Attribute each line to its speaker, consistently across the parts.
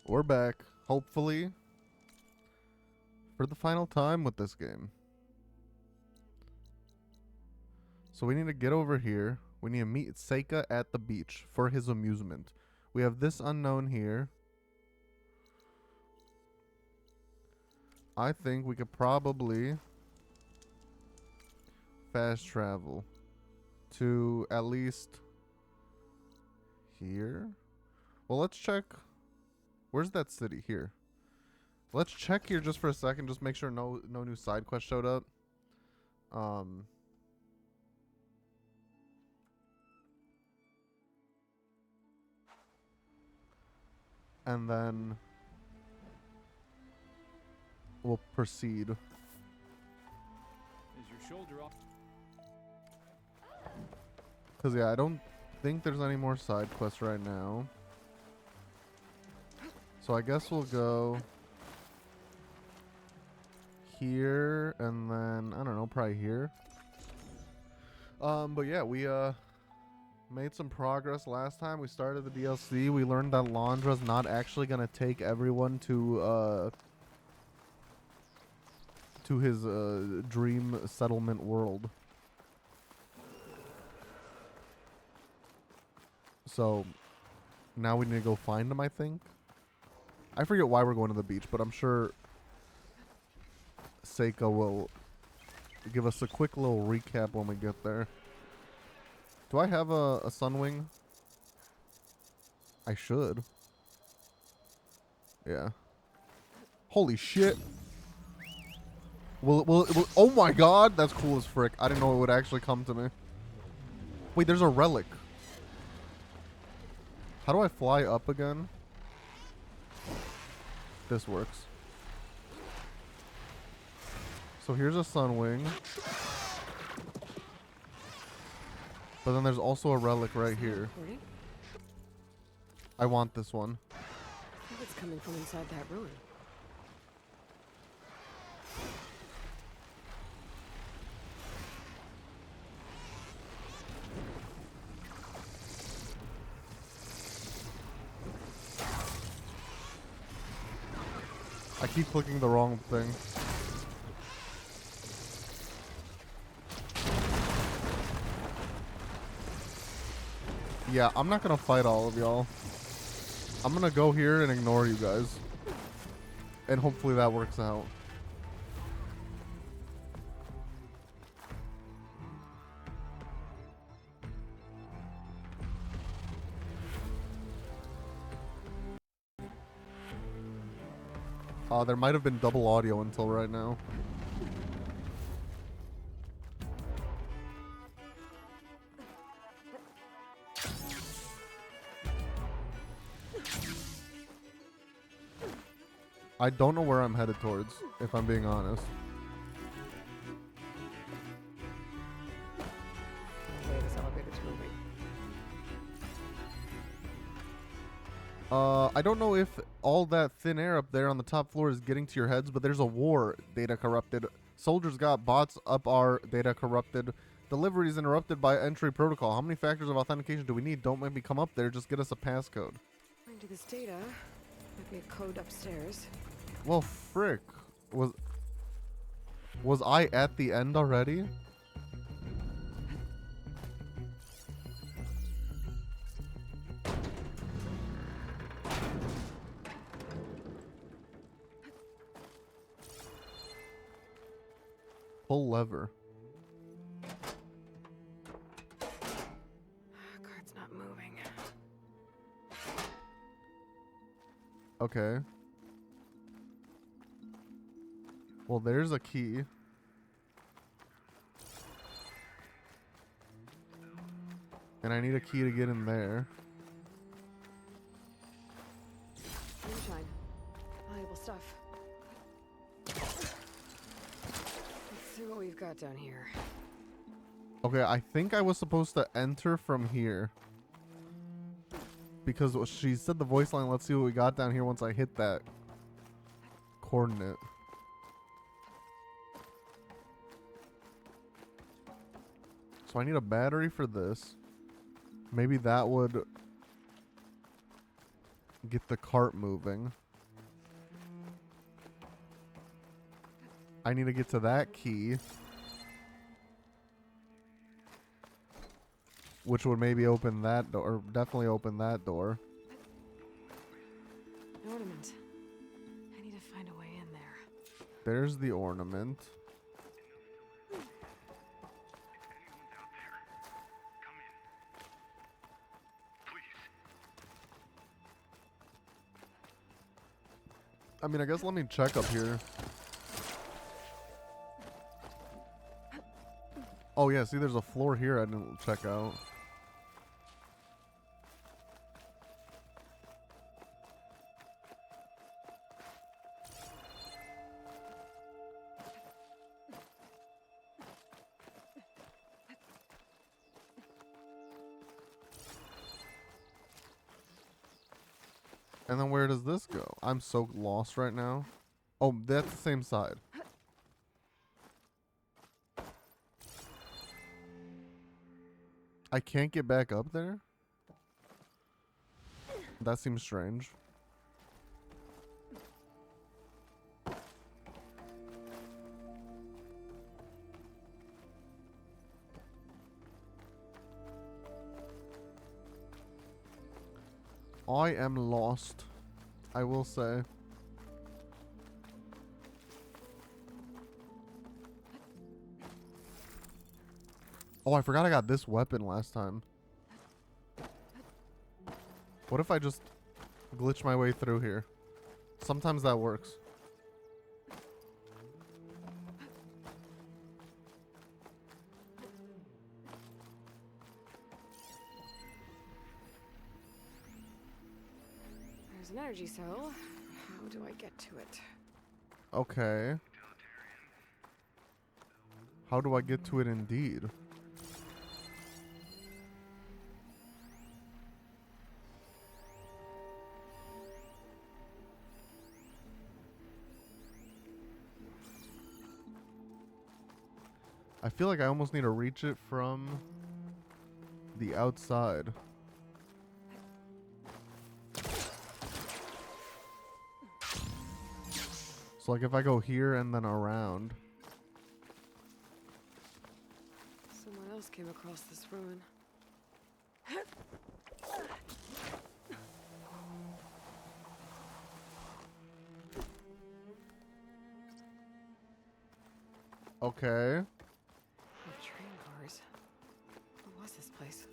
Speaker 1: We're back, hopefully, for the final time with this game. So we need to get over here. We need to meet Seika at the beach for his amusement. We have this unknown here. I think we could probably fast travel to at least here. Well, let's check. Where's that city? Here. Let's check here just for a second. Just make sure no new side quest showed up. And then we'll proceed.
Speaker 2: Is your shoulder off?
Speaker 1: Because, yeah, I don't think there's any more side quests right now. So I guess we'll go here and then, I don't know, probably here. But yeah, we made some progress last time. We started the DLC. We learned that Londra's not actually going to take everyone to his dream settlement world. So now we need to go find him, I think. I forget why we're going to the beach, but I'm sure Seika will give us a quick little recap when we get there. Do I have a Sunwing? I should. Yeah. Holy shit. Will oh my god, that's cool as frick. I didn't know it would actually come to me. Wait, there's a relic. How do I fly up again? This works. So here's a Sunwing. But then there's also a relic right here. I want this one.
Speaker 3: I think it's coming from inside that ruin.
Speaker 1: I keep clicking the wrong thing. Yeah, I'm not gonna fight all of y'all. I'm gonna go here and ignore you guys. And hopefully that works out. There might have been double audio until right now. I don't know where I'm headed towards, if I'm being honest.
Speaker 3: Okay, this elevator's moving.
Speaker 1: I don't know if all that thin air up there on the top floor is getting to your heads, but there's a war, data corrupted. Soldiers got bots up our data corrupted. Deliveries interrupted by entry protocol. How many factors of authentication do we need? Don't make me come up there. Just get us a passcode.
Speaker 3: According to this data, might be a code upstairs.
Speaker 1: Well, frick. Was I at the end already? Pull lever.
Speaker 3: Card's not moving.
Speaker 1: Okay. Well, there's a key. And I need a key to get in there.
Speaker 3: Moonshine. Valuable stuff. Let's see what we've got down here.
Speaker 1: Okay, I think I was supposed to enter from here. Because she said the voice line, let's see what we got down here once I hit that coordinate. So I need a battery for this. Maybe that would get the cart moving. I need to get to that key, which would maybe open that door, or definitely open that door.
Speaker 3: An ornament. I need to find a way in there.
Speaker 1: There's the ornament. I mean, I guess let me check up here. Oh yeah, see there's a floor here I didn't check out. And then where does this go? I'm so lost right now. Oh, that's the same side. I can't get back up there? That seems strange. I am lost, I will say. Oh, I forgot I got this weapon last time. What if I just glitch my way through here? Sometimes that works.
Speaker 3: There's an energy cell. How do I get to it?
Speaker 1: Okay. How do I get to it indeed? I feel like I almost need to reach it from the outside. So like if I go here and then around.
Speaker 3: Someone else came across this ruin.
Speaker 1: Okay.
Speaker 3: Train cars. What was this place?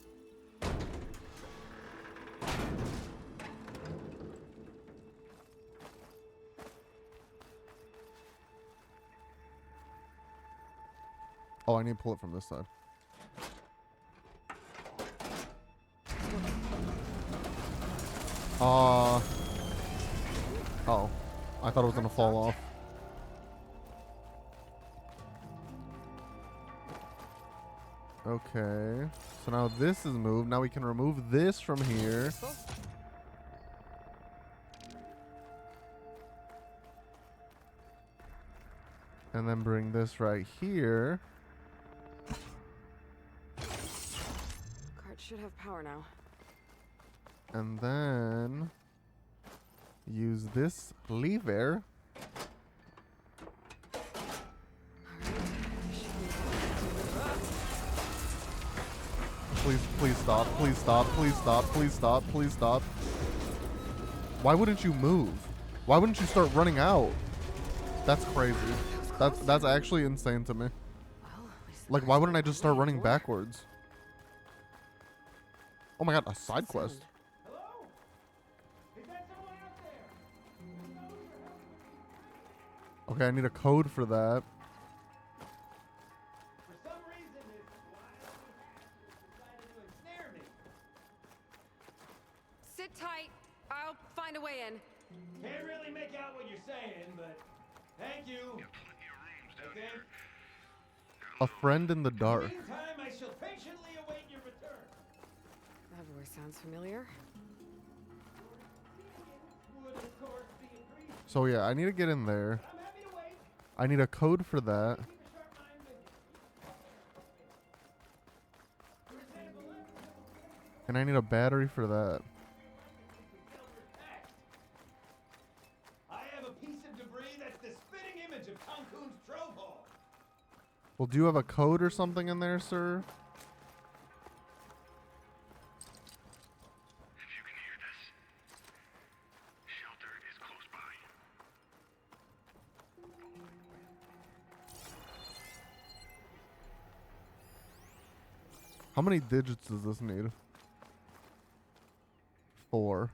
Speaker 1: Oh, I need to pull it from this side. Oh. I thought it was gonna fall off. Okay. So now this is moved. Now we can remove this from here. And then bring this right here.
Speaker 3: Cart should have power now.
Speaker 1: And then use this lever. Please stop. Please stop. Please stop. Please stop. Please stop. Why wouldn't you move? Why wouldn't you start running out? That's crazy. That's actually insane to me. Like, why wouldn't I just start running backwards? Oh my god, a side quest.
Speaker 2: Hello? Is that someone out there?
Speaker 1: Okay, I need a code for that.
Speaker 2: For some reason, this wily decided to ensnare me.
Speaker 3: Sit tight. I'll find a way in.
Speaker 2: Can't really make out what you're saying, but thank you. I think.
Speaker 1: A friend in the dark.
Speaker 2: Meantime, I shall patiently await your return.
Speaker 3: That voice sounds familiar.
Speaker 2: Would of course be agreed.
Speaker 1: So yeah, I need to get in there.
Speaker 2: I'm happy to wait.
Speaker 1: I need a code for that.
Speaker 2: Keep a sharp mind with you.
Speaker 1: And I need a battery for that.
Speaker 2: debris that's the spitting image of Tonkun's trove hall.
Speaker 1: Well, do you have a code or something in there, sir?
Speaker 4: If you can hear this, shelter is close by.
Speaker 1: How many digits does this need? 4.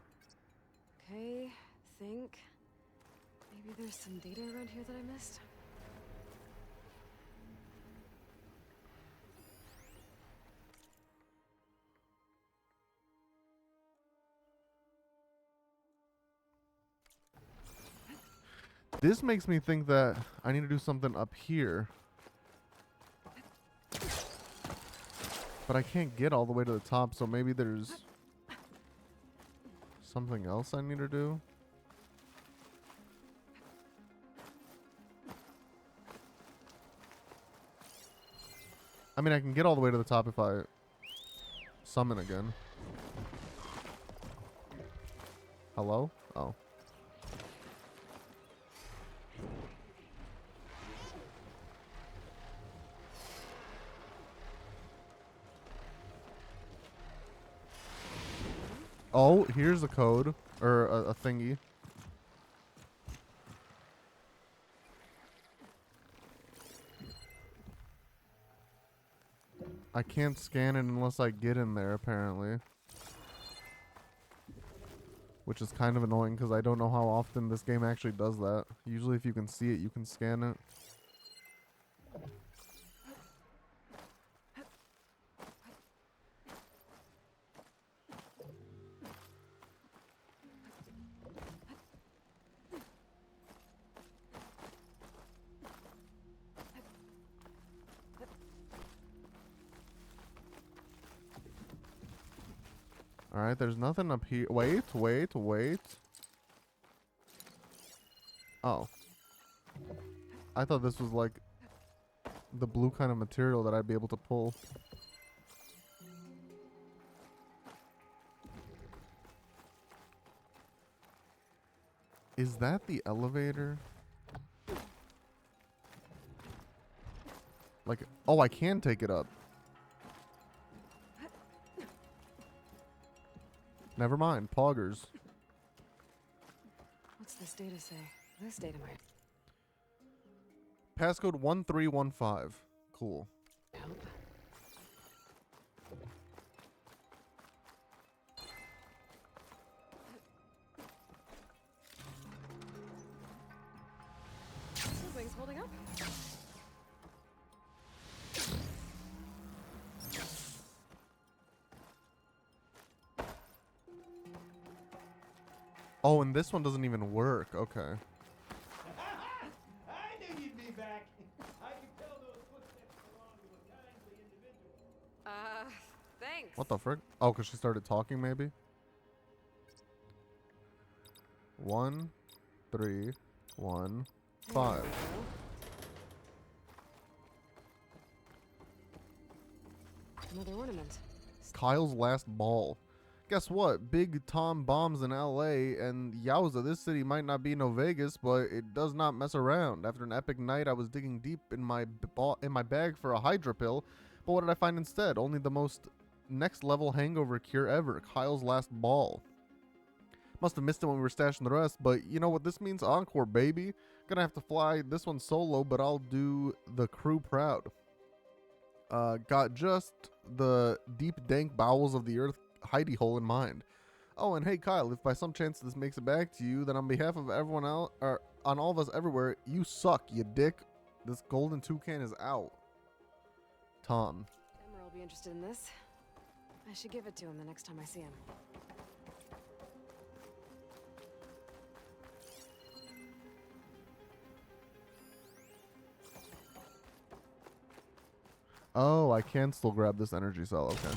Speaker 3: Okay, think. Maybe there's some data around here that I missed.
Speaker 1: This makes me think that I need to do something up here. But I can't get all the way to the top, so maybe there's something else I need to do. I mean, I can get all the way to the top if I summon again. Hello? Oh. Oh, here's a code. Or a thingy. I can't scan it unless I get in there, apparently. Which is kind of annoying because I don't know how often this game actually does that. Usually if you can see it, you can scan it. Alright, there's nothing up here. Wait. Oh. I thought this was like the blue kind of material that I'd be able to pull. Is that the elevator? Like, oh, I can take it up. Never mind. Poggers.
Speaker 3: What's this data say? This data might
Speaker 1: Passcode 1315. Cool.
Speaker 3: help. Something's holding up.
Speaker 1: Oh, and this one doesn't even work. Okay.
Speaker 2: I knew you'd be back. I could tell those footsteps belong to a kindly individual.
Speaker 3: Thanks.
Speaker 1: What the frick? Oh, because she started talking, maybe? 1, 3, 1, 5.
Speaker 3: There we go. Another ornament.
Speaker 1: Kyle's last ball. Guess what? Big Tom bombs in LA, and yowza, this city might not be no Vegas, but it does not mess around. After an epic night, I was digging deep in my bag for a Hydra pill, but what did I find instead? Only the most next level hangover cure ever. Kyle's last ball. Must have missed it when we were stashing the rest, but you know what this means? Encore, baby. Gonna have to fly this one solo, but I'll do the crew proud. Got just the deep dank bowels of the earth hidey hole in mind. Oh, and hey Kyle, if by some chance this makes it back to you, then on behalf of everyone else, or on all of us everywhere, you suck, you dick. This golden toucan is out. Tom.
Speaker 3: Emerald will be interested in this. I should give it to him the next time I see him.
Speaker 1: Oh, I can still grab this energy cell, okay.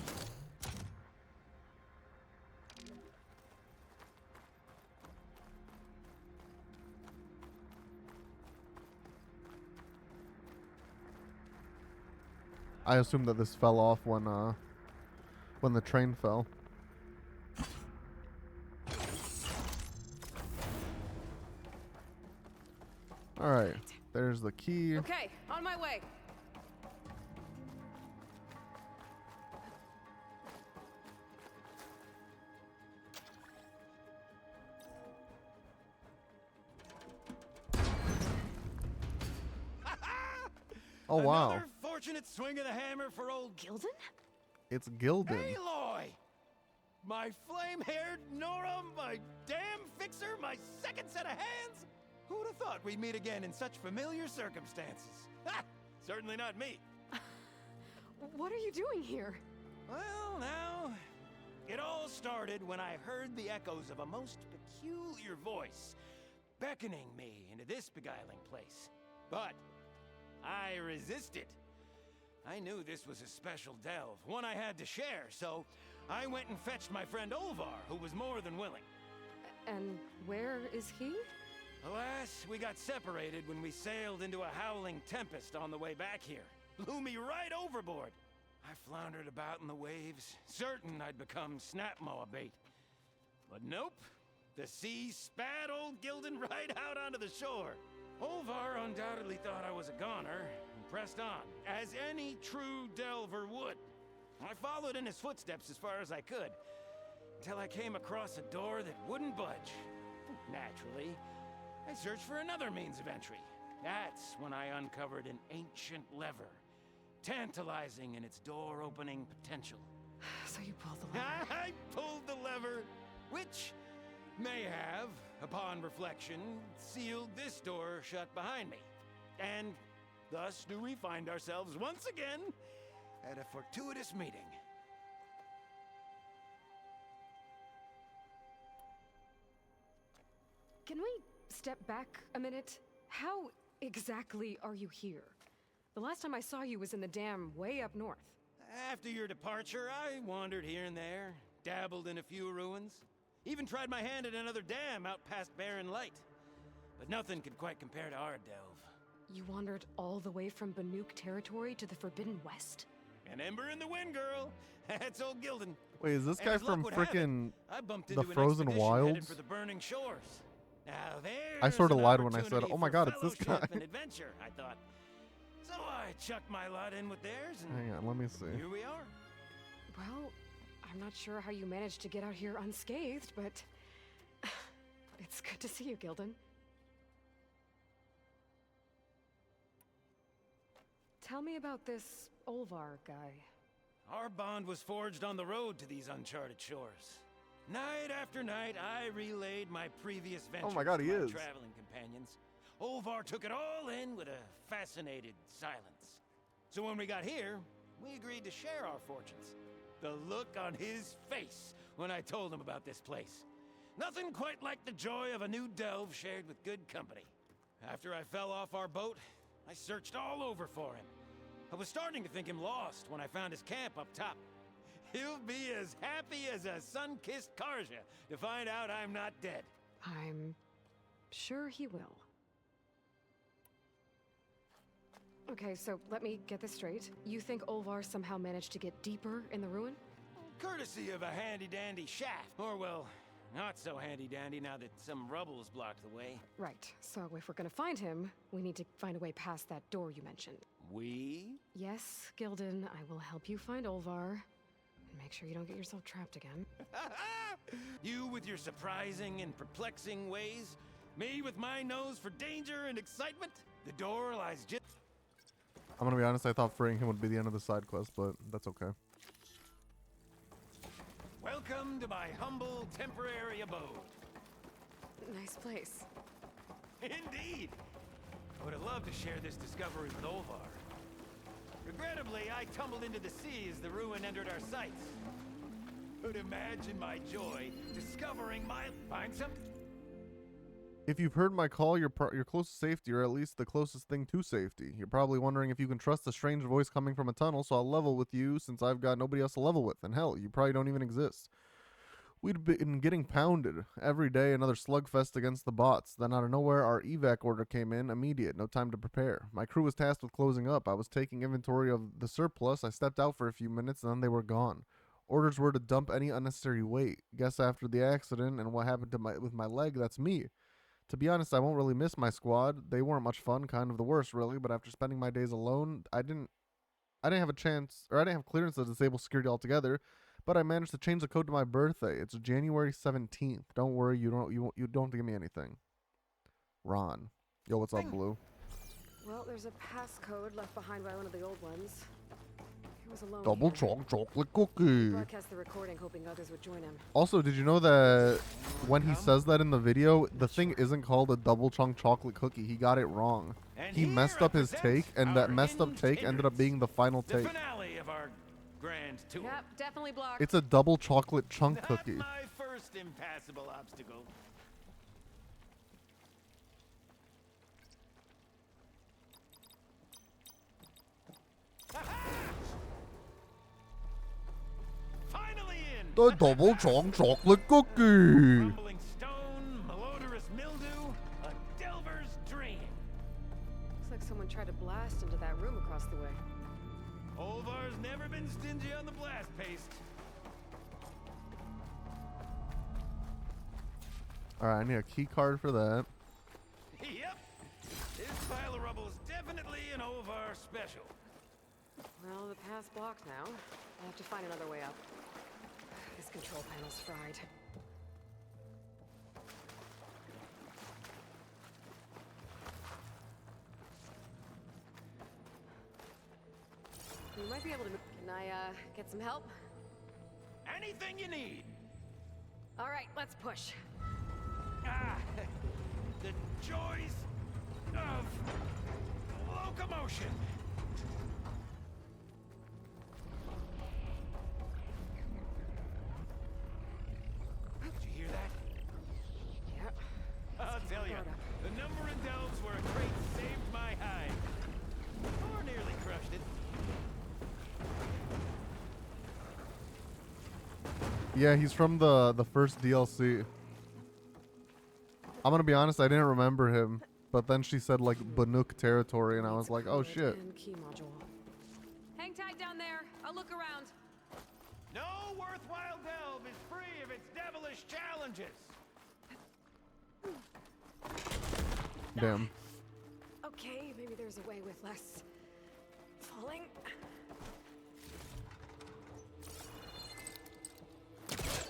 Speaker 1: I assume that this fell off when the train fell. All right, there's the key.
Speaker 3: Okay, on my way.
Speaker 1: Oh wow,
Speaker 2: Another fortunate swing of the hammer for old
Speaker 3: Gilden?
Speaker 1: it's Gilden.
Speaker 2: Aloy! My flame-haired Nora, my damn fixer, my second set of hands! Who'd have thought we'd meet again in such familiar circumstances? Ha! Certainly not me.
Speaker 3: What are you doing here?
Speaker 2: Well, now, it all started when I heard the echoes of a most peculiar voice beckoning me into this beguiling place. But I resisted. I knew this was a special delve, one I had to share, so I went and fetched my friend Olvar, who was more than willing.
Speaker 3: And where is he?
Speaker 2: Alas, we got separated when we sailed into a howling tempest on the way back here. Blew me right overboard. I floundered about in the waves, certain I'd become snapmaw bait. But nope, the sea spat old Gilden right out onto the shore. Olvar undoubtedly thought I was a goner, and pressed on, as any true delver would. I followed in his footsteps as far as I could, until I came across a door that wouldn't budge. Naturally, I searched for another means of entry. That's when I uncovered an ancient lever, tantalizing in its door-opening potential.
Speaker 3: So you pulled the lever.
Speaker 2: I pulled the lever, which may have, upon reflection, sealed this door shut behind me. And thus do we find ourselves once again at a fortuitous meeting.
Speaker 3: Can we step back a minute? How exactly are you here? The last time I saw you was in the dam way up north.
Speaker 2: After your departure, I wandered here and there, dabbled in a few ruins, even tried my hand at another dam out past Barren Light. But nothing could quite compare to our delve.
Speaker 3: You wandered all the way from Banuk territory to the Forbidden West?
Speaker 2: An ember in the wind, girl. That's old Gilden.
Speaker 1: Wait, is this
Speaker 2: And
Speaker 1: guy
Speaker 2: as luck
Speaker 1: from
Speaker 2: would have it,
Speaker 1: frickin'
Speaker 2: I bumped
Speaker 1: the
Speaker 2: into an
Speaker 1: Frozen
Speaker 2: expedition headed
Speaker 1: Wilds?
Speaker 2: for the burning shores. Now
Speaker 1: I
Speaker 2: there's
Speaker 1: sorta
Speaker 2: an
Speaker 1: lied when I said,
Speaker 2: opportunity
Speaker 1: "Oh my
Speaker 2: for
Speaker 1: God, it's this
Speaker 2: fellowship
Speaker 1: guy."
Speaker 2: and adventure, I thought. So I chucked my lot in with theirs, and
Speaker 1: Hang on, let me see.
Speaker 2: here we are.
Speaker 3: Well, I'm not sure how you managed to get out here unscathed, but it's good to see you, Gilden. Tell me about this Olvar guy.
Speaker 2: Our bond was forged on the road to these uncharted shores. Night after night, I relayed my previous ventures
Speaker 1: my God, he
Speaker 2: to my
Speaker 1: is.
Speaker 2: traveling companions. Olvar took it all in with a fascinated silence. So when we got here, we agreed to share our fortunes. The look on his face when I told him about this place. Nothing quite like the joy of a new delve shared with good company. After I fell off our boat, I searched all over for him. I was starting to think him lost when I found his camp up top. He'll be as happy as a sun-kissed Karja to find out I'm not dead.
Speaker 3: I'm sure he will. Okay, so let me get this straight. You think Olvar somehow managed to get deeper in the ruin?
Speaker 2: Courtesy of a handy-dandy shaft. Or, well, not so handy-dandy now that some rubble's blocked the way.
Speaker 3: Right, so if we're gonna find him, we need to find a way past that door you mentioned.
Speaker 2: We?
Speaker 3: Yes, Gilden, I will help you find Olvar. And make sure you don't get yourself trapped again.
Speaker 2: You with your surprising and perplexing ways. Me with my nose for danger and excitement. The door lies just...
Speaker 1: I'm gonna be honest, I thought freeing him would be the end of the side quest, but that's okay.
Speaker 2: Welcome to my humble temporary abode.
Speaker 3: Nice place.
Speaker 2: Indeed. I would have loved to share this discovery with Olvar. Regrettably, I tumbled into the sea as the ruin entered our sights. Could imagine my joy discovering my... Find some...
Speaker 1: If you've heard my call, you're close to safety, or at least the closest thing to safety. You're probably wondering if you can trust the strange voice coming from a tunnel, so I'll level with you since I've got nobody else to level with. And hell, you probably don't even exist. We'd been getting pounded. Every day, another slugfest against the bots. Then out of nowhere, our evac order came in, immediate, no time to prepare. My crew was tasked with closing up. I was taking inventory of the surplus. I stepped out for a few minutes, and then they were gone. Orders were to dump any unnecessary weight. Guess after the accident and what happened to with my leg, that's me. To be honest, I won't really miss my squad. They weren't much fun, kind of the worst, really. But after spending my days alone, I didn't have a chance, or I didn't have clearance to disable security altogether. But I managed to change the code to my birthday. It's January 17th. Don't worry, you don't have to give me anything. Ron, yo, what's up, Blue?
Speaker 3: Well, there's a passcode left behind by one of the old ones. He was alone
Speaker 1: Double
Speaker 3: here.
Speaker 1: chocolate cookie.
Speaker 3: Broadcast the recording, hoping others would join him.
Speaker 1: Also, did you know that when he says that in the video, the thing isn't called a double chunk chocolate cookie? He got it wrong.
Speaker 2: And
Speaker 1: He
Speaker 2: here
Speaker 1: messed
Speaker 2: I
Speaker 1: up his
Speaker 2: present
Speaker 1: take, and that
Speaker 2: our
Speaker 1: messed up
Speaker 2: hinged
Speaker 1: take ended up being the final
Speaker 2: the
Speaker 1: take.
Speaker 2: finale of our grand tour.
Speaker 3: Yep, definitely blocked.
Speaker 1: It's a double chocolate chunk
Speaker 2: Not
Speaker 1: cookie.
Speaker 2: my first impassable obstacle. Finally in.
Speaker 1: The double chunk chocolate cookie.
Speaker 2: Crumbling stone, malodorous mildew, a delver's dream.
Speaker 3: Looks like someone tried to blast into that room across the way.
Speaker 2: Olvar's never been stingy on the blast paste.
Speaker 1: Alright, I need a key card for that.
Speaker 2: Yep. This pile of rubble is definitely an Olvar special.
Speaker 3: Well, the path's blocked now. I'll have to find another way up. This control panel's fried. You might be able to. Can I, get some help?
Speaker 2: Anything you need.
Speaker 3: All right, let's push.
Speaker 2: Ah, the joys of locomotion. Did you hear that?
Speaker 3: Yep.
Speaker 2: I'll tell you, the number of delves where a crate saved my hide. Or nearly crushed it.
Speaker 1: Yeah, he's from the first DLC. I'm gonna be honest, I didn't remember him. But then she said like Banuk territory, and I was like, oh shit.
Speaker 3: And key module. Hang tight down there. I'll look around.
Speaker 2: No worthwhile delve is free of its devilish challenges.
Speaker 1: Damn.
Speaker 3: Okay, maybe there's a way with less falling.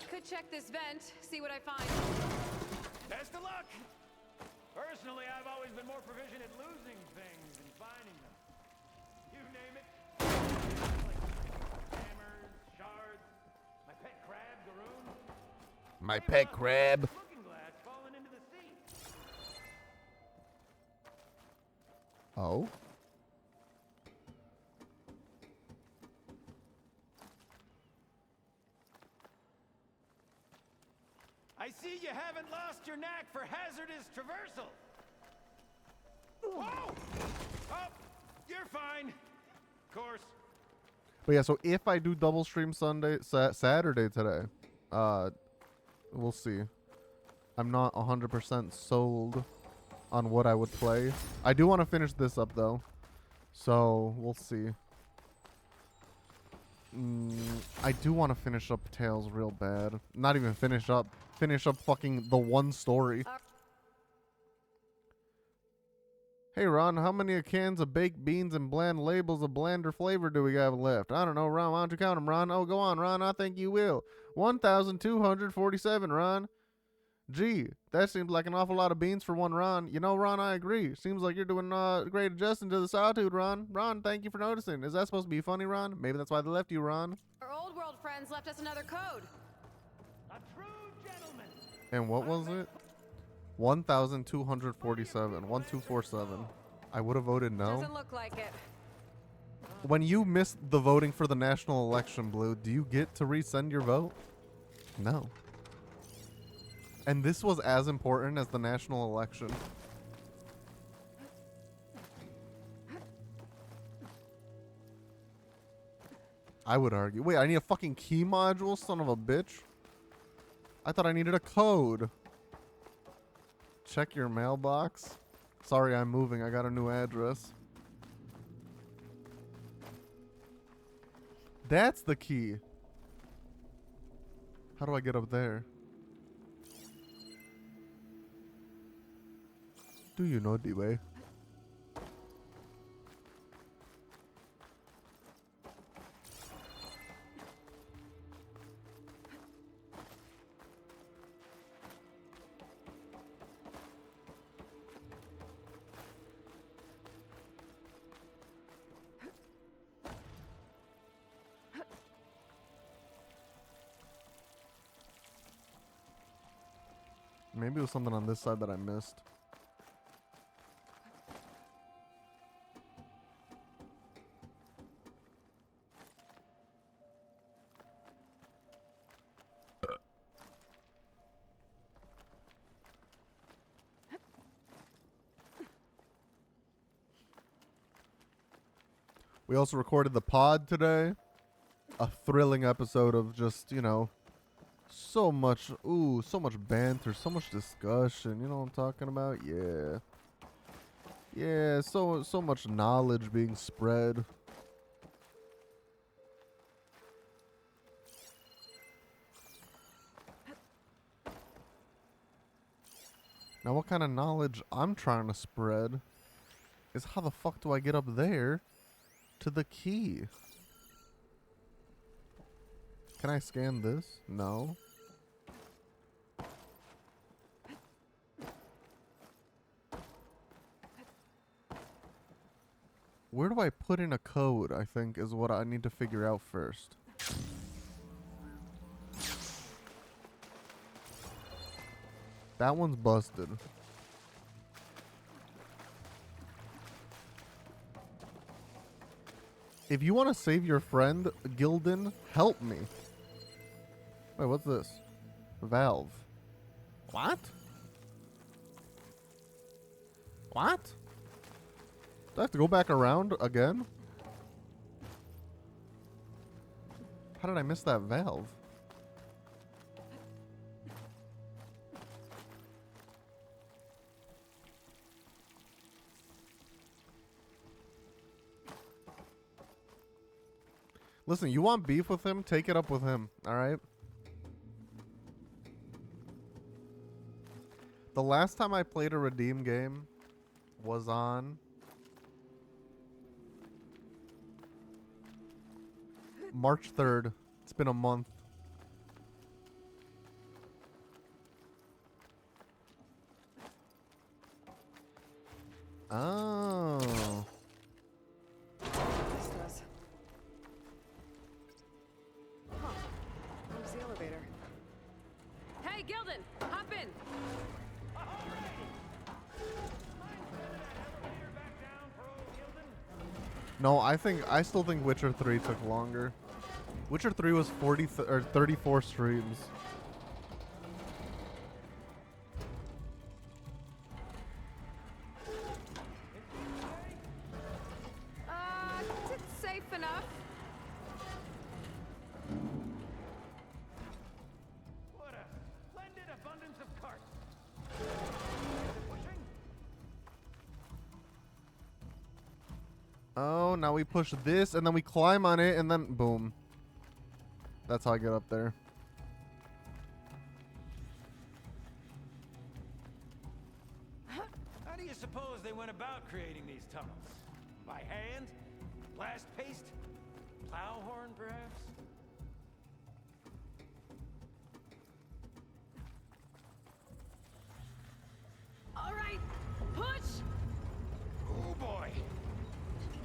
Speaker 3: Could check this vent, see what I find.
Speaker 2: Best of luck! Personally, I've always been more proficient at losing things than finding them. You name it. Like hammers, shards, my pet crab, Garoon.
Speaker 1: My pet crab.
Speaker 2: Looking glass falling into the sea.
Speaker 1: Oh?
Speaker 2: I see you haven't lost your knack for hazardous traversal. Whoa! Oh, you're fine. Of course.
Speaker 1: But yeah, so if I do double stream Saturday today, we'll see. I'm not 100% sold on what I would play. I do want to finish this up though, so we'll see. I do want to finish up Tales real bad. Not even finish up fucking the one story. Hey Ron, how many cans of baked beans and bland labels of blander flavor do we have left? I don't know, Ron. Why don't you count them, Ron? Oh, go on, Ron. I think you will. 1,247, Ron. Gee, that seems like an awful lot of beans for one Ron. You know, Ron, I agree. Seems like you're doing great adjusting to the sawtooth, Ron. Ron, thank you for noticing. Is that supposed to be funny, Ron? Maybe that's why they left you, Ron.
Speaker 3: Our old world friends left us another code.
Speaker 2: A true gentleman.
Speaker 1: And what was it? 1,247. 1247. I would have voted no.
Speaker 3: Doesn't look like it.
Speaker 1: When you missed the voting for the national election, Blue, do you get to resend your vote? No. And this was as important as the national election. I would argue. Wait, I need a fucking key module, son of a bitch. I thought I needed a code. Check your mailbox. Sorry, I'm moving. I got a new address. That's the key. How do I get up there? Do you know the way? Maybe it was something on this side that I missed. We also recorded the pod today. A thrilling episode of just, you know, so much banter, so much discussion. You know what I'm talking about? Yeah. Yeah, so much knowledge being spread. Now what kind of knowledge I'm trying to spread is how the fuck do I get up there to the key? Can I scan this? No. Where do I put in a code, I think, is what I need to figure out first. That one's busted. If you want to save your friend, Gildan, help me. Wait, what's this? Valve. What? What? Do I have to go back around again? How did I miss that valve? Listen, you want beef with him? Take it up with him, alright? The last time I played a Redeem game was on March 3rd. It's been a month. Oh.
Speaker 3: This does. Huh. Where's the elevator? Hey, Gildan! Hop in!
Speaker 1: No, I still think Witcher 3 took longer. Witcher 3 was 34 streams.
Speaker 3: It's safe enough.
Speaker 2: What a splendid abundance of carts. Is it pushing?
Speaker 1: Oh, now we push this and then we climb on it and then boom. That's how I get up there.
Speaker 2: How do you suppose they went about creating these tunnels? By hand? Blast paste? Plow horn, perhaps?
Speaker 3: All right, push!
Speaker 2: Oh boy!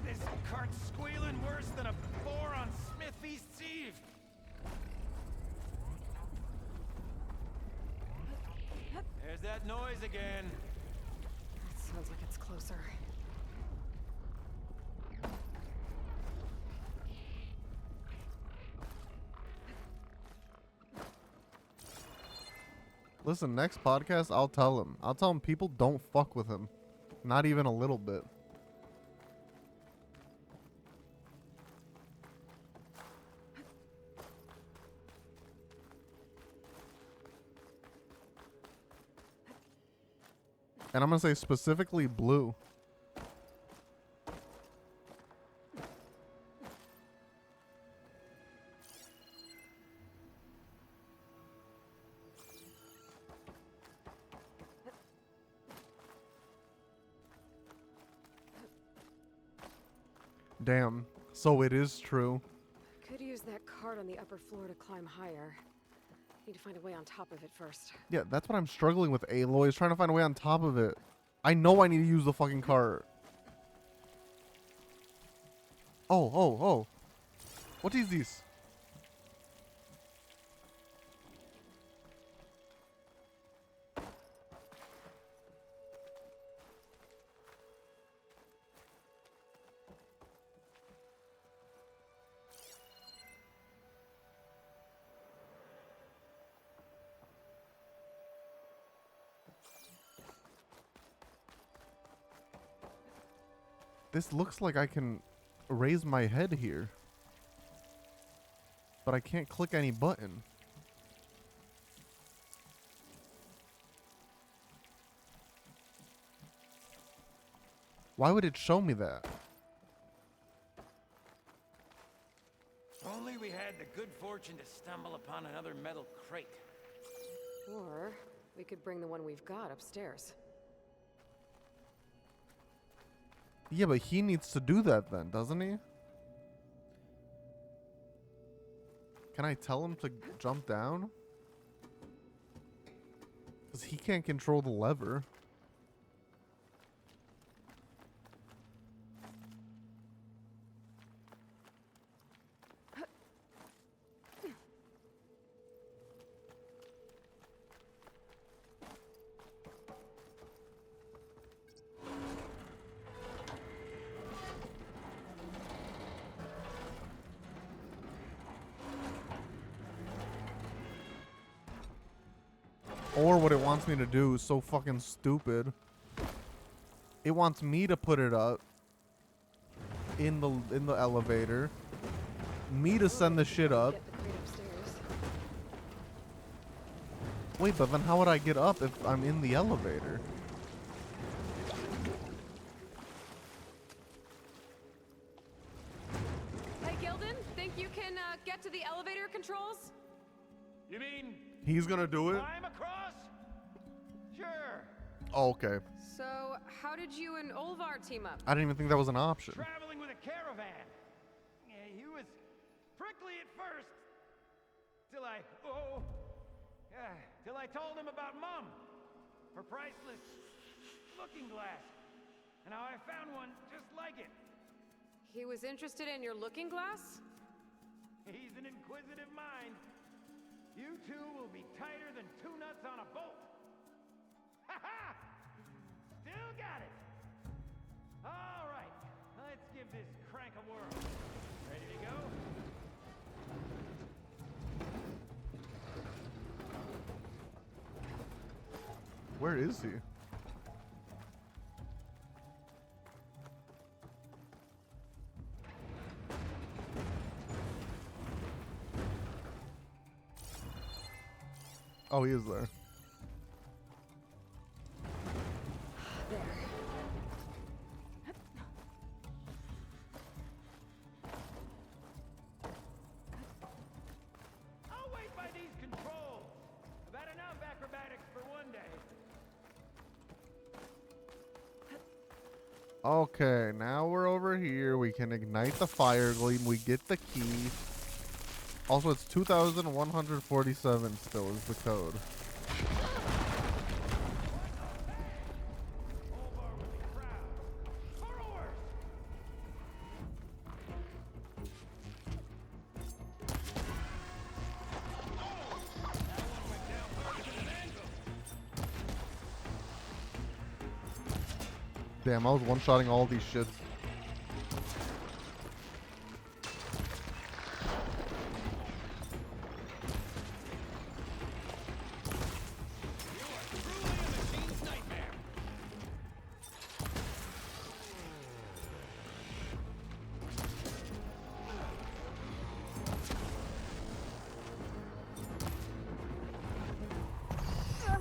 Speaker 2: This cart's squealing worse than a boar on Smith East's Eve! There's that noise again.
Speaker 3: That sounds like it's closer.
Speaker 1: Listen, next podcast, I'll tell him. I'll tell him people don't fuck with him. Not even a little bit. And I'm going to say specifically blue. Damn. So it is true.
Speaker 3: Could use that cart on the upper floor to climb higher. Need to find a way on top of it first.
Speaker 1: Yeah, that's what I'm struggling with, Aloy, is trying to find a way on top of it. I know I need to use the fucking cart. Oh. What is this? This looks like I can raise my head here. But I can't click any button. Why would it show me that?
Speaker 2: Only we had the good fortune to stumble upon another metal crate.
Speaker 3: Or we could bring the one we've got upstairs.
Speaker 1: Yeah, but he needs to do that then, doesn't he? Can I tell him to jump down? Because he can't control the lever. Or what it wants me to do is so fucking stupid. It wants me to put it up in the elevator. Me to send the shit up.
Speaker 3: Get the crate upstairs.
Speaker 1: Wait, but then how would I get up if I'm in the elevator?
Speaker 3: Hey, Gildan, think you can get to the elevator controls?
Speaker 2: You mean
Speaker 1: He's gonna do it?
Speaker 2: climb across? Sure.
Speaker 1: Oh, okay.
Speaker 3: So, how did you and Olvar team up?
Speaker 1: I didn't even think that was an option.
Speaker 2: Traveling with a caravan. Yeah, he was prickly at first. Till I told him about Mom. Her priceless looking glass. And how I found one just like it.
Speaker 3: He was interested in your looking glass?
Speaker 2: He's an inquisitive mind. You two will be tighter than two nuts on a bolt. Ha ha! Still got it. All right, let's give this crank a whirl. Ready to go?
Speaker 1: Where is he? Oh, he is there.
Speaker 3: There.
Speaker 2: I'll wait by these controls. I've had enough acrobatics for one day.
Speaker 1: Okay, now we're over here. We can ignite the fire gleam. We get the key. Also, it's 2147 still is the code.
Speaker 2: Olvar will be proud. Forward!
Speaker 1: Damn, I was one-shotting all these shits.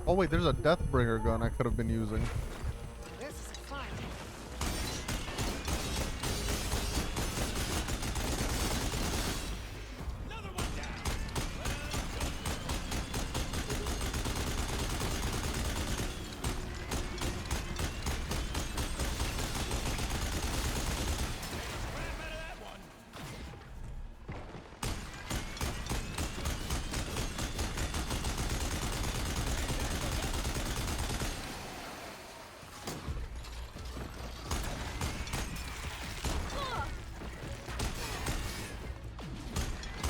Speaker 1: Oh wait, there's a Deathbringer gun I could have been using.
Speaker 3: This is fun.
Speaker 2: Another one down. Crap out of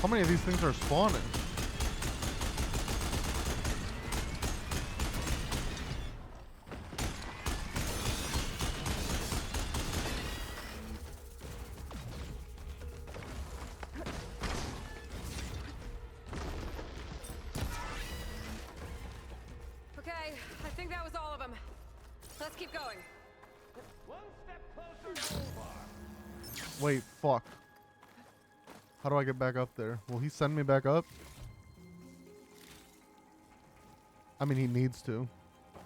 Speaker 1: How many of these things are spawning?
Speaker 3: Okay, I think that was all of them. Let's keep going.
Speaker 2: One step closer to Ulvar.
Speaker 1: Wait, fuck. How do I get back up there? Will he send me back up? I mean, he needs to.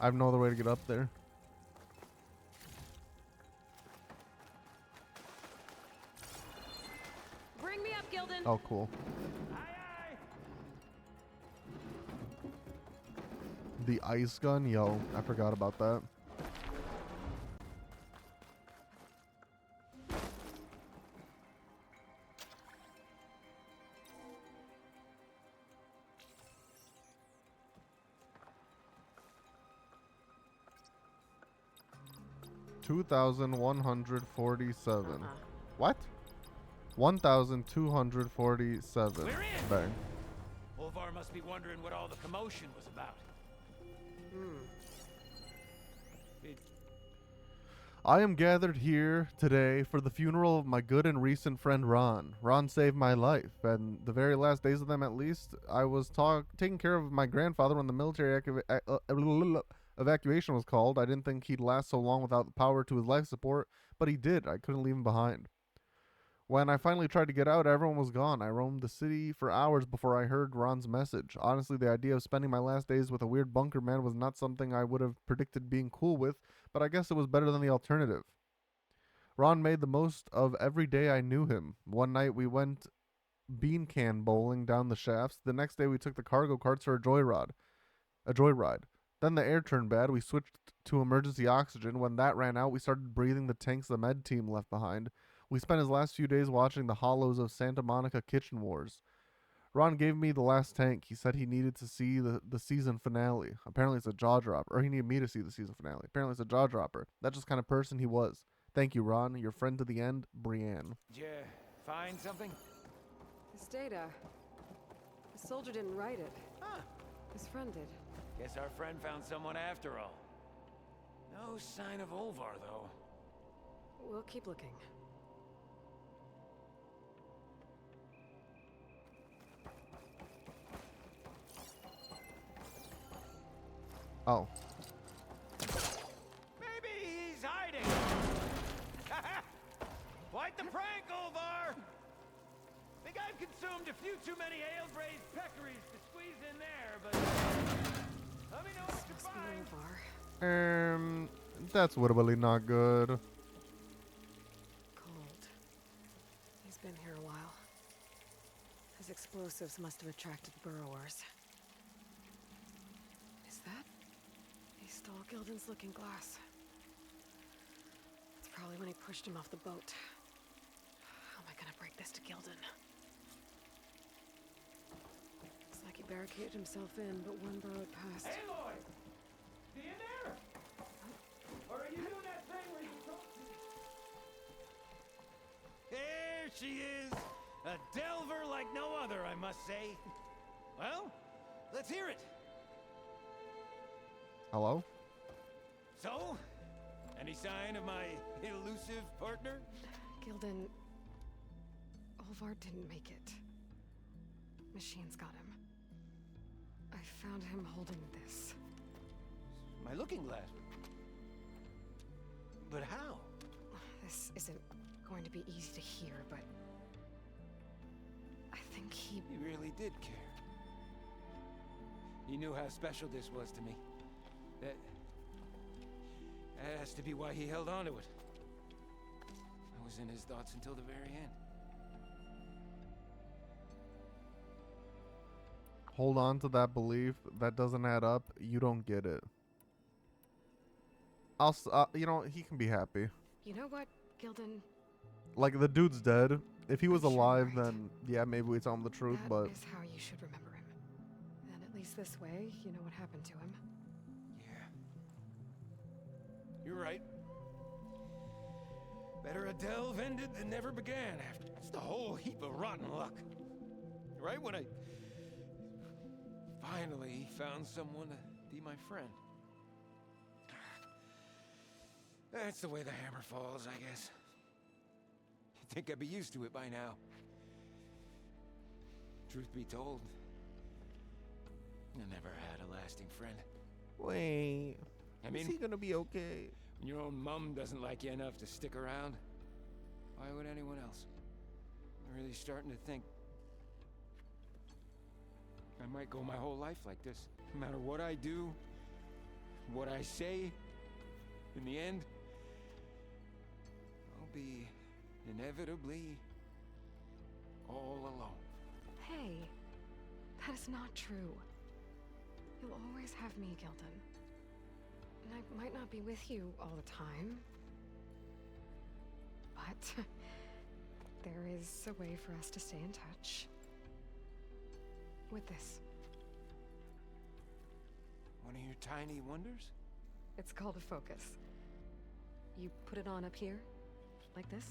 Speaker 1: I have no other way to get up there.
Speaker 3: Bring me up, Gildan.
Speaker 1: Oh, cool.
Speaker 2: Aye, aye.
Speaker 1: The ice gun? Yo, I forgot about that. $2,147. What? 1,247.
Speaker 2: We're in.
Speaker 1: Bang.
Speaker 2: Ulvar must be wondering what all the commotion was about. It,
Speaker 1: I am gathered here today for the funeral of my good and recent friend Ron. Ron saved my life, and the very last days of them at least, I was taking care of my grandfather when the military evacuation was called. I didn't think he'd last so long without the power to his life support, but he did. I couldn't leave him behind. When I finally tried to get out, everyone was gone. I roamed the city for hours before I heard Ron's message. Honestly, the idea of spending my last days with a weird bunker man was not something I would have predicted being cool with, but I guess it was better than the alternative. Ron made the most of every day I knew him. One night we went bean can bowling down the shafts. The next day we took the cargo carts for a joyride. Then the air turned bad. We switched to emergency oxygen. When that ran out, we started breathing the tanks the med team left behind. We spent his last few days watching the hollows of Santa Monica Kitchen Wars. Ron gave me the last tank. He said he needed to see the season finale. Apparently it's a jaw dropper. Or he needed me to see the season finale. Apparently it's a jaw dropper. That's just kind of person he was. Thank you, Ron. Your friend to the end, Brienne.
Speaker 2: did you find something?
Speaker 3: This data. The soldier didn't write it.
Speaker 2: Huh.
Speaker 3: His friend did.
Speaker 2: Guess our friend found someone after all. No sign of Ulvar, though.
Speaker 3: We'll keep looking.
Speaker 1: Oh.
Speaker 2: Maybe he's hiding. Quite the prank, Ulvar. Think I've consumed a few too many ale-braised peccaries to squeeze in there, but let me know what you
Speaker 3: Must be
Speaker 2: find.
Speaker 3: Ulvar.
Speaker 1: That's literally not good.
Speaker 3: Cold. He's been here a while. His explosives must have attracted burrowers. Is that? He stole Gildan's looking glass. It's probably when he pushed him off the boat. How am I gonna break this to Gildan? Looks like he barricaded himself in, but one burrowed past.
Speaker 2: Aloy! See you there? Or are you doing that thing where you talk to me? There she is! A delver like no other, I must say. Well, let's hear it.
Speaker 1: Hello?
Speaker 2: So, any sign of my elusive partner?
Speaker 3: Gildan... Ulvar didn't make it. Machines got him. I found him holding this.
Speaker 2: My looking glass. But how?
Speaker 3: This isn't going to be easy to hear, but... I think he...
Speaker 2: He really did care. He knew how special this was to me. That has to be why he held on to it. I was in his thoughts until the very end.
Speaker 1: Hold on to that belief. That doesn't add up. You don't get it. You know, he can be happy.
Speaker 3: You know what, Gildan?
Speaker 1: Like, the dude's dead. If he was
Speaker 3: I'm sure
Speaker 1: alive,
Speaker 3: you're right.
Speaker 1: then, yeah, maybe we tell him the truth, but...
Speaker 3: That is how you should remember him. And at least this way, you know what happened to him.
Speaker 2: Yeah. You're right. Better a delve ended than never began after. It's the whole heap of rotten luck. Right when I finally found someone to be my friend. That's the way the hammer falls, I guess. You'd think I'd be used to it by now. Truth be told, I never had a lasting friend.
Speaker 1: Wait.
Speaker 2: I mean,
Speaker 1: is he gonna be okay?
Speaker 2: when your own mom doesn't like you enough to stick around, why would anyone else? I'm really starting to think I might go my whole life like this. No matter what I do, what I say, in the end, I'll be inevitably all alone.
Speaker 3: Hey, that is not true. You'll always have me, Gildan. And I might not be with you all the time. But there is a way for us to stay in touch. With this.
Speaker 2: One of your tiny wonders?
Speaker 3: It's called a focus. You put it on up here, like this.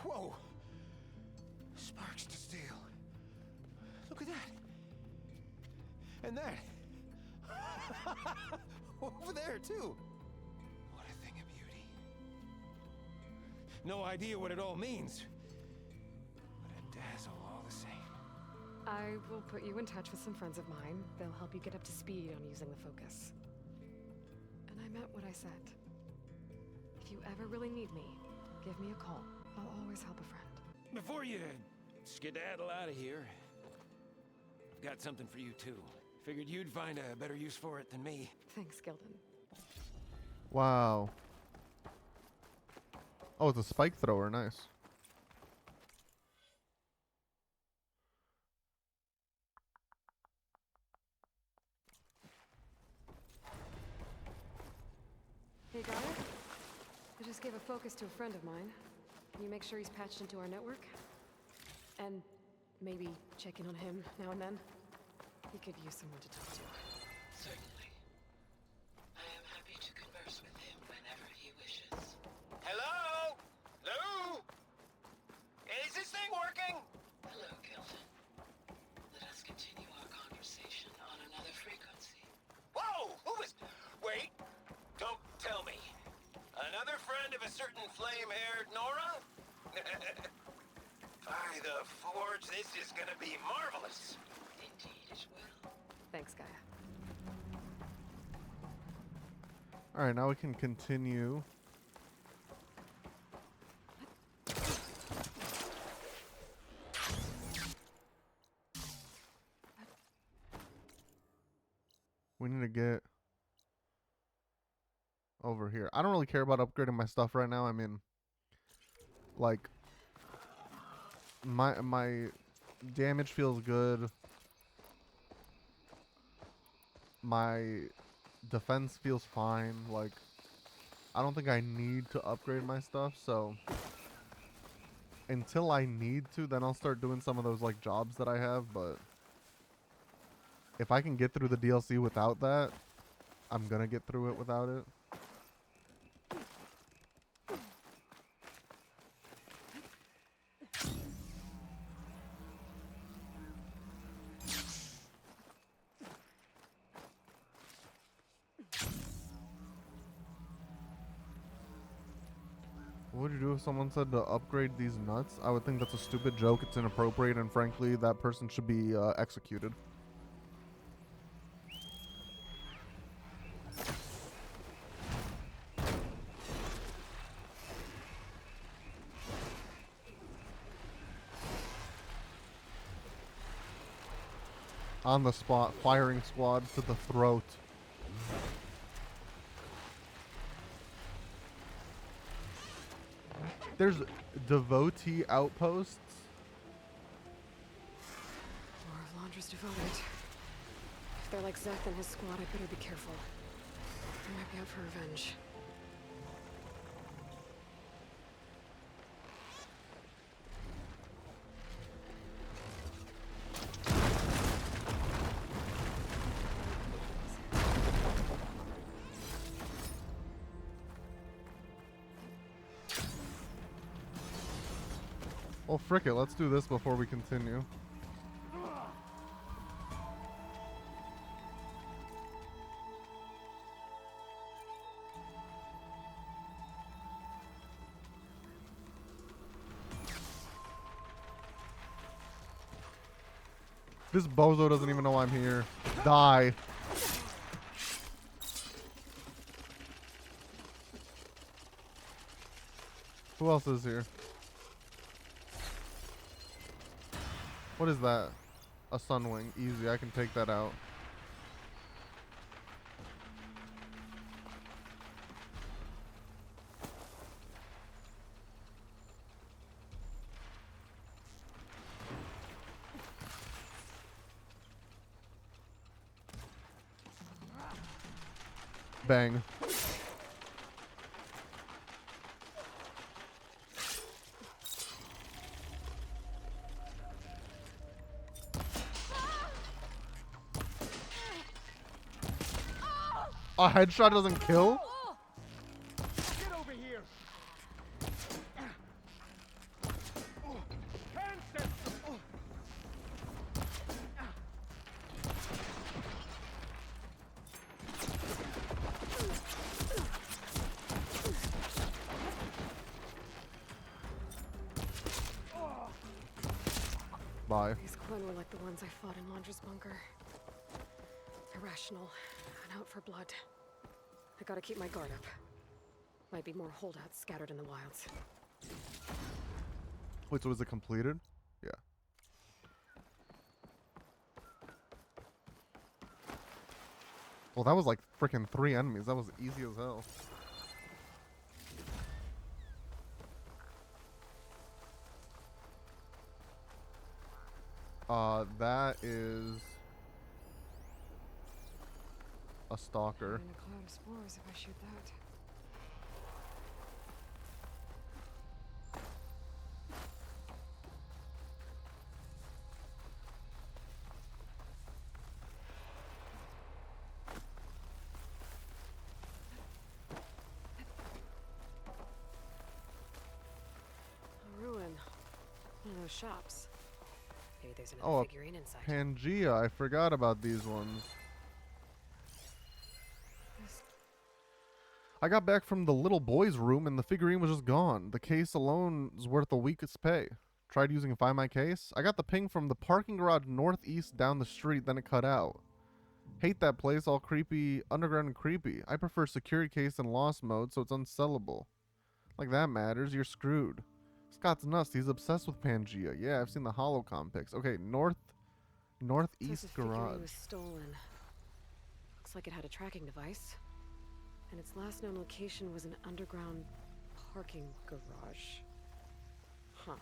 Speaker 2: Whoa! Sparks to steel. Look at that. And that. Over there, too. What a thing of beauty. No idea what it all means. But a dazzle all the same.
Speaker 3: I will put you in touch with some friends of mine. They'll help you get up to speed on using the focus. And I meant what I said. If you ever really need me, give me a call. I'll always help a friend.
Speaker 2: Before you skedaddle out of here, I've got something for you, too. Figured you'd find a better use for it than me.
Speaker 3: Thanks, Gildan.
Speaker 1: Wow. Oh, it's a spike thrower. Nice.
Speaker 3: Hey, got it? I just gave a focus to a friend of mine. Can you make sure he's patched into our network? And maybe check in on him now and then? He could use someone to talk to.
Speaker 4: Certainly. I am happy to converse with him whenever he wishes.
Speaker 2: Hello? Lou? Is this thing working?
Speaker 4: Hello, Gildan. Let us continue our conversation on another frequency.
Speaker 2: Whoa! Who is... Wait. Don't tell me. Another friend of a certain flame-haired Nora? By the Forge, this is gonna be marvelous.
Speaker 4: Indeed it will.
Speaker 3: Thanks, Gaia.
Speaker 1: Alright, now we can continue. We need to get over here. I don't really care about upgrading my stuff right now. I mean, like, my damage feels good. My defense feels fine. Like, I don't think I need to upgrade my stuff, so until I need to, then I'll start doing some of those like jobs that I have. But if I can get through the DLC without that, I'm gonna get through it without it. What would you do if someone said to upgrade these nuts? I would think that's a stupid joke. It's inappropriate, and frankly, that person should be executed. On the spot, firing squad to the throat. There's devotee outposts.
Speaker 3: War of Laundress devoted. If they're like Zeth and his squad, I better be careful. They might be out for revenge.
Speaker 1: Well, frick it. Let's do this before we continue. This bozo doesn't even know I'm here. Die. Who else is here? What is that? A Sunwing. Easy, I can take that out. Bang. A headshot doesn't kill?
Speaker 5: Get over here! Hansen!
Speaker 1: Bye.
Speaker 3: These Quen were like the ones I fought in Londra's bunker. Irrational and out for blood. I gotta keep my guard up. Might be more holdouts scattered in the wilds.
Speaker 1: Wait, so is it completed? Yeah. Well, that was like freaking 3 enemies. That was easy as hell. That is a stalker.
Speaker 3: I'm in a cloud of spores if I shoot that. A ruin. One of those shops. Maybe there's another
Speaker 1: Oh, a
Speaker 3: figurine inside.
Speaker 1: Pangea. I forgot about these ones.
Speaker 3: This-
Speaker 1: I got back from the little boy's room and the figurine was just gone. The case alone is worth a week's pay. Tried using Find My Case. I got the ping from the parking garage northeast down the street, then it cut out. Hate that place, all creepy, underground and creepy. I prefer security case in lost mode, so it's unsellable. Like that matters, you're screwed. Scott's nuts, he's obsessed with Pangea. Yeah, I've seen the Holocom pics. Okay, northeast
Speaker 3: Says the figurine
Speaker 1: garage.
Speaker 3: was stolen. Looks like it had a tracking device. And its last known location was an underground parking garage. Huh.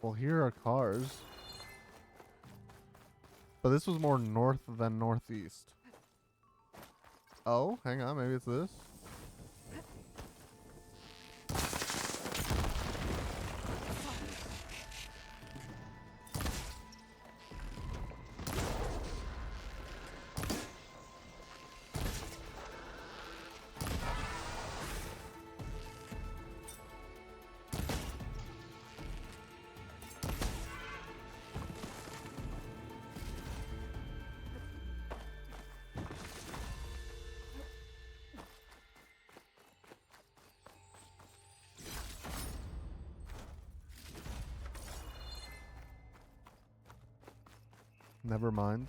Speaker 1: Well, here are cars. But this was more north than northeast. Oh, hang on, maybe it's this. Never mind.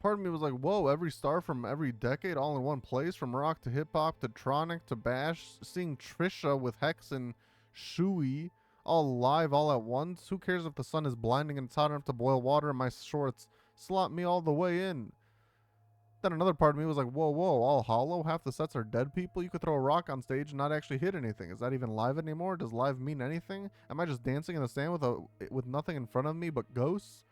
Speaker 1: Part of me was like, whoa, every star from every decade all in one place, from rock to hip hop to Tronic to Bash, seeing Trisha with Hex and Shui all live all at once. Who cares if the sun is blinding and it's hot enough to boil water in my shorts? Slot me all the way in. Then another part of me was like, whoa, whoa, all hollow? Half the sets are dead people? You could throw a rock on stage and not actually hit anything. Is that even live anymore? Does live mean anything? Am I just dancing in the sand with nothing in front of me but ghosts?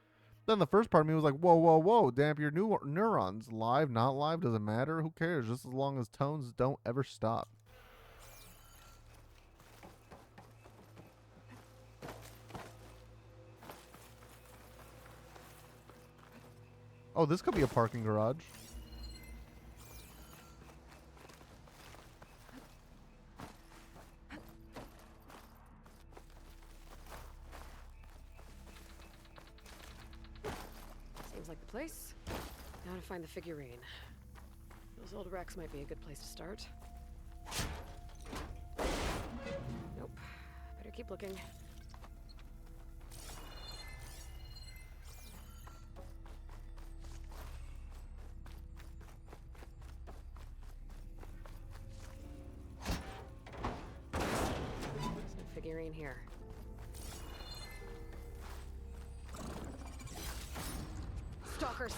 Speaker 1: Then the first part of me was like, whoa, whoa, whoa, damp your new neurons. Live, not live, doesn't matter. Who cares? Just as long as tones don't ever stop. Oh, this could be a parking garage.
Speaker 3: Seems like the place. Now to find the figurine. Those old wrecks might be a good place to start. Nope. Better keep looking. There's no figurine here. Stalkers!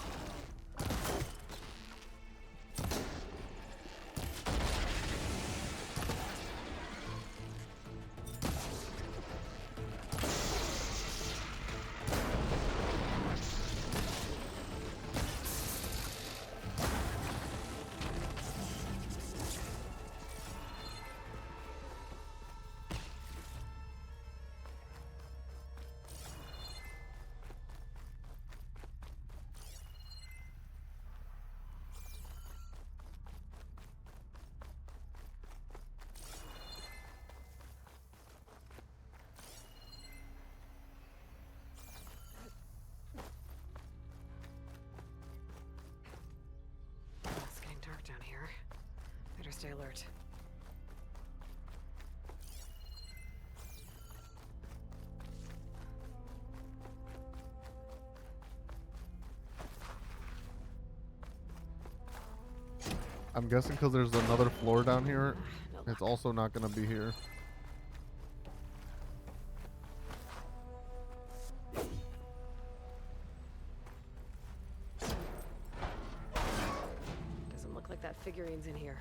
Speaker 3: It's getting dark down here. Better stay alert.
Speaker 1: I'm guessing because there's another floor down here,
Speaker 3: No
Speaker 1: it's
Speaker 3: luck.
Speaker 1: also not going to be here.
Speaker 3: Doesn't look like that figurine's in here.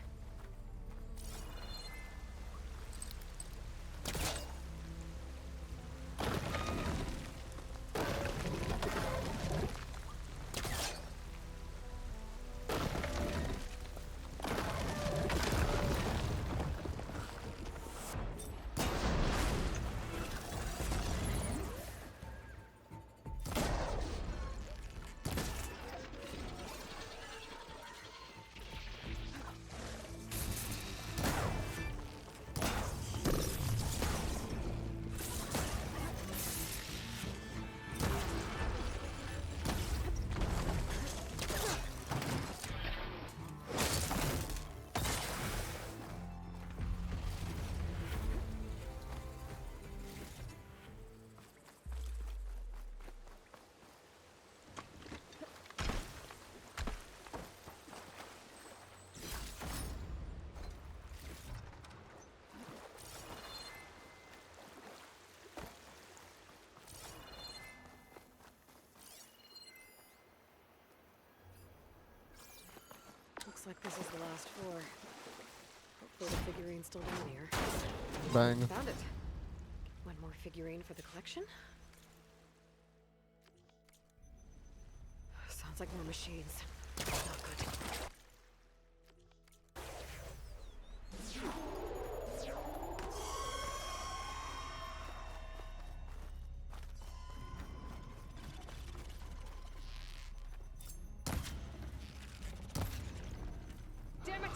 Speaker 3: Looks like this is the last floor. Hopefully the figurine's still down here.
Speaker 1: Bang.
Speaker 3: Found it. One more figurine for the collection? Sounds like more machines. Not good. Damn it!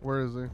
Speaker 1: Where is he?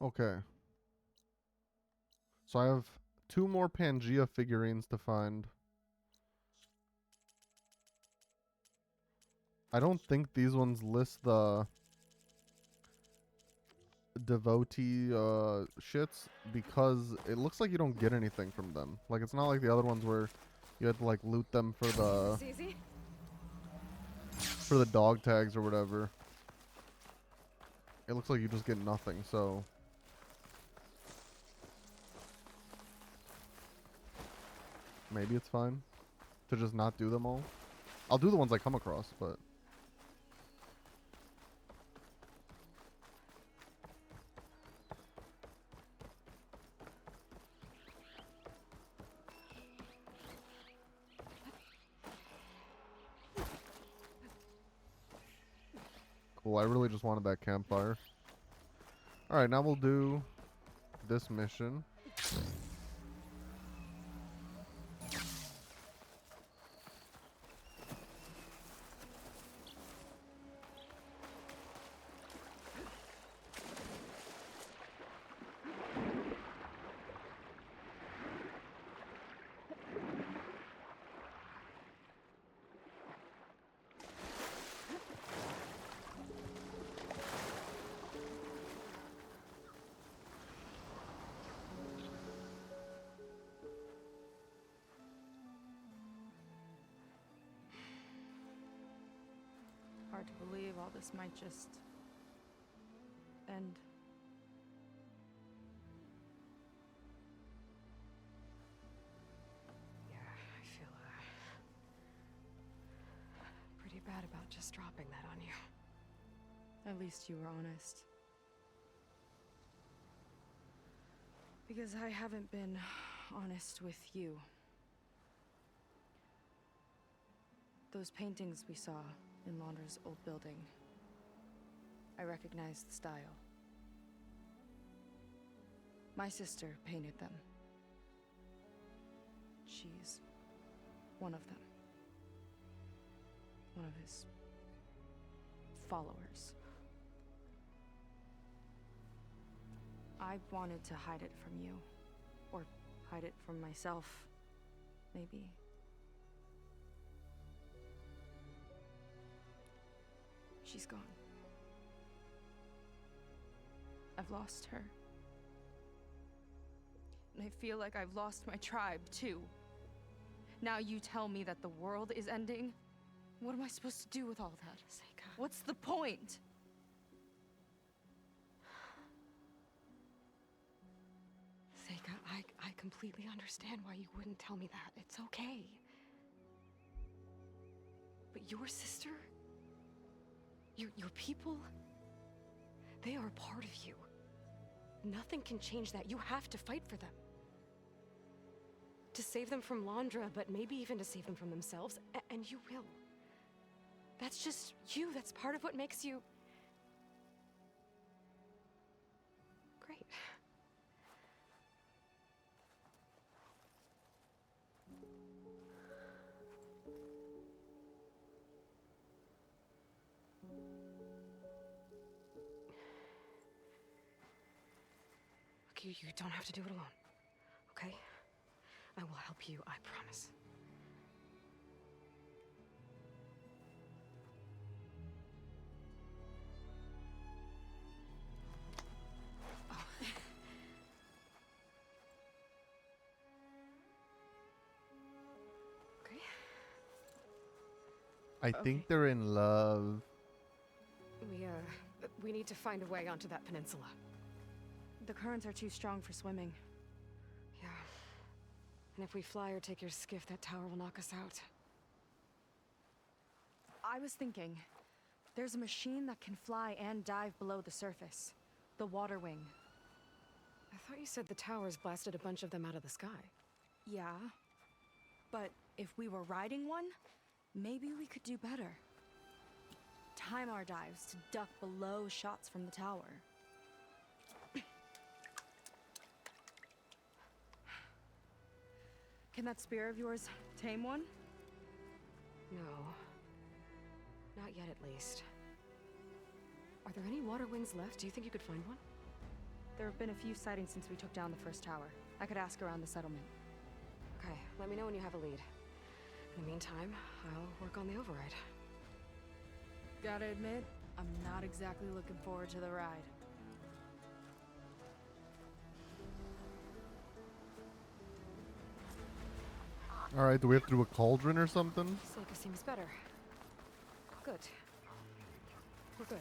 Speaker 1: Okay. So I have 2 more Pangea figurines to find. I don't think these ones list the devotee shits because it looks like you don't get anything from them. Like it's not like the other ones where you had to like loot them for
Speaker 3: Easy.
Speaker 1: the dog tags or whatever. It looks like you just get nothing, so maybe it's fine to just not do them all. I'll do the ones I come across, but cool. I really just wanted that campfire. Alright, now we'll do this mission.
Speaker 6: Hard to believe all this might just end.
Speaker 3: Yeah, I feel pretty bad about just dropping that on you.
Speaker 6: At least you were honest. Because I haven't been honest with you. Those paintings we saw in Laundra's old building, I recognize the style. My sister painted them. She's one of them. One of his followers. I wanted to hide it from you. Or hide it from myself, maybe. She's gone. I've lost her. And I feel like I've lost my tribe, too. Now you tell me that the world is ending? What am I supposed to do with all that?
Speaker 3: Seika.
Speaker 6: What's the point?
Speaker 3: Seika, I completely understand why you wouldn't tell me that. It's okay. But your sister? Your people? They are a part of you. Nothing can change that. You have to fight for them. To save them from Laundra, but maybe even to save them from themselves. And you will. That's just you. That's part of what makes you... great. Look, you don't have to do it alone, okay? I will help you, I promise. Oh. Okay.
Speaker 1: I think they're in love.
Speaker 3: We need to find a way onto that peninsula.
Speaker 6: The currents are too strong for swimming.
Speaker 3: Yeah. And if we fly or take your skiff, that tower will knock us out.
Speaker 6: I was thinking, there's a machine that can fly and dive below the surface. The Water Wing.
Speaker 3: I thought you said the towers blasted a bunch of them out of the sky.
Speaker 6: Yeah. But if we were riding one, maybe we could do better. Time our dives to duck below shots from the tower. Can that spear of yours tame one?
Speaker 3: No. Not yet, at least. Are there any water wings left? Do you think you could find one?
Speaker 6: There have been a few sightings since we took down the first tower. I could ask around the settlement.
Speaker 3: Okay, let me know when you have a lead. In the meantime, I'll work on the override.
Speaker 6: Gotta admit, I'm not exactly looking forward to the ride.
Speaker 1: All right, do we have to do a cauldron or something?
Speaker 3: Seika seems better. Good. We're good.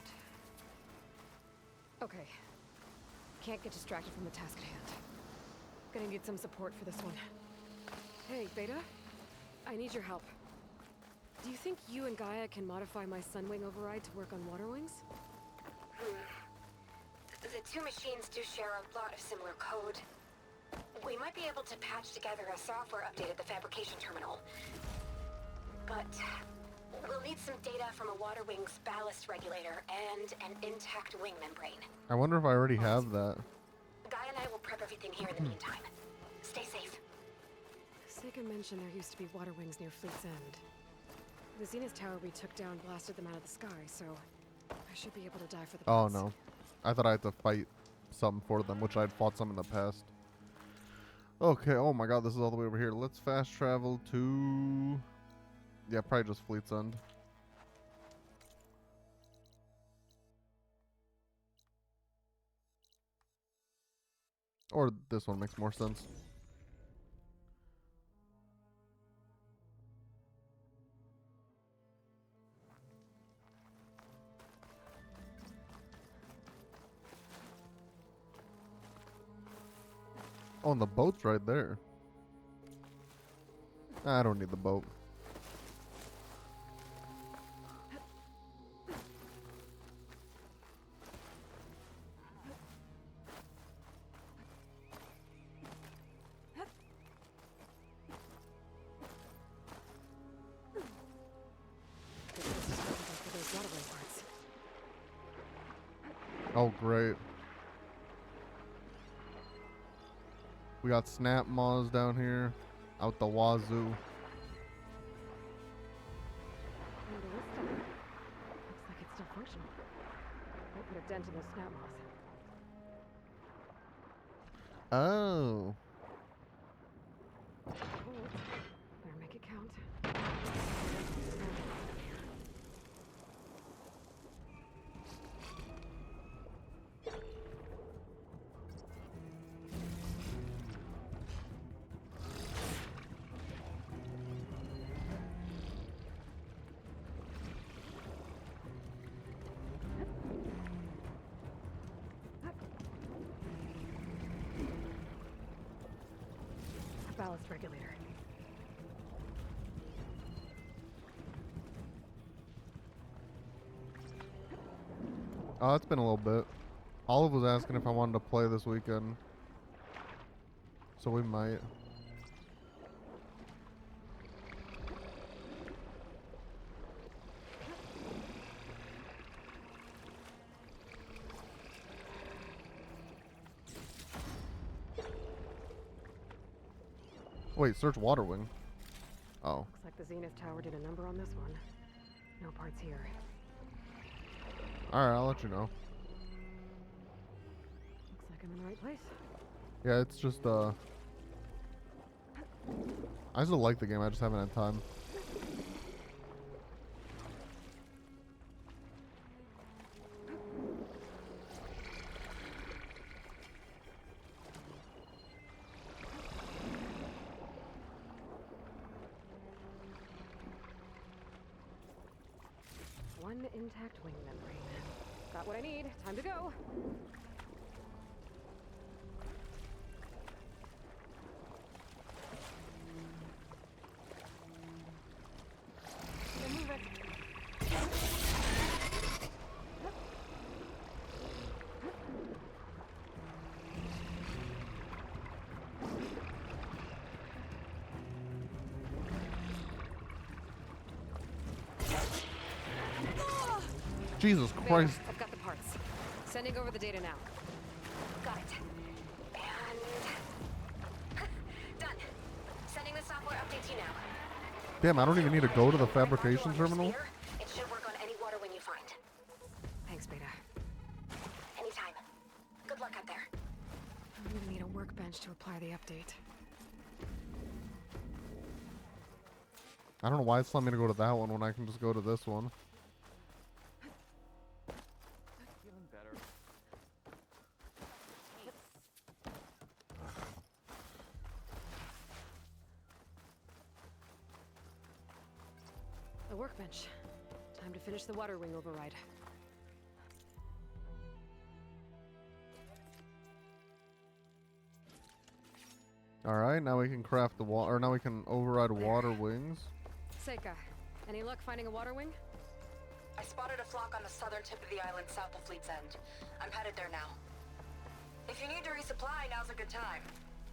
Speaker 3: Okay. Can't get distracted from the task at hand. Gonna need some support for this one. Hey, Beta? I need your help. Do you think you and Gaia can modify my Sunwing override to work on Water Wings?
Speaker 7: The two machines do share a lot of similar code. We might be able to patch together a software update at the fabrication terminal. But we'll need some data from a Water Wings ballast regulator and an intact wing membrane.
Speaker 1: I wonder if I already have that.
Speaker 7: Guy and I will prep everything here in the meantime. Stay safe.
Speaker 3: Seika mentioned there used to be Water Wings near Fleet's End. The Zenith Tower we took down blasted them out of the sky, so I should be able to die for the
Speaker 1: Oh
Speaker 3: bots.
Speaker 1: no. I thought I had to fight something for them, which I'd fought some in the past. Okay, oh my god, this is all the way over here. Let's fast travel to... Yeah, probably just Fleet's End. Or this one makes more sense. Oh, and the boat's right there. I don't need the boat.
Speaker 3: This is perfect for those Water Wing parts.
Speaker 1: Oh, great. We got snap maws down here, out the wazoo.
Speaker 3: And this stuff looks like it's still functional. Might put a dent in those snap moths.
Speaker 1: Oh.
Speaker 3: Hold. Better make it count. Ballast regulator.
Speaker 1: Oh, it's been a little bit. Olive was asking if I wanted to play this weekend. So we might. Wait, search Water Wing. Oh.
Speaker 3: Looks like the Zenith Tower did a number on this one. No parts here.
Speaker 1: Alright, I'll let you know.
Speaker 3: Looks like I'm in the right place.
Speaker 1: Yeah, it's just, I still like the game, I just haven't had time.
Speaker 3: One intact wing membrane. Got what I need. Time to go. Move it.
Speaker 1: Jesus
Speaker 3: There,
Speaker 1: Christ.
Speaker 3: I've got the parts. Sending over the data now.
Speaker 7: Got it. And... done. Sending the software update to you now.
Speaker 1: Damn, I don't even need to go to the
Speaker 7: Grab
Speaker 1: fabrication
Speaker 7: module on your
Speaker 1: terminal?
Speaker 7: sphere. It should work on any water wing you find.
Speaker 3: Thanks, Beta.
Speaker 7: Anytime. Good luck out there.
Speaker 3: verify the update.
Speaker 1: I don't know why it's telling me to go to that one when I can just go to this one.
Speaker 5: Feeling better.
Speaker 3: A workbench. Time to finish the water wing override.
Speaker 1: Alright, now we can craft the water, or now we can override water wings.
Speaker 3: Seika, any luck finding a water wing?
Speaker 7: I spotted a flock on the southern tip of the island south of Fleet's End. I'm headed there now. If you need to resupply, now's a good time.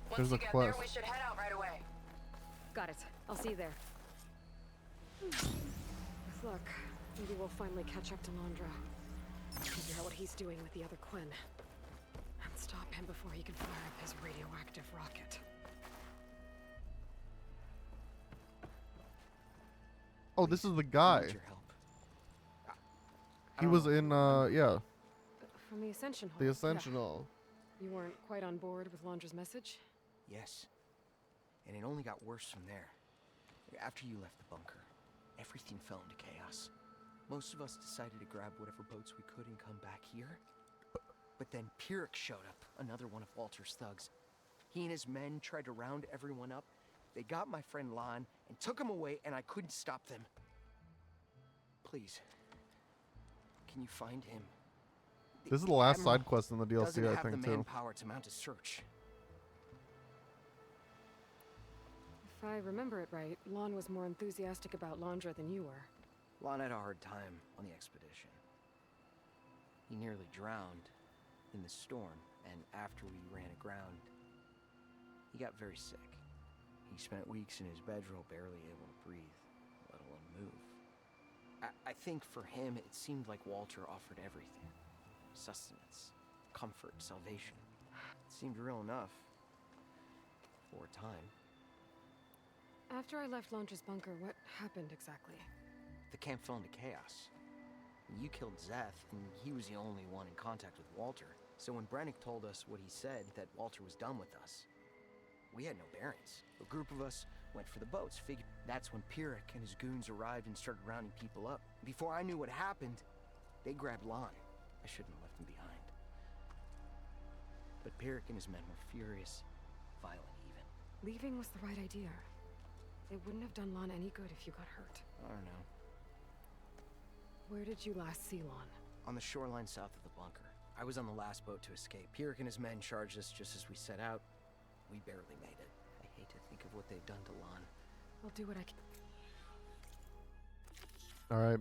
Speaker 7: Once
Speaker 1: There's
Speaker 7: you
Speaker 1: a
Speaker 7: get there,
Speaker 1: quest.
Speaker 7: we should head out right away.
Speaker 3: Got it. I'll see you there. With luck, maybe we'll finally catch up to Londra. Figure out what he's doing with the other Quinn. And stop him before he can fire up his radioactive rocket.
Speaker 1: Oh, this is the guy.
Speaker 2: Need your help. I
Speaker 1: He
Speaker 2: don't
Speaker 1: was
Speaker 2: know.
Speaker 1: in, yeah,
Speaker 3: From the Ascension Hall.
Speaker 1: the
Speaker 3: yeah.
Speaker 1: Ascension Hall.
Speaker 3: You weren't quite on board with Londra's message?
Speaker 8: Yes. And it only got worse from there. After you left the bunker, everything fell into chaos. Most of us decided to grab whatever boats we could and come back here. But then Pyrrhic showed up, another one of Walter's thugs. He and his men tried to round everyone up. They got my friend Lon and took him away, and I couldn't stop them. Please, can you find him?
Speaker 1: This is the last
Speaker 8: Admiral
Speaker 1: side quest in the
Speaker 8: doesn't
Speaker 1: DLC, I
Speaker 8: have
Speaker 1: think,
Speaker 8: the
Speaker 1: too.
Speaker 8: manpower to mount a search.
Speaker 3: If I remember it right, Lon was more enthusiastic about Londra than you were.
Speaker 8: Lon had a hard time on the expedition. He nearly drowned in the storm, and after we ran aground, he got very sick. He spent weeks in his bedroll, barely able to breathe, let alone move. I think for him, it seemed like Walter offered everything. Sustenance, comfort, salvation. It seemed real enough. For a time.
Speaker 3: After I left Londra's bunker, what happened exactly?
Speaker 8: The camp fell into chaos. You killed Zeth, and he was the only one in contact with Walter. So when Brannick told us what he said, that Walter was done with us, we had no bearings. A group of us went for the boats. That's when Pyrrhic and his goons arrived and started rounding people up. Before I knew what happened, they grabbed Lon. I shouldn't have left him behind. But Pyrrhic and his men were furious, violent even.
Speaker 3: Leaving was the right idea. It wouldn't have done Lon any good if you got hurt.
Speaker 8: I don't know.
Speaker 3: Where did you last see Lon?
Speaker 8: On the shoreline south of the bunker. I was on the last boat to escape. Pyrrhic and his men charged us just as we set out. We barely made it. I hate to think of what they've done to Lon.
Speaker 3: I'll do what I can.
Speaker 1: Alright.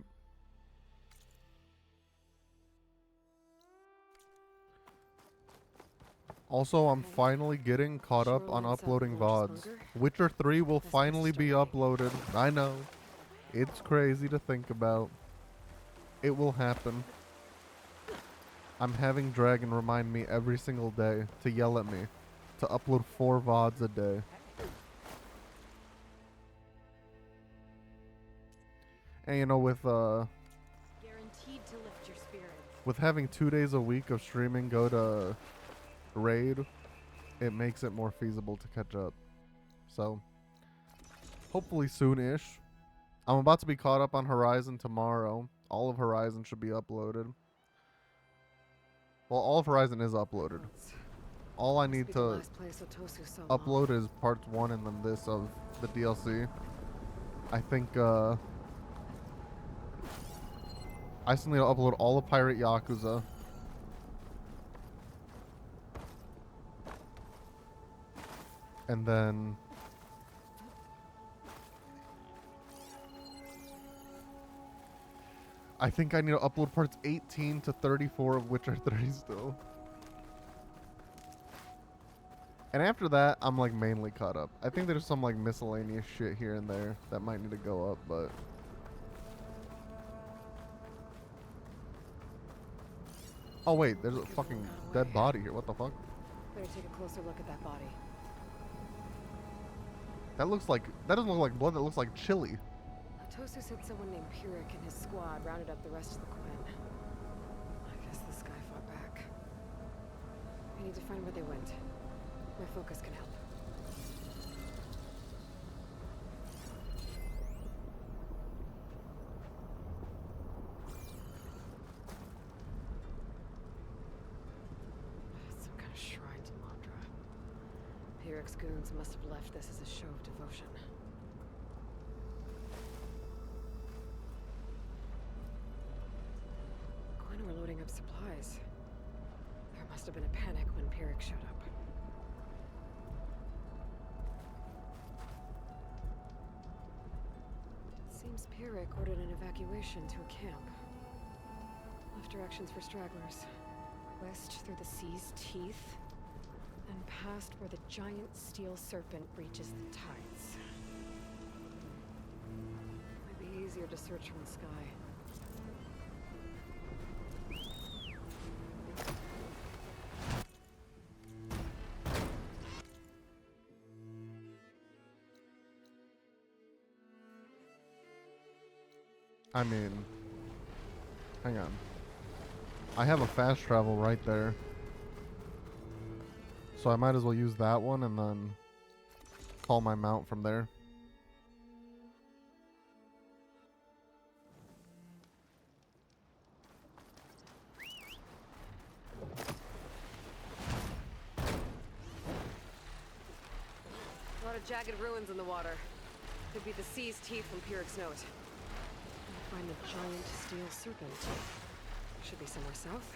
Speaker 1: Also, I'm
Speaker 3: Okay.
Speaker 1: finally getting caught up on
Speaker 3: Shoreline south of
Speaker 1: uploading
Speaker 3: Londra's
Speaker 1: VODs.
Speaker 3: bunker?
Speaker 1: Witcher 3 will
Speaker 3: Best place to
Speaker 1: finally be
Speaker 3: start.
Speaker 1: uploaded. I know. It's crazy to think about. It will happen. I'm having Dragon remind me every single day to yell at me to upload 4 VODs a day. And you know, with
Speaker 6: Guaranteed to lift your spirits.
Speaker 1: with having 2 days a week of streaming go to Raid, it makes it more feasible to catch up. So, hopefully soon-ish. I'm about to be caught up on Horizon tomorrow. All of Horizon should be uploaded. Well, all of Horizon is uploaded. All I
Speaker 3: Must
Speaker 1: need
Speaker 3: be the
Speaker 1: to
Speaker 3: last place Otosu saw Lon.
Speaker 1: upload is parts 1 and then this of the DLC. I think, I still need to upload all of Pirate Yakuza. And then I think I need to upload parts 18 to 34 of Witcher 3 still. And after that, I'm like mainly caught up. I think there's some like miscellaneous shit here and there that might need to go up, but oh wait, there's a fucking dead body here. What the fuck?
Speaker 3: Better take a closer look at that body.
Speaker 1: That doesn't look like blood. That looks like chili.
Speaker 3: Otosu said someone named Pyrrhic and his squad rounded up the rest of the Quinn. I guess this guy fought back. I need to find where they went. My focus can help. Some kind of shrine to Mondra. Pyrrhix goons must have left this as a show of devotion. Gwen were loading up supplies. There must have been a panic when Pyrrhix showed up. Seems Pyrrhix ordered an evacuation to a camp. Left directions for stragglers. West through the sea's teeth, and past where the giant steel serpent reaches the tides. Might be easier to search from the sky.
Speaker 1: I mean, hang on. I have a fast travel right there. So I might as well use that one and then call my mount from there.
Speaker 3: A lot of jagged ruins in the water. Could be the sea's teeth from Pyrrhix's note. Find the giant steel serpent. Should be somewhere south.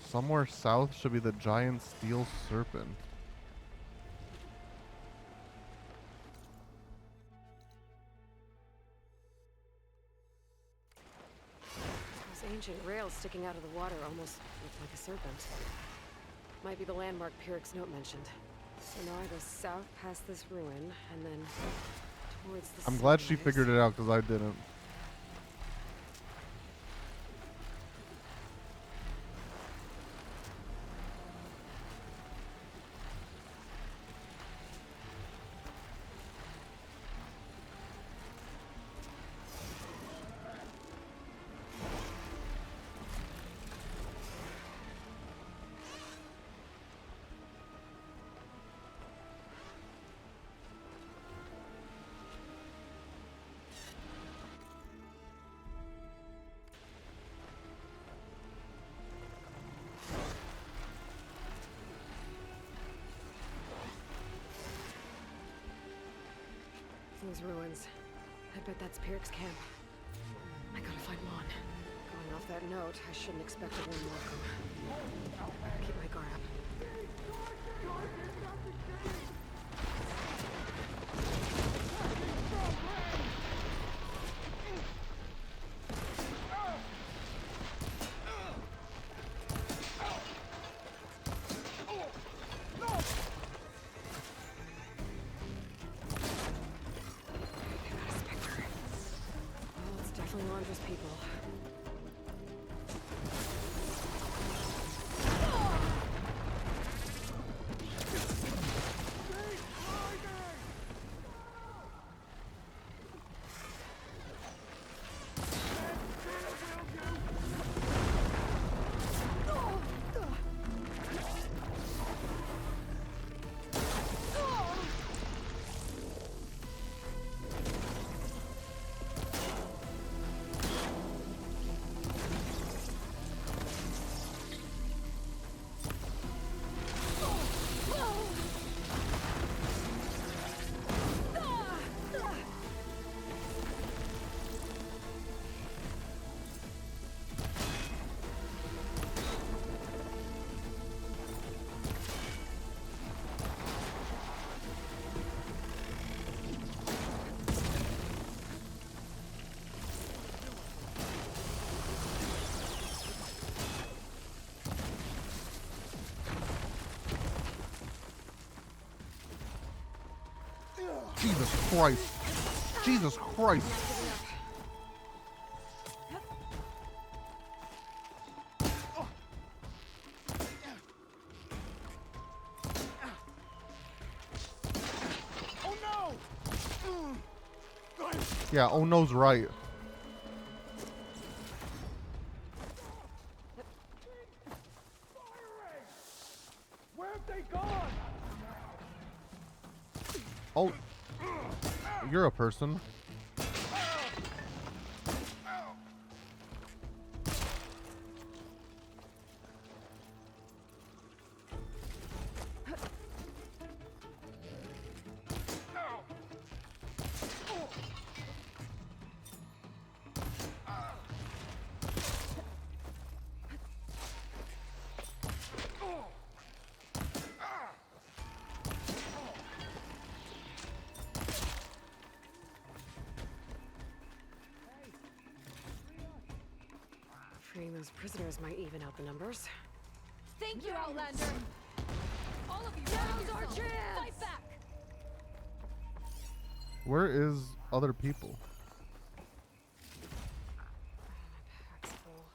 Speaker 1: Somewhere south should be the giant steel serpent.
Speaker 3: Those ancient rails sticking out of the water almost look like a serpent. Might be the landmark Pyrrhix's note mentioned. So now I go south past this ruin, and then towards the
Speaker 1: I'm glad she
Speaker 3: sunrise.
Speaker 1: figured it out because I didn't.
Speaker 3: Those ruins. I bet that's Pyrrhix's camp. I gotta find Mon. Going off that note, I shouldn't expect a warm welcome. Keep my guard up. Mondra's people.
Speaker 1: Jesus Christ. Jesus Christ. Yeah, oh no's right. Oh, you're a person.
Speaker 3: Freeing those prisoners might even out the numbers.
Speaker 6: Thank you, Outlander! All of you, now's our chance! Fight back!
Speaker 1: Where is other people?
Speaker 3: Pack's full.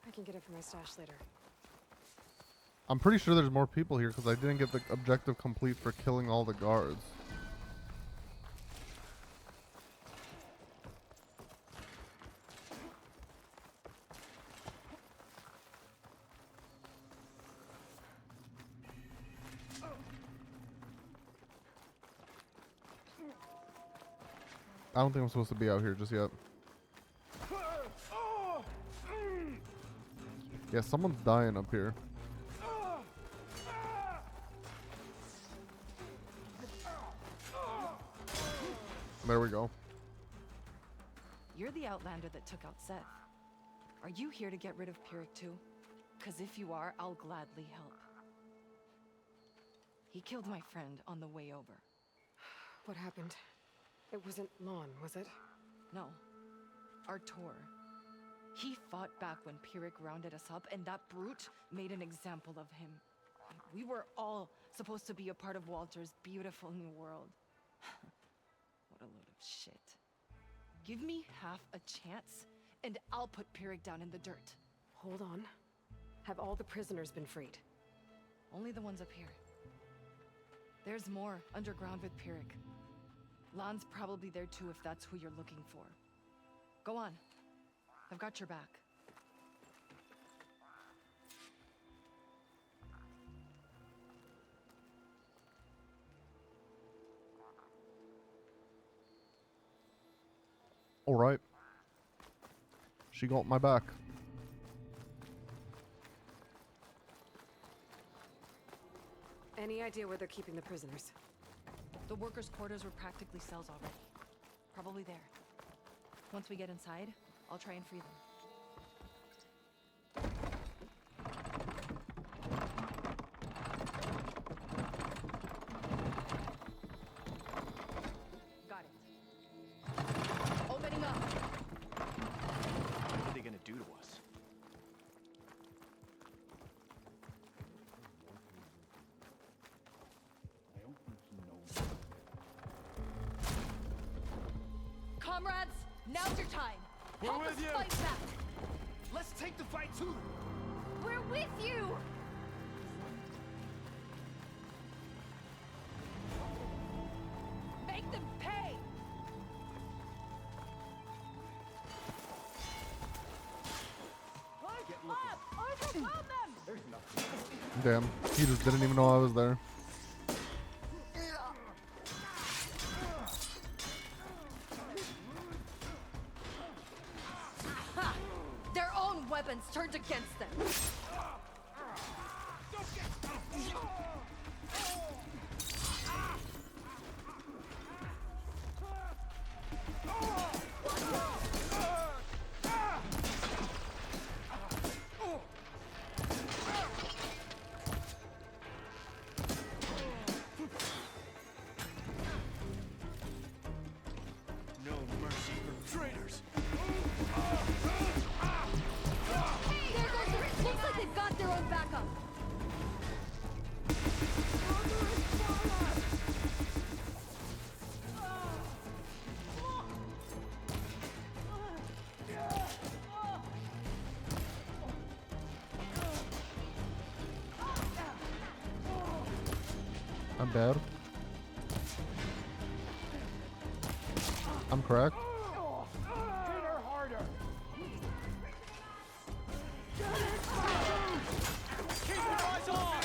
Speaker 3: I can get it from my stash later.
Speaker 1: I'm pretty sure there's more people here because I didn't get the objective complete for killing all the guards. I don't think I'm supposed to be out here just yet. Yeah, someone's dying up here. There we go.
Speaker 9: You're the Outlander that took out Seth. Are you here to get rid of Pyrrhic too? 'Cause if you are, I'll gladly help. He killed my friend on the way over.
Speaker 3: What happened? It wasn't Lon, was it?
Speaker 9: No. Artur. He fought back when Pyrrhic rounded us up, and that brute made an example of him. We were all supposed to be a part of Walter's beautiful new world. What a load of shit. Give me half a chance, and I'll put Pyrrhic down in the dirt.
Speaker 3: Hold on. Have all the prisoners been freed?
Speaker 9: Only the ones up here. There's more underground with Pyrrhic. Lon's probably there too if that's who you're looking for. Go on. I've got your back.
Speaker 1: All right. She got my back.
Speaker 3: Any idea where they're keeping the prisoners?
Speaker 9: The workers' quarters were practically cells already. Probably there. Once we get inside, I'll try and free them. Got it. Opening up.
Speaker 5: What are they gonna do to us? I don't think he knows.
Speaker 9: Comrades, now's your time.
Speaker 2: We're
Speaker 9: Help
Speaker 2: with
Speaker 9: us
Speaker 2: you.
Speaker 9: fight back.
Speaker 2: Let's take the fight to them.
Speaker 6: We're with you!
Speaker 9: Make them pay.
Speaker 1: Damn. He just didn't even know I was there.
Speaker 9: Ha! Their own weapons turned against them.
Speaker 2: No mercy for traitors.
Speaker 6: There goes the... Looks like they've got their own backup.
Speaker 1: I'm bad. I'm correct.
Speaker 2: Hit her harder. Keep your eyes on.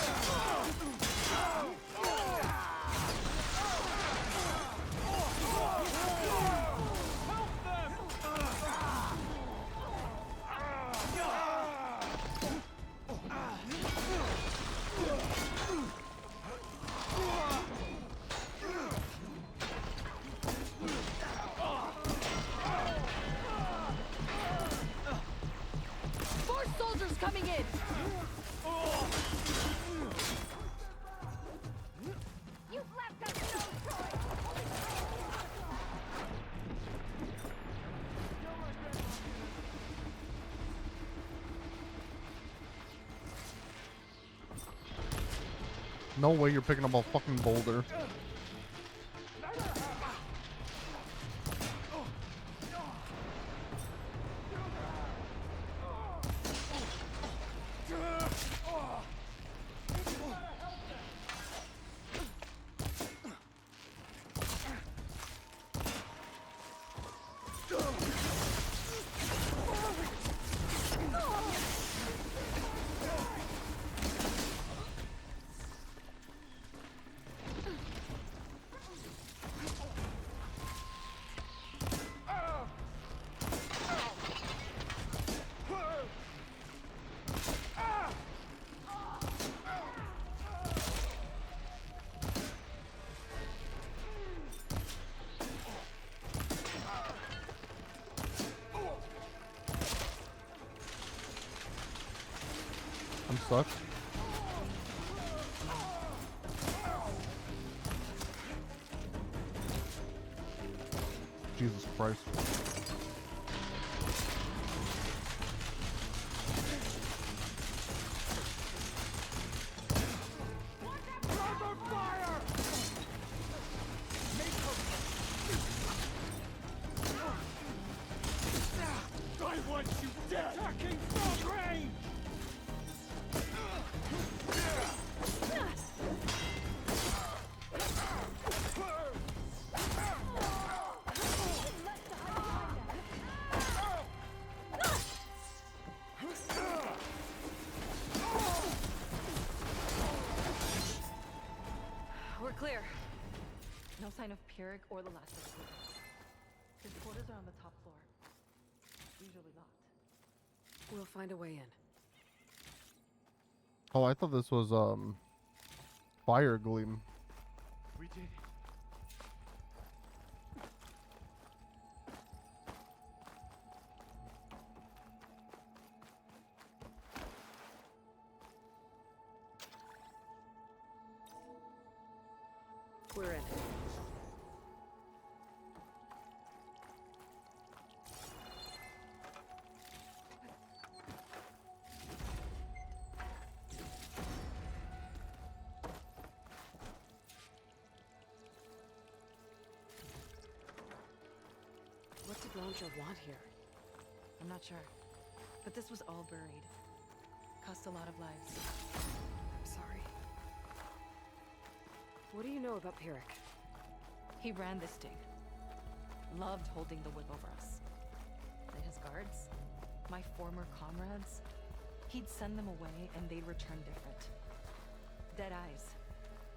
Speaker 1: No way you're picking up a fucking boulder. I'm stuck. Jesus Christ.
Speaker 2: I want you dead! Attacking from range!
Speaker 3: We're clear.
Speaker 9: No sign of Pyrrhic or the last of the His quarters are on the top floor. Usually locked.
Speaker 3: We'll find a way in.
Speaker 1: Oh, I thought this was Fire Gleam.
Speaker 5: We did it.
Speaker 3: We're in. What did Launcher want here?
Speaker 9: I'm not sure. But this was all buried. Cost a lot of lives.
Speaker 3: I'm sorry. What do you know about Pyrrhic?
Speaker 9: He ran this thing. Loved holding the whip over us. And his guards, my former comrades, he'd send them away and they'd return different. Dead eyes,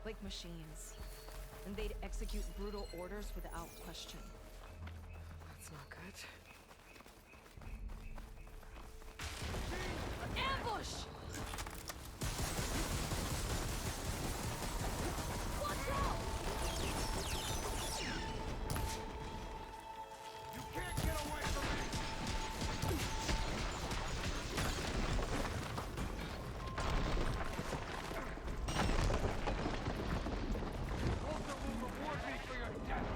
Speaker 9: like machines. And they'd execute brutal orders without question.
Speaker 3: That's not good.
Speaker 9: Ambush!
Speaker 2: You can't get away from me! Ultra will reward me for your death!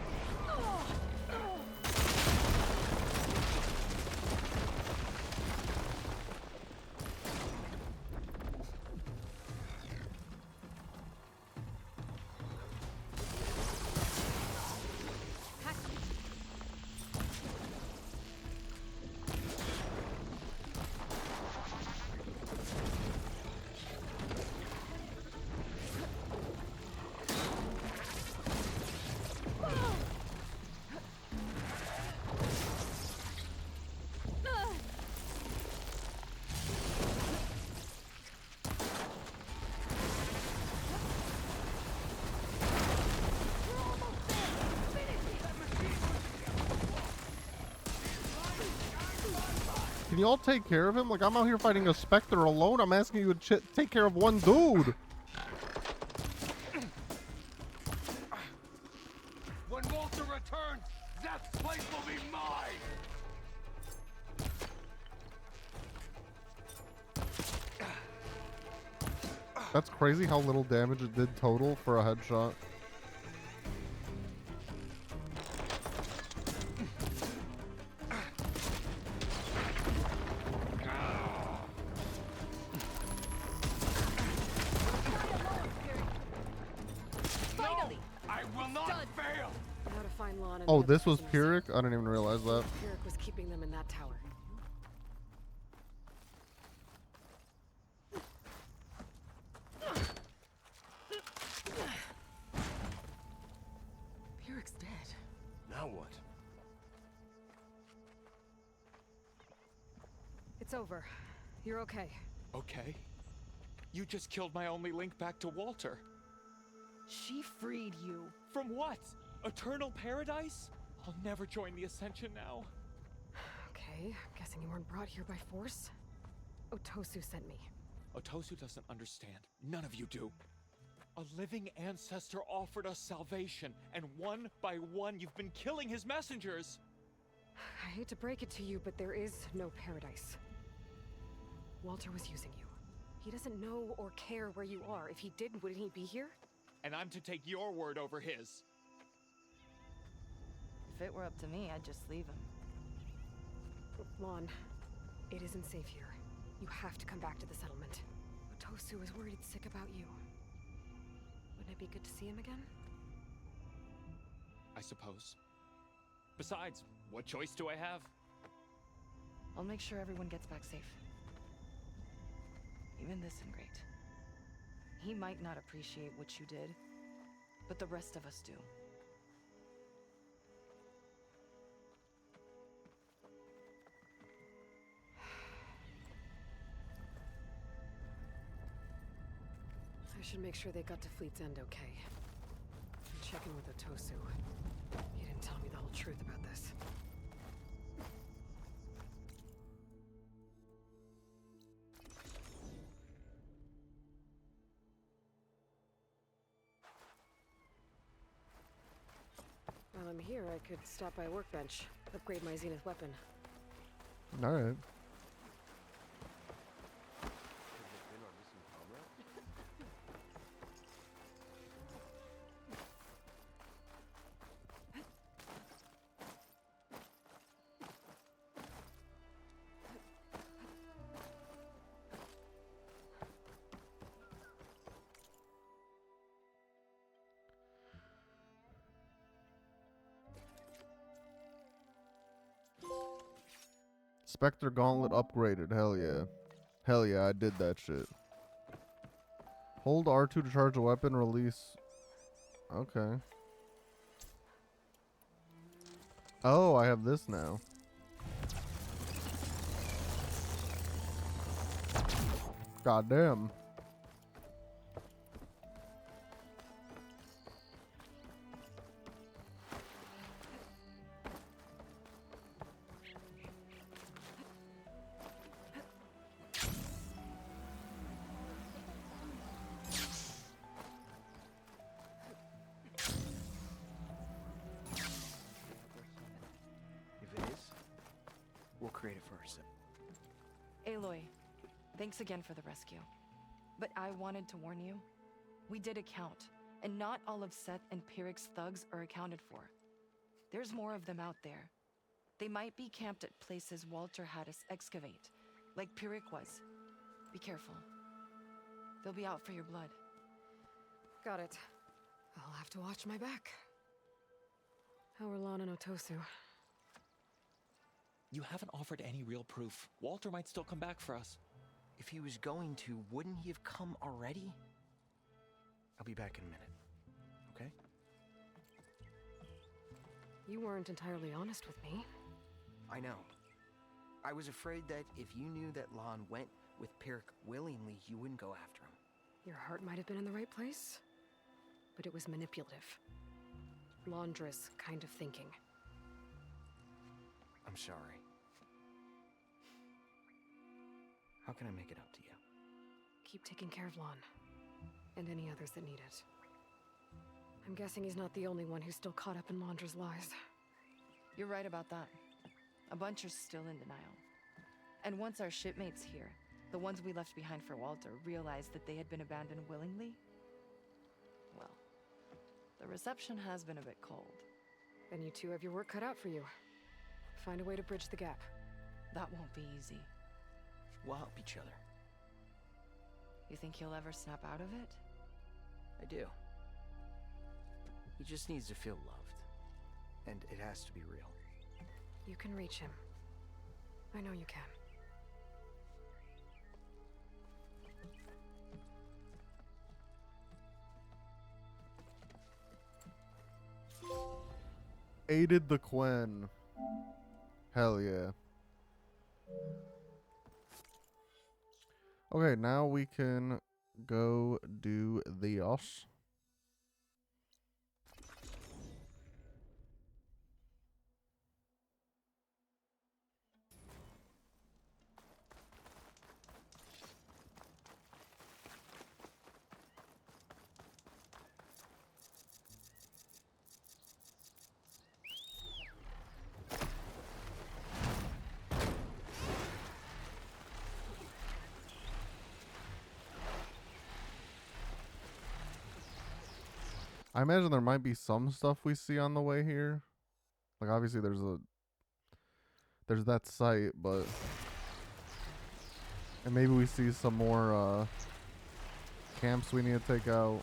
Speaker 1: Can you all take care of him? Like, I'm out here fighting a Spectre alone. I'm asking you to take care of one dude.
Speaker 2: When Walter returns, that place will be mine!
Speaker 1: That's crazy how little damage it did total for a headshot.
Speaker 9: Finally!
Speaker 2: I will not
Speaker 9: Done.
Speaker 2: fail!
Speaker 3: Now to find Lon and
Speaker 1: Oh,
Speaker 3: the other
Speaker 1: this was
Speaker 3: prisoners.
Speaker 1: Pyrrhic? I didn't even realize that.
Speaker 3: Pyrrhic was keeping them in that tower.
Speaker 9: Pyrrhic's dead.
Speaker 2: Now what?
Speaker 3: It's over. You're okay.
Speaker 10: Okay. You just killed my only link back to Walter.
Speaker 9: She freed you.
Speaker 10: From what? Eternal paradise? I'll never join the Ascension now.
Speaker 3: Okay, I'm guessing you weren't brought here by force. Otosu sent me.
Speaker 10: Otosu doesn't understand. None of you do. A living ancestor offered us salvation, and one by one you've been killing his messengers.
Speaker 3: I hate to break it to you, but there is no paradise. Walter was using you. He doesn't know or care where you are. If he did, wouldn't he be here?
Speaker 10: And I'm to take your word over his.
Speaker 9: If it were up to me, I'd just leave him.
Speaker 3: Lon, it isn't safe here. You have to come back to the settlement. Otosu is worried sick about you. Wouldn't it be good to see him again?
Speaker 10: I suppose. Besides, what choice do I have?
Speaker 9: I'll make sure everyone gets back safe. Even this ingrate. He might not appreciate what you did, but the rest of us do.
Speaker 3: I should make sure they got to Fleet's End okay. I'm checking with Otosu. He didn't tell me the whole truth about this. While I'm here, I could stop by a workbench, upgrade my Zenith weapon.
Speaker 1: All right. Spectre Gauntlet upgraded. Hell yeah. Hell yeah, I did that shit. Hold R2 to charge a weapon, release. Okay. Oh, I have this now. Goddamn.
Speaker 8: If it is, we'll create it first.
Speaker 9: Aloy, thanks again for the rescue. But I wanted to warn you. We did a count, and not all of Seth and Pyrrhic's thugs are accounted for. There's more of them out there. They might be camped at places Walter had us excavate, like Pyrrhic was. Be careful. They'll be out for your blood.
Speaker 3: Got it. I'll have to watch my back. How are Lon and Otosu?
Speaker 10: You haven't offered any real proof. Walter might still come back for us.
Speaker 8: If he was going to, wouldn't he have come already? I'll be back in a minute. Okay?
Speaker 3: You weren't entirely honest with me.
Speaker 8: I know. I was afraid that if you knew that Lon went with Pyrrhic willingly, you wouldn't go after him.
Speaker 3: Your heart might have been in the right place, but it was manipulative. Laundress kind of thinking.
Speaker 8: I'm sorry. How can I make it up to you?
Speaker 3: Keep taking care of Lon, and any others that need it. I'm guessing he's not the only one who's still caught up in Laundra's lies.
Speaker 9: You're right about that. A bunch are still in denial. And once our shipmates here, the ones we left behind for Walter, realized that they had been abandoned willingly, well, the reception has been a bit cold.
Speaker 3: Then you two have your work cut out for you. Find a way to bridge the gap.
Speaker 9: That won't be easy.
Speaker 8: We'll help each other.
Speaker 9: You think he'll ever snap out of it?
Speaker 8: I do. He just needs to feel loved. And it has to be real.
Speaker 3: You can reach him. I know you can.
Speaker 1: Aided the Quen. Hell yeah. Okay, now we can go do this. I imagine there might be some stuff we see on the way here. Like obviously there's that site, but and maybe we see some more camps we need to take out.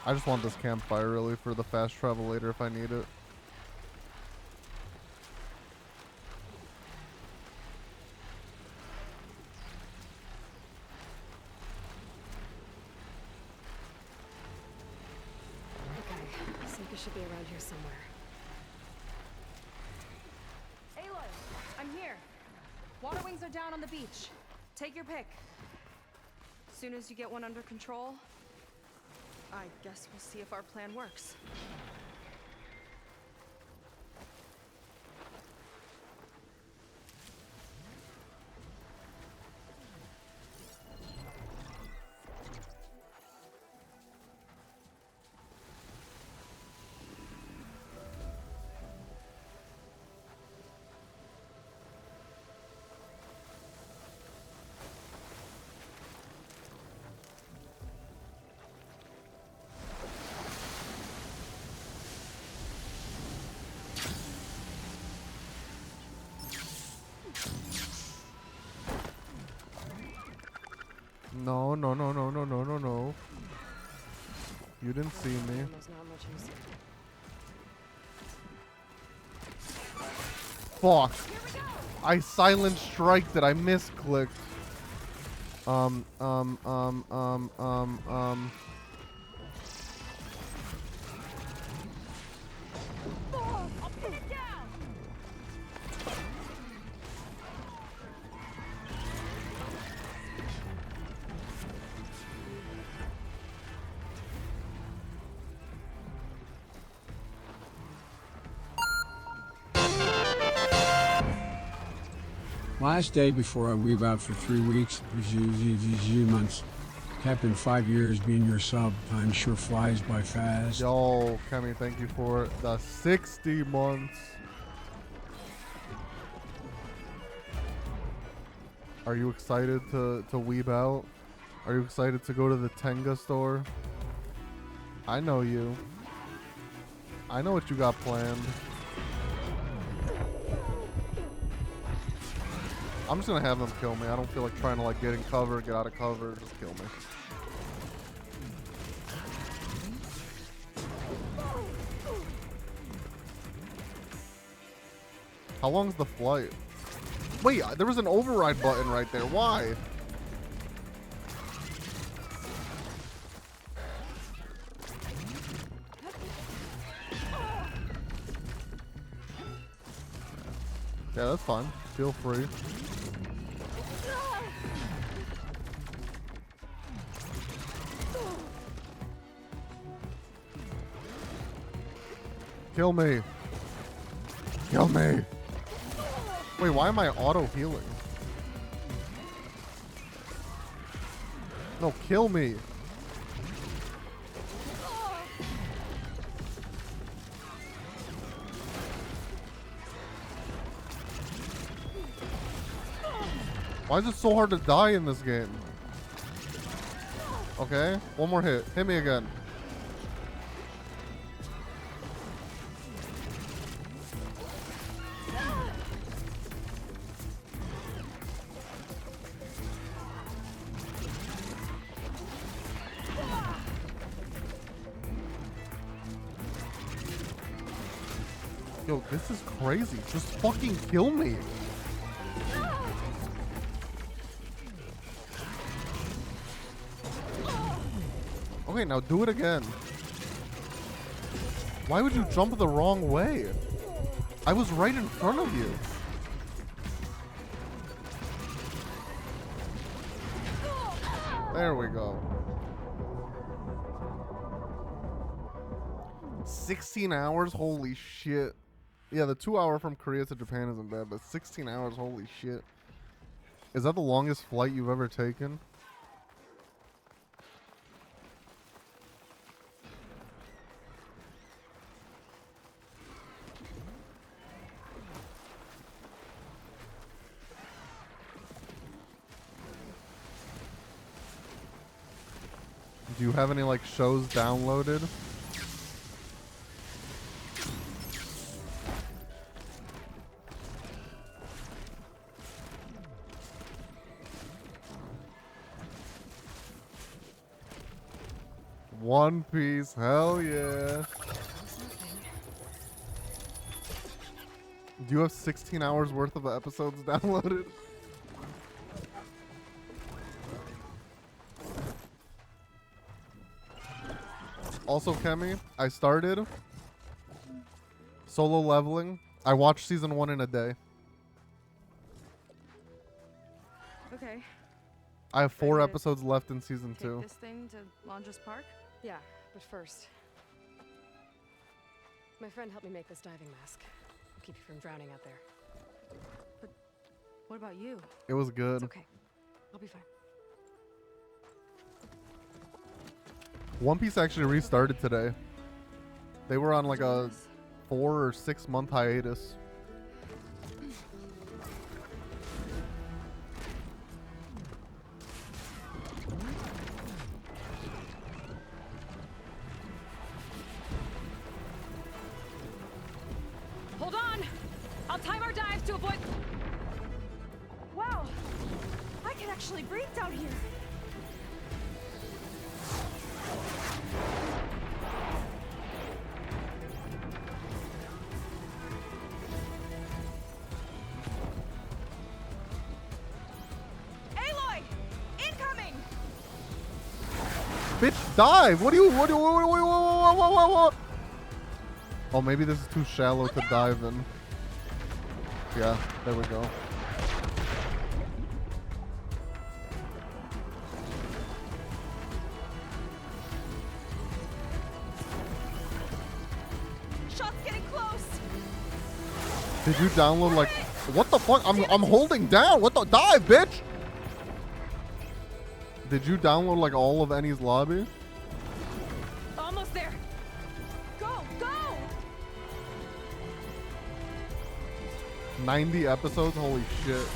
Speaker 1: I just want this campfire really for the fast travel later if I need it.
Speaker 3: Should be around here somewhere.
Speaker 6: Aloy, I'm here. Water wings are down on the beach. Take your pick. As soon as you get one under control, I guess we'll see if our plan works.
Speaker 1: No, no, no, no, no, no, no, no. You didn't see me.
Speaker 3: There's not much use here.
Speaker 1: Fuck. I silent striked it. I misclicked.
Speaker 6: I'll pin it down!
Speaker 11: Last day before I leave out for 3 weeks, months. Captain, 5 years being your sub. Time sure flies by fast.
Speaker 1: Yo, Kemi, thank you for the 60 months. Are you excited to weeb out? Are you excited to go to the Tenga store? I know you. I know what you got planned. I'm just gonna have them kill me. I don't feel like trying to like get in cover, get out of cover. Just kill me. How long's the flight? Wait, there was an override button right there. Why? Yeah, that's fine. Feel free. Kill me. Kill me. Wait, why am I auto healing? No, kill me. Why is it so hard to die in this game? Okay, one more hit. Hit me again. Yo, this is crazy. Just fucking kill me. Okay, now do it again. Why would you jump the wrong way? I was right in front of you. There we go. 16 hours? Holy shit. Yeah, the 2 hour from Korea to Japan isn't bad, but 16 hours? Holy shit. Is that the longest flight you've ever taken? Do you have any like shows downloaded? One Piece, hell yeah. Do you have 16 hours worth of episodes downloaded? Also, Kemi, I started Solo Leveling. I watched season 1 in a day.
Speaker 6: Okay.
Speaker 1: I have 4
Speaker 6: Ready to
Speaker 1: episodes left in season
Speaker 6: Take
Speaker 1: 2.
Speaker 6: this thing to Laundress Park?
Speaker 3: Yeah, but first. My friend helped me make this diving mask. It'll keep you from drowning out there.
Speaker 6: But what about you?
Speaker 1: It was good.
Speaker 3: It's okay. I'll be fine.
Speaker 1: One Piece actually restarted today. They were on like a 4 or 6 month hiatus.
Speaker 6: Hold on! I'll time our dives to avoid... Wow! I can actually breathe down here! Aloy! Incoming!
Speaker 1: Bitch, dive! What? Oh, maybe this is too shallow to dive in. Yeah, there we go.
Speaker 6: Shot's getting close!
Speaker 1: Did you download like... What the fuck? I'm holding down. What the... Dive, bitch! Did you download like all of Annie's Lobby?
Speaker 6: Almost there! Go! Go!
Speaker 1: 90 episodes? Holy shit.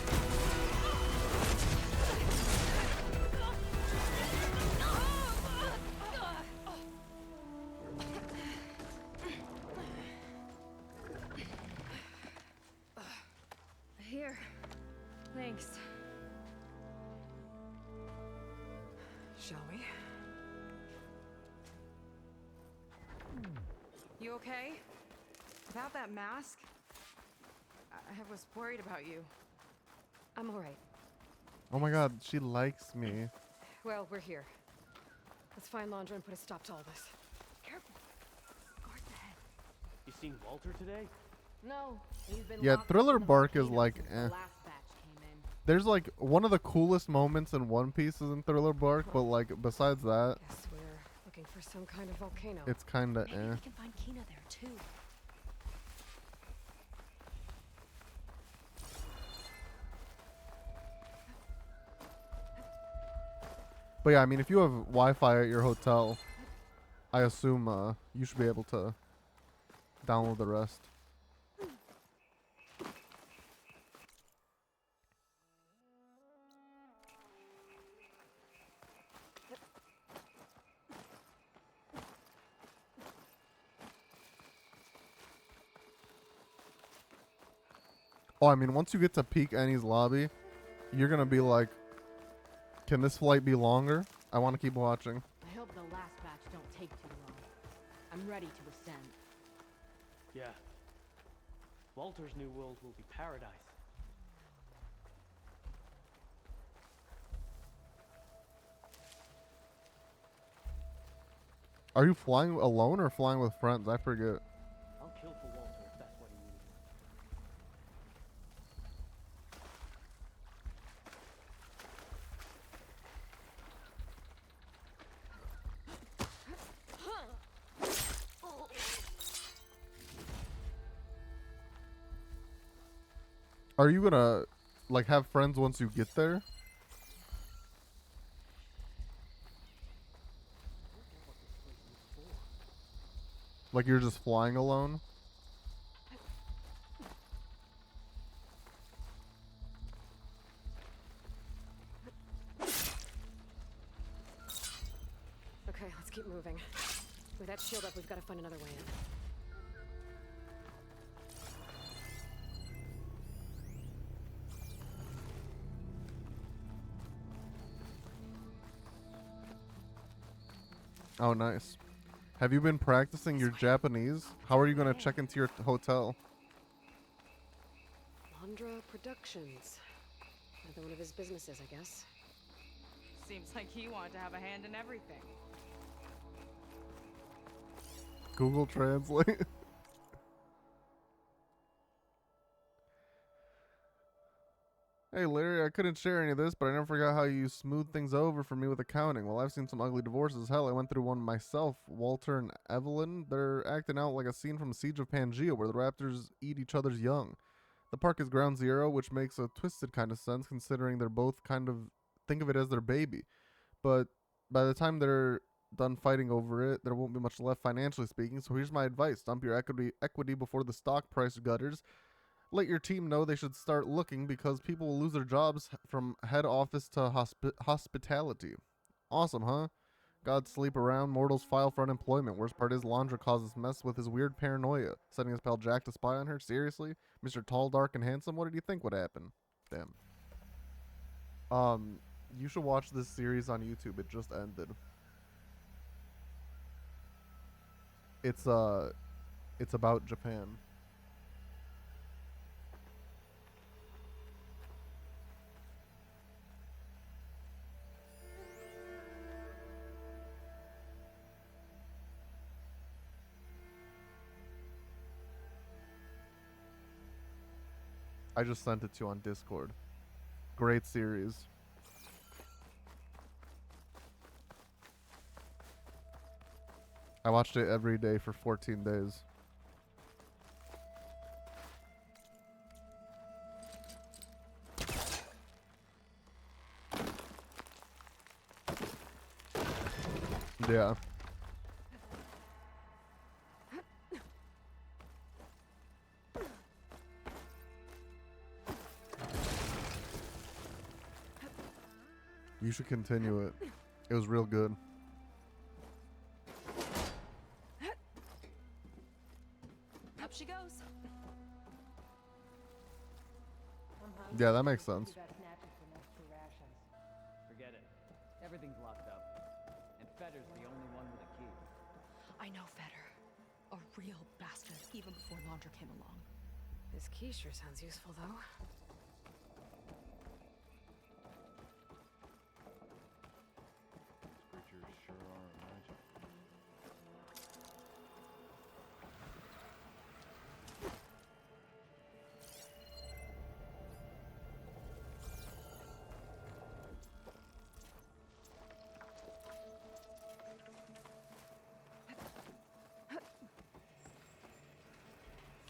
Speaker 6: Here. Thanks.
Speaker 3: Shall we?
Speaker 6: You okay? Without that mask? I was worried about you.
Speaker 3: I'm alright.
Speaker 1: Oh my god, she likes me.
Speaker 3: Well, we're here. Let's find Laundra and put a stop to all this.
Speaker 6: Careful. Guard the head.
Speaker 5: You seen Walter today?
Speaker 6: No, he's been
Speaker 1: Yeah,
Speaker 6: locked
Speaker 1: Thriller
Speaker 6: in the
Speaker 1: Bark is
Speaker 6: volcano
Speaker 1: like,
Speaker 6: since the
Speaker 1: eh.
Speaker 6: last batch came in.
Speaker 1: There's like one of the coolest moments in One Piece is in Thriller Bark, but like besides that,
Speaker 3: Guess we're looking for some kind of volcano.
Speaker 1: it's kinda
Speaker 6: Maybe
Speaker 1: eh.
Speaker 6: we can find Kina there too.
Speaker 1: But yeah, I mean, if you have Wi-Fi at your hotel, I assume you should be able to download the rest. Oh, I mean, once you get to peak Annie's Lobby, you're gonna be like, can this flight be longer? I want to keep watching.
Speaker 12: I hope the last batch don't take too long. I'm ready to ascend.
Speaker 5: Yeah. Walter's new world will be paradise.
Speaker 1: Are you flying alone or flying with friends? I forget.
Speaker 5: I'll kill for Walter if that's what he needs.
Speaker 1: Are you gonna like have friends once you get there? Like you're just flying alone?
Speaker 3: Okay, let's keep moving. With that shield up, we've got to find another way in.
Speaker 1: Oh, nice. Have you been practicing your Japanese? How are you going to check into your hotel?
Speaker 3: Landra Productions. Another one of his businesses, I guess.
Speaker 6: Seems like he wanted to have a hand in everything.
Speaker 1: Google Translate. Hey Larry, I couldn't share any of this, but I never forgot how you smoothed things over for me with accounting. Well, I've seen some ugly divorces. Hell, I went through one myself. Walter and Evelyn, they're acting out like a scene from Siege of Pangaea where the raptors eat each other's young. The park is ground zero, which makes a twisted kind of sense considering they're both kind of think of it as their baby. But by the time they're done fighting over it, there won't be much left financially speaking. So here's my advice. Dump your equity before the stock price gutters. Let your team know they should start looking because people will lose their jobs from head office to hospitality. Awesome, huh? Gods sleep around, mortals file for unemployment. Worst part is Landra causes mess with his weird paranoia. Sending his pal Jack to spy on her? Seriously? Mr. Tall, Dark, and Handsome? What did you think would happen? Damn. You should watch this series on YouTube. It just ended. It's about Japan. I just sent it to you on Discord. Great series. I watched it every day for 14 days. Yeah. You should continue it. It was real good.
Speaker 6: Up she goes.
Speaker 1: Yeah, that makes sense.
Speaker 5: Forget it. Everything's locked up. And Fetter's the only one with a key.
Speaker 9: I know Fetter. A real bastard, even before Landra came along.
Speaker 3: This key sure sounds useful, though.
Speaker 12: Creatures sure are magic.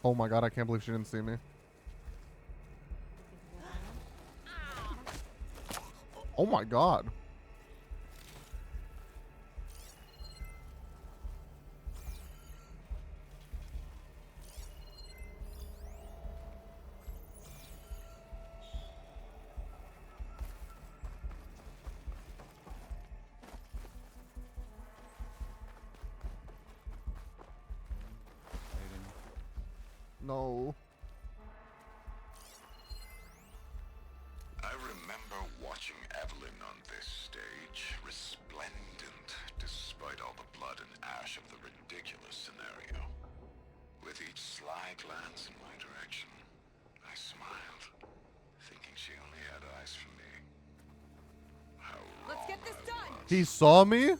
Speaker 1: Oh my god, I can't believe she didn't see me. Oh my god. No.
Speaker 13: I remember watching Evelyn on this stage, resplendent, despite all the blood and ash of the ridiculous scenario. With each sly glance in my direction, I smiled, thinking she only had eyes for me. How
Speaker 6: Let's get this done!
Speaker 1: He saw me?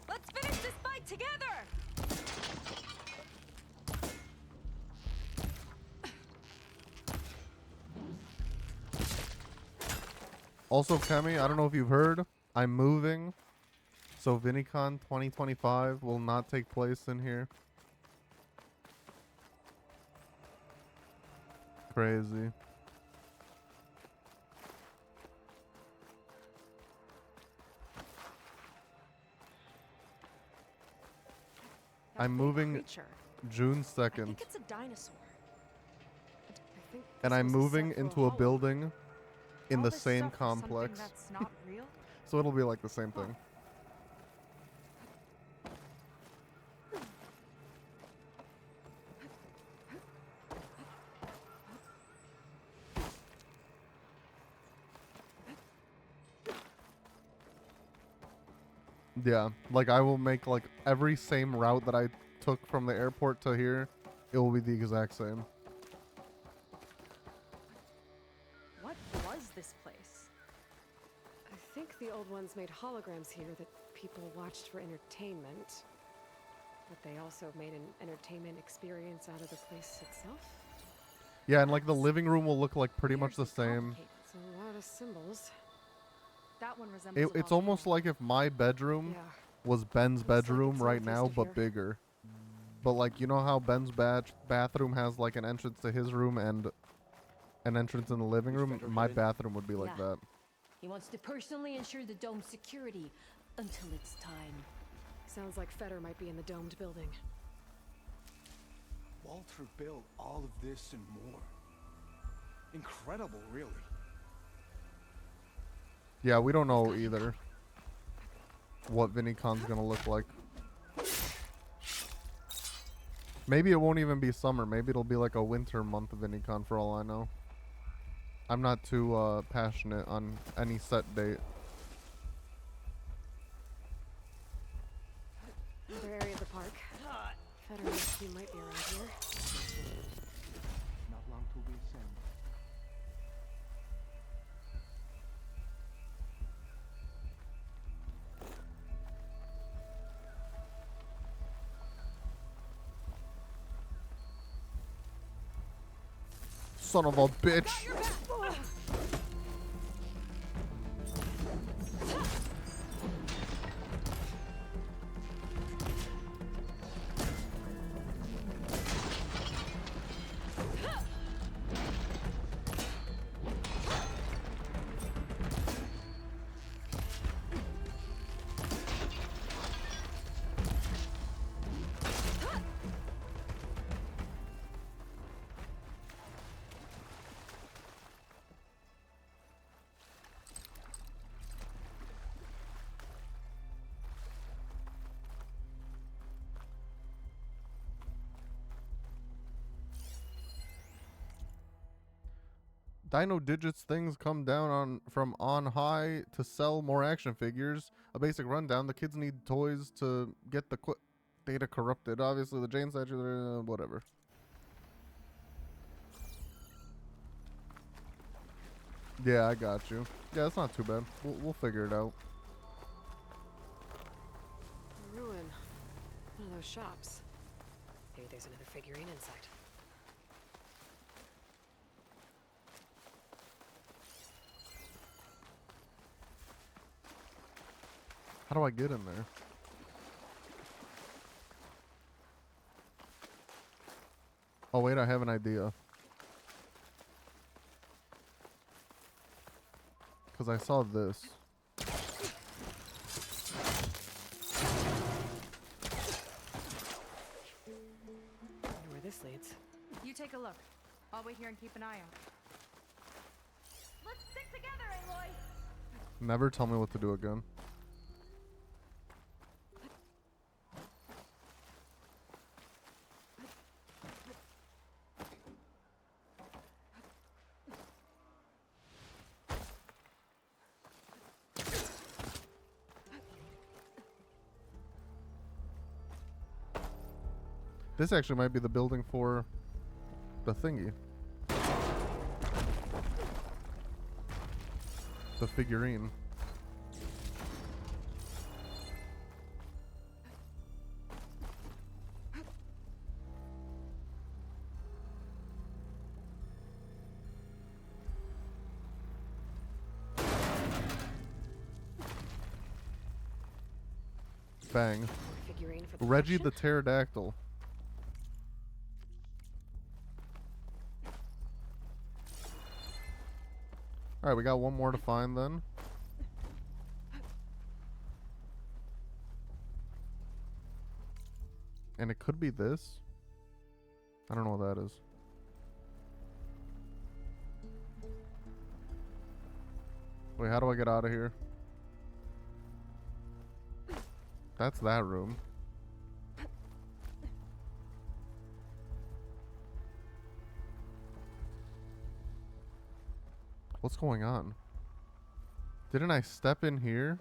Speaker 6: Let's finish this fight together!
Speaker 1: Also, Kemi, I don't know if you've heard, I'm moving. So VinnyCon 2025 will not take place in here. Crazy. I'm moving
Speaker 6: Creature.
Speaker 1: June
Speaker 6: I
Speaker 1: 2nd.
Speaker 6: think it's a dinosaur.
Speaker 3: I think
Speaker 1: And
Speaker 3: this
Speaker 1: I'm
Speaker 3: was a
Speaker 1: moving
Speaker 3: set for
Speaker 1: into a
Speaker 3: Hollow.
Speaker 1: building in
Speaker 6: All
Speaker 1: the
Speaker 6: this
Speaker 1: same
Speaker 6: stuff for something
Speaker 1: complex.
Speaker 6: That's not real?
Speaker 1: So it'll be like the same thing. Yeah, like I will make like every same route that I took from the airport to here, it will be the exact same.
Speaker 6: What was this place?
Speaker 3: I think the old ones made holograms here that people watched for entertainment. But they also made an entertainment experience out of the place itself.
Speaker 1: Yeah, and like the living room will look like pretty much the
Speaker 6: Weirdly
Speaker 1: same.
Speaker 6: complicated.
Speaker 3: It's a lot of symbols.
Speaker 6: That one resembles a
Speaker 1: It's
Speaker 6: hologram.
Speaker 1: almost like if my bedroom
Speaker 3: Yeah.
Speaker 1: was Ben's
Speaker 3: Looks like
Speaker 1: bedroom
Speaker 3: it's
Speaker 1: right
Speaker 3: northeast
Speaker 1: now,
Speaker 3: of
Speaker 1: but
Speaker 3: here.
Speaker 1: bigger. But like, you know how Ben's bathroom has like an entrance to his room and an entrance in the living room? My bathroom would be like
Speaker 14: Yeah.
Speaker 1: that.
Speaker 14: He wants to personally ensure the dome's security until it's time.
Speaker 3: Sounds like Feder might be in the domed building.
Speaker 15: Walter built all of this and more. Incredible, really.
Speaker 1: Yeah, we don't know either what VinnyCon's gonna look like. Maybe it won't even be summer. Maybe it'll be like a winter month of VinnyCon for all I know. I'm not too passionate on any set date.
Speaker 3: Another area of the park. Feder and his team might be around here.
Speaker 15: Not long till we ascend.
Speaker 1: Son of a bitch. Dino Digits things come down on from on high to sell more action figures. A basic rundown. The kids need toys to get the data corrupted. Obviously, the Jane statue, whatever. Yeah, I got you. Yeah, it's not too bad. We'll figure it out.
Speaker 3: A ruin. One of those shops. Maybe there's another figurine inside.
Speaker 1: How do I get in there? Oh wait, I have an idea. Because I saw this.
Speaker 3: I wonder where this leads.
Speaker 6: You take a look. I'll wait here and keep an eye out. Let's stick together, Aloy!
Speaker 1: Never tell me what to do again. This actually might be the building for the thingy. The figurine. Bang.
Speaker 3: Figurine for the
Speaker 1: Reggie
Speaker 3: collection?
Speaker 1: the Pterodactyl. Alright, we got one more to find then. And it could be this. I don't know what that is. Wait, how do I get out of here? That's that room. What's going on? Didn't I step in here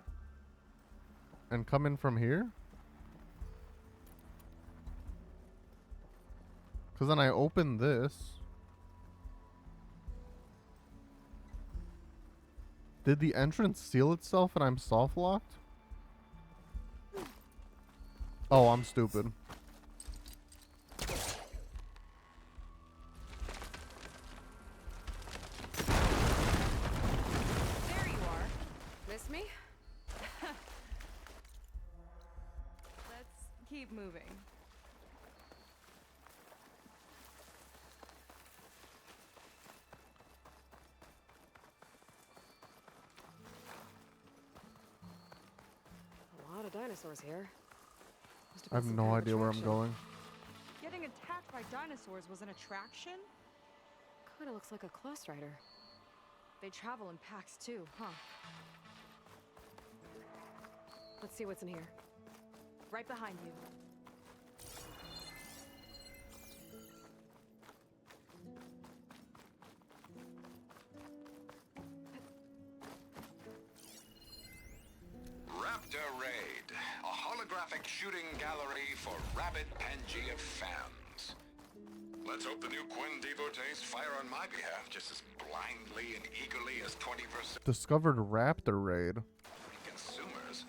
Speaker 1: and come in from here? Because then I opened this. Did the entrance seal itself and I'm soft locked? Oh, I'm stupid.
Speaker 6: There you are.
Speaker 3: Miss me?
Speaker 6: Let's keep moving.
Speaker 3: A lot of dinosaurs here. Must
Speaker 1: I have
Speaker 3: been some
Speaker 1: no
Speaker 3: kind of
Speaker 1: idea where I'm
Speaker 3: attraction.
Speaker 1: going.
Speaker 6: Getting attacked by dinosaurs was an attraction?
Speaker 3: Kinda looks like a Close Rider.
Speaker 6: They travel in packs too, huh?
Speaker 3: Let's see what's in here.
Speaker 6: Right behind you.
Speaker 13: Raptor Raid, a holographic shooting gallery for rabid Pangea fans. Let's hope the new Quinn devotees fire on my behalf just as blindly and eagerly as 21st
Speaker 1: Discovered Raptor Raid.
Speaker 13: consumers.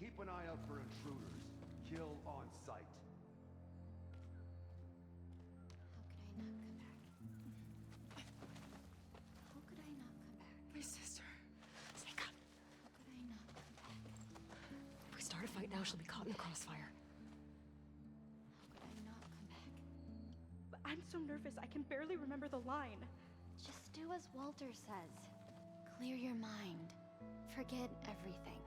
Speaker 15: Keep an eye out for intruders. Kill on sight.
Speaker 14: How could I not come back?
Speaker 3: My sister. Seika.
Speaker 14: How could I not come back?
Speaker 3: If we start a fight now, she'll be caught in the crossfire.
Speaker 14: How could I not come back?
Speaker 6: But I'm so nervous, I can barely remember the line.
Speaker 14: Just do as Walter says. Clear your mind. Forget everything.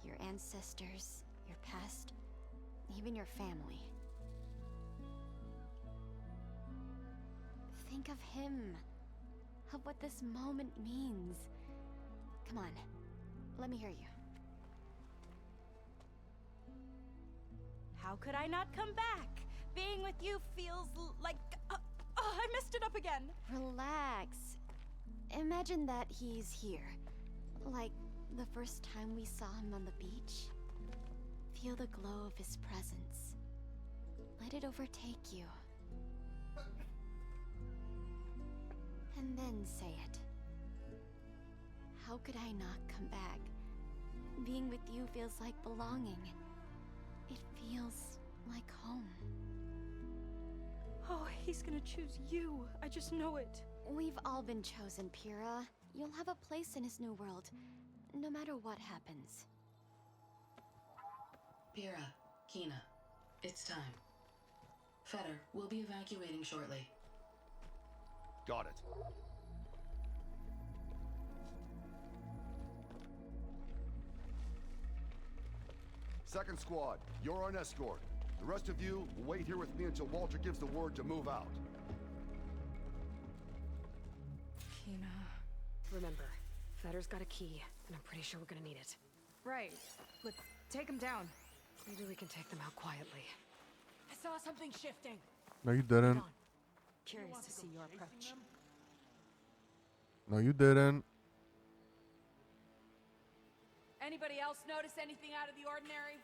Speaker 14: Your ancestors, your past, even your family. Think of him. Of what this moment means. Come on, let me hear you.
Speaker 6: How could I not come back? Being with you feels like... I messed it up again.
Speaker 14: Relax. Imagine that he's here. Like the first time we saw him on the beach. Feel the glow of his presence. Let it overtake you. And then say it. How could I not come back? Being with you feels like belonging. It feels like home.
Speaker 6: Oh, he's gonna choose you. I just know it.
Speaker 14: We've all been chosen, Pyrrha. You'll have a place in his new world, no matter what happens.
Speaker 4: Pyrrha, Kina, it's time. Fetter, we'll be evacuating shortly.
Speaker 15: Got it. Second squad, you're on escort. The rest of you will wait here with me until Walter gives the word to move out.
Speaker 6: Kina.
Speaker 3: Remember, Fetter's got a key, and I'm pretty sure we're gonna need it.
Speaker 6: Right. Let's take him down.
Speaker 3: Maybe we can take them out quietly.
Speaker 9: I saw something shifting.
Speaker 1: No, you didn't.
Speaker 6: Curious to see your approach.
Speaker 1: No, you didn't.
Speaker 9: Anybody else notice anything out of the ordinary?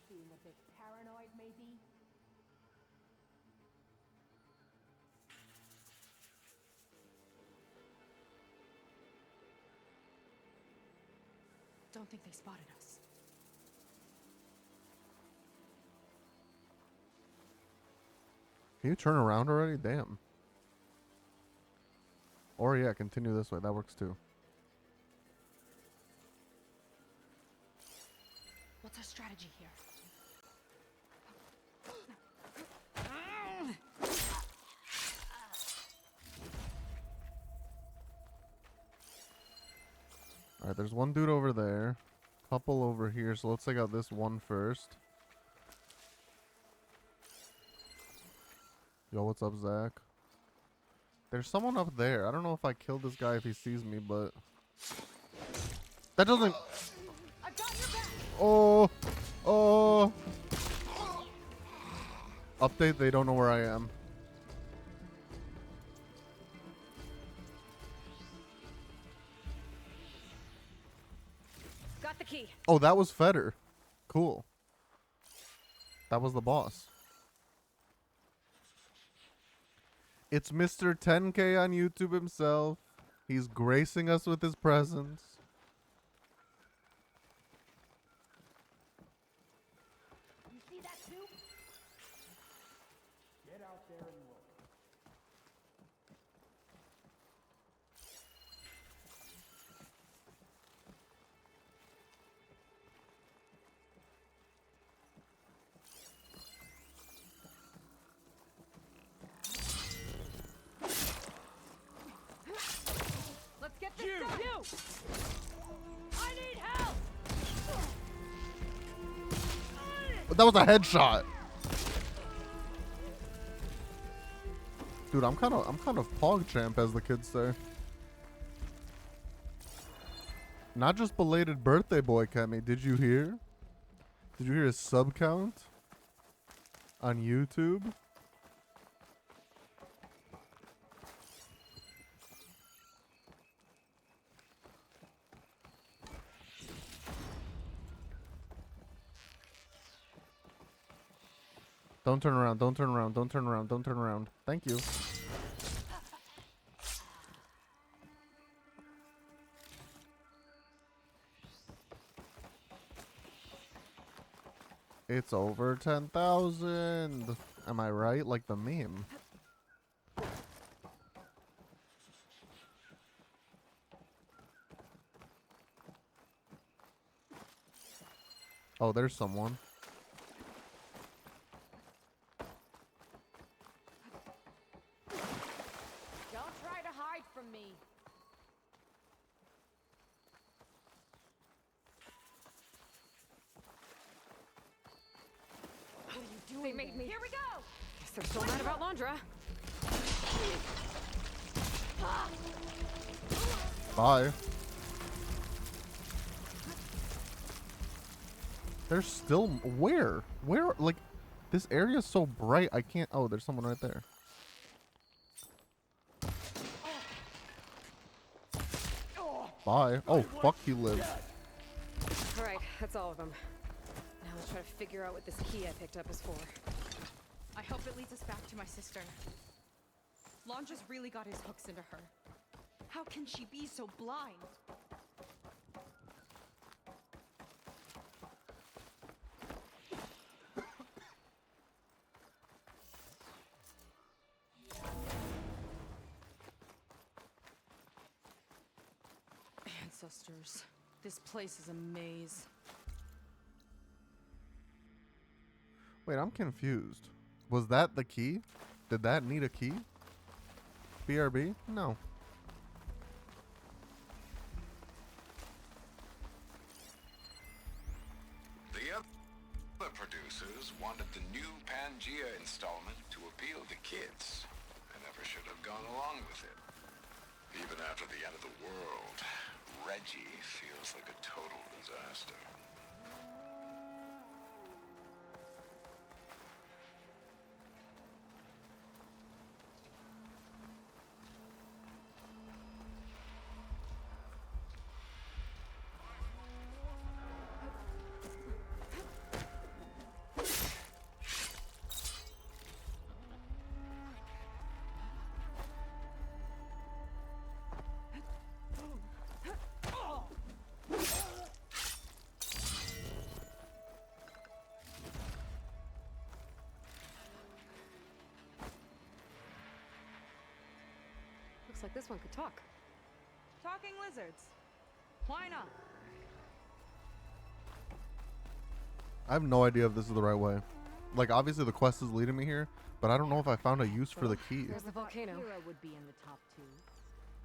Speaker 16: Being a bit paranoid, maybe?
Speaker 6: Don't think they spotted us.
Speaker 1: Can you turn around already? Damn. Or yeah, continue this way. That works too.
Speaker 6: What's our strategy here?
Speaker 1: Alright, there's one dude over there. Couple over here, so let's take out this one first. Yo, what's up, Zach? There's someone up there. I don't know if I killed this guy if he sees me, but... That doesn't... Oh! Oh! Update, they don't know where I am.
Speaker 6: Got the key.
Speaker 1: Oh, that was Feder. Cool. That was the boss. It's Mr. 10K on YouTube himself. He's gracing us with his presence.
Speaker 16: You see that too? Get out there and look.
Speaker 9: Let's get this done! You! I need help!
Speaker 1: But that was a headshot. Dude, I'm kind of PogChamp, as the kids say. Not just belated birthday boy, Kemi. Did you hear? Did you hear his sub count on YouTube? Don't turn around, don't turn around, don't turn around, don't turn around. Thank you. It's over 10,000. Am I right? Like the meme. Oh, there's someone.
Speaker 9: Don't try to hide from me.
Speaker 6: What are you doing? They made me.
Speaker 9: Here we go!
Speaker 3: Guess they're still mad about Londra.
Speaker 1: Bye. There's still where? Where? Like, this area is so bright. I can't. Oh, there's someone right there. Bye. Oh, fuck, you live.
Speaker 3: All right, that's all of them. Now let's try to figure out what this key I picked up is for.
Speaker 6: I hope it leads us back to my sister. Londra's really got his hooks into her. How can she be so blind? Ancestors. This place is a maze.
Speaker 1: Wait, I'm confused. Was that the key? Did that need a key? BRB? No.
Speaker 13: The other producers wanted the new Pangea installment to appeal to kids. I never should have gone along with it. Even after the end of the world, Reggie feels like a total disaster.
Speaker 3: Looks like this one could talk.
Speaker 6: Talking lizards. Why not?
Speaker 1: I have no idea if this is the right way. Like, obviously the quest is leading me here, but I don't know if I found a use for the key.
Speaker 3: There's the volcano.
Speaker 16: Kira would be in the top 2,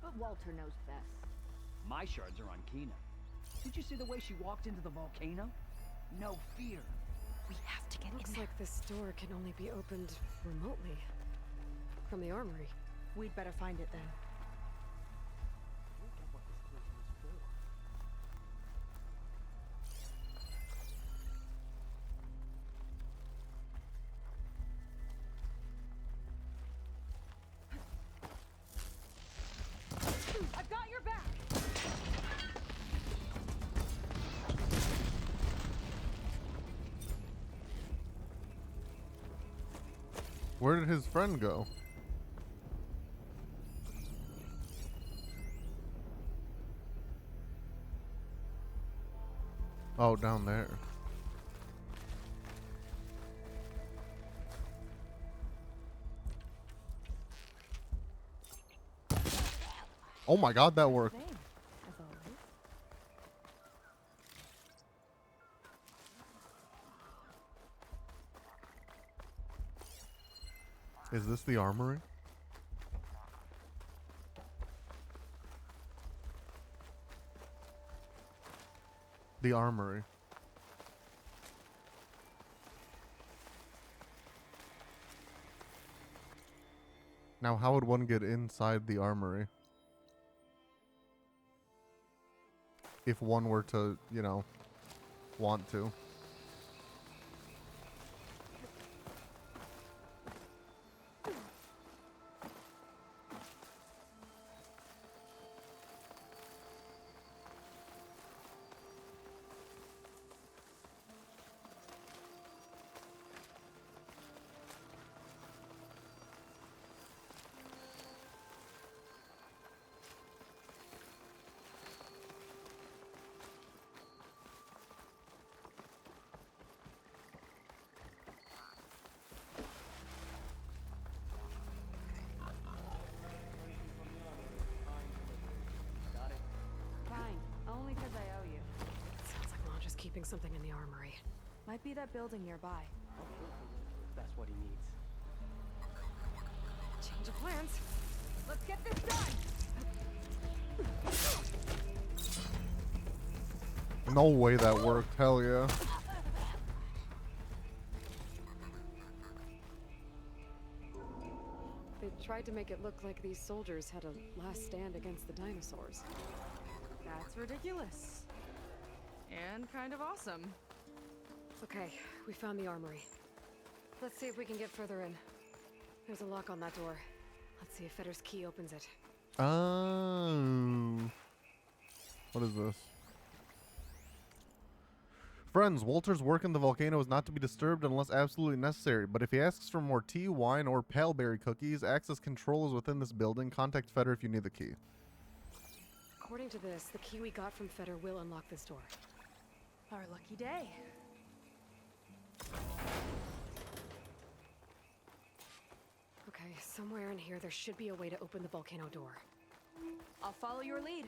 Speaker 16: but Walter knows best.
Speaker 5: My shards are on Kina. Did you see the way she walked into the volcano? No fear.
Speaker 6: We have to get
Speaker 3: Looks
Speaker 6: in there.
Speaker 3: like this door can only be opened remotely. From the armory.
Speaker 6: We'd better find it then. I've got your back!
Speaker 1: Where did his friend go? Oh, down there. Oh my god, that worked.
Speaker 6: Same, as always.
Speaker 1: Is this the armory? The armory. Now, how would one get inside the armory? If one were to, you know, want to.
Speaker 6: Fine, only because I owe you.
Speaker 3: Sounds like Mom just keeping something in the armory.
Speaker 6: Might be that building nearby.
Speaker 5: That's what he needs.
Speaker 3: Change of plans.
Speaker 6: Let's get this done!
Speaker 1: No way that worked. Hell yeah.
Speaker 3: They tried to make it look like these soldiers had a last stand against the dinosaurs.
Speaker 6: That's ridiculous. And kind of awesome.
Speaker 3: Okay, we found the armory. Let's see if we can get further in. There's a lock on that door. Let's see if Fetter's key opens it.
Speaker 1: Oh. What is this? Friends, Walter's work in the volcano is not to be disturbed unless absolutely necessary, but if he asks for more tea, wine, or paleberry cookies, access control is within this building. Contact Fetter if you need the key.
Speaker 3: According to this, the key we got from Fetter will unlock this door.
Speaker 6: Our lucky day.
Speaker 3: Okay, somewhere in here there should be a way to open the volcano door.
Speaker 6: I'll follow your lead.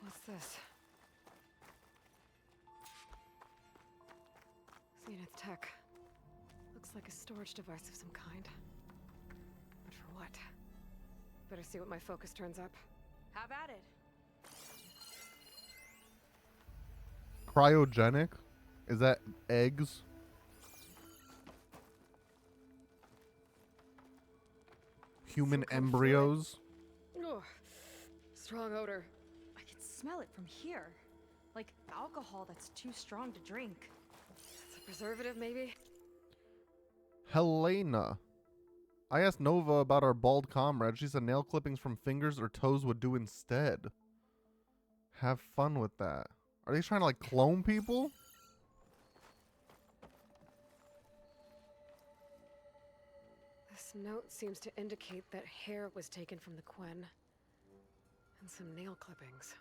Speaker 3: What's this? Zenith Tech. Looks like a storage device of some kind. But for what? Better see what my focus turns up.
Speaker 6: Have at it.
Speaker 1: Cryogenic? Is that eggs? Human embryos?
Speaker 3: Ugh. Strong odor.
Speaker 6: I can smell it from here. Like alcohol that's too strong to drink.
Speaker 3: It's a preservative, maybe?
Speaker 1: Helena. I asked Nova about our bald comrade. She said nail clippings from fingers or toes would do instead. Have fun with that. Are they trying to like clone people?
Speaker 3: This note seems to indicate that hair was taken from the Quen. And some nail clippings.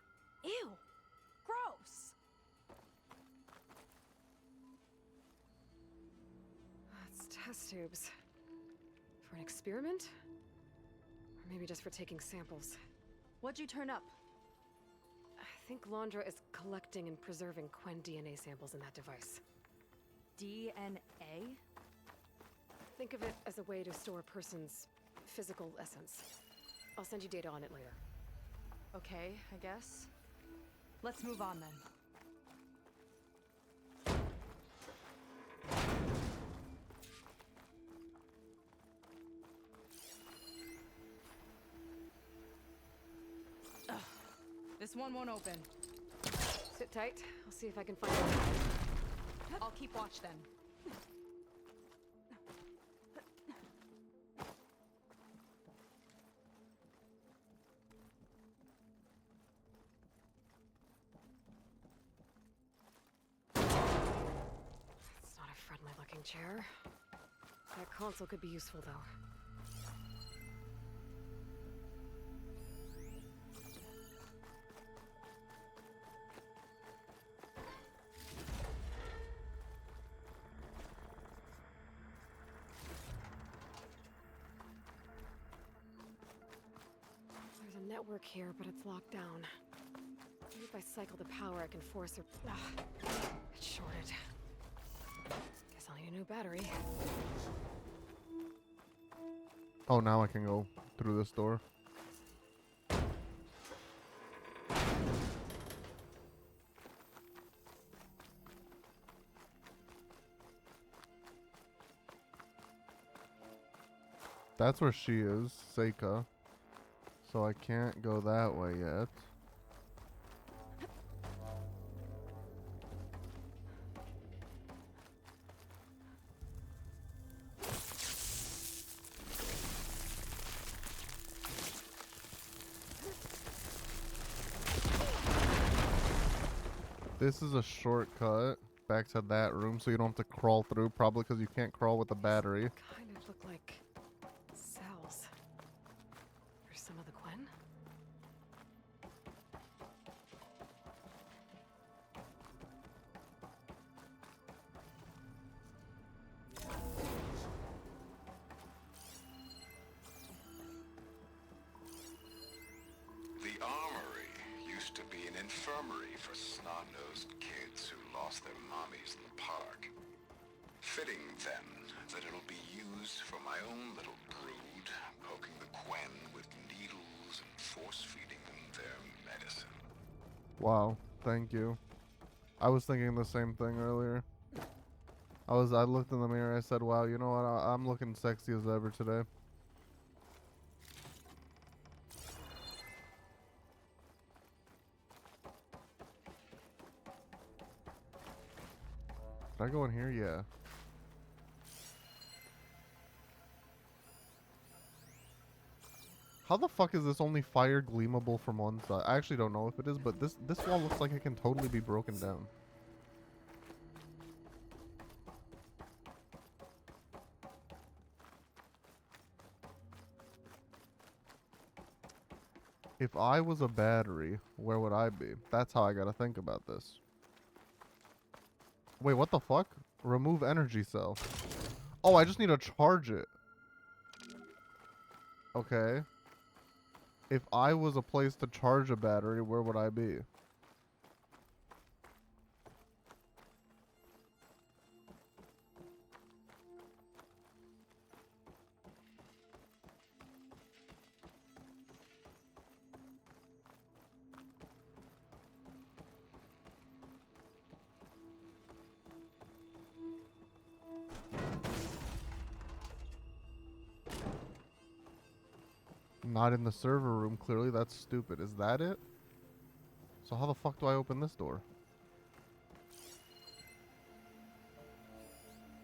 Speaker 6: Ew! Gross!
Speaker 3: It's test tubes. For an experiment? Or maybe just for taking samples.
Speaker 6: What'd you turn up?
Speaker 3: I think Londra is collecting and preserving Quen DNA samples in that device.
Speaker 6: DNA?
Speaker 3: Think of it as a way to store a person's physical essence. I'll send you data on it later.
Speaker 6: Okay, I guess. Let's move on then. Ugh. This one won't open.
Speaker 3: Sit tight. I'll see if I can find it.
Speaker 6: I'll keep watch then.
Speaker 3: It's not a friendly looking chair. That console could be useful though. There's a network here, but it's locked down. Maybe if I cycle the power, I can force her. It's shorted. Guess I'll need a new battery.
Speaker 1: Oh, now I can go through this door. That's where she is, Seika. So I can't go that way yet. This is a shortcut back to that room, so you don't have to crawl through, probably because you can't crawl with a battery.
Speaker 3: Kind of look like cells. For some of the Quen?
Speaker 13: The armory used to be an infirmary for snot-nosed kids who lost their mommies in the park. Fitting, then, that it'll be used for my own little brood, poking the Quen with needles and force-feeding them their medicine.
Speaker 1: Wow, thank you. I was thinking the same thing earlier. I looked in the mirror, I said, wow, you know what, I'm looking sexy as ever today. Did I go in here? Yeah. How the fuck is this only fire gleamable from one side? I actually don't know if it is, but this wall looks like it can totally be broken down. If I was a battery, where would I be? That's how I gotta think about this. Wait, what the fuck? Remove energy cell. Oh, I just need to charge it. Okay. If I was a place to charge a battery, where would I be? Not in the server room, clearly. That's stupid. Is that it? So how the fuck do I open this door?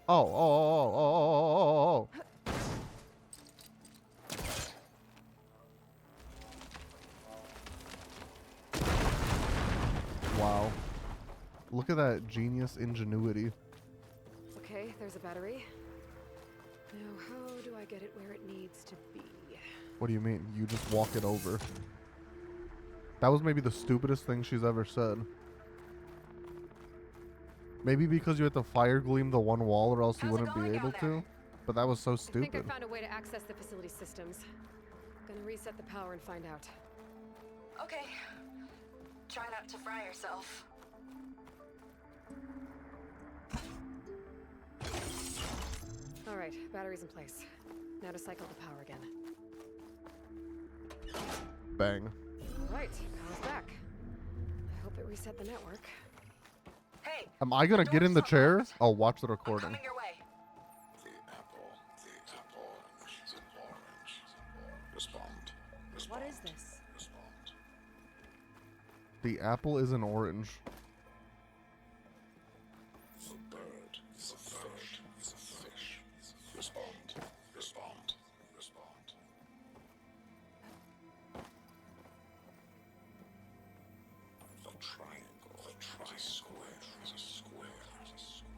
Speaker 1: Oh. Wow. Look at that genius ingenuity.
Speaker 3: Okay, there's a battery. Now, how do I get it where it needs to be?
Speaker 1: What do you mean? You just walk it over. That was maybe the stupidest thing she's ever said. Maybe because you had to fire gleam the one wall or else you wouldn't be able to. But that was so
Speaker 3: I think I
Speaker 1: stupid.
Speaker 3: found a way to access the facility systems. Gonna reset the power and find out.
Speaker 7: Okay. Try not to fry yourself.
Speaker 3: Alright, battery's in place. Now to cycle the power again.
Speaker 1: Bang.
Speaker 3: Alright, power's back. I hope it reset the network.
Speaker 7: Hey!
Speaker 1: Am I gonna get in the chair? I'll watch the recording.
Speaker 7: Coming your way.
Speaker 13: The apple is an orange. Respond.
Speaker 6: What is this?
Speaker 13: Respond.
Speaker 1: The apple is an orange.
Speaker 13: The bird is a fish. Is a fish. Respond. Respond. Respond. The triangle. The tri-square is a square.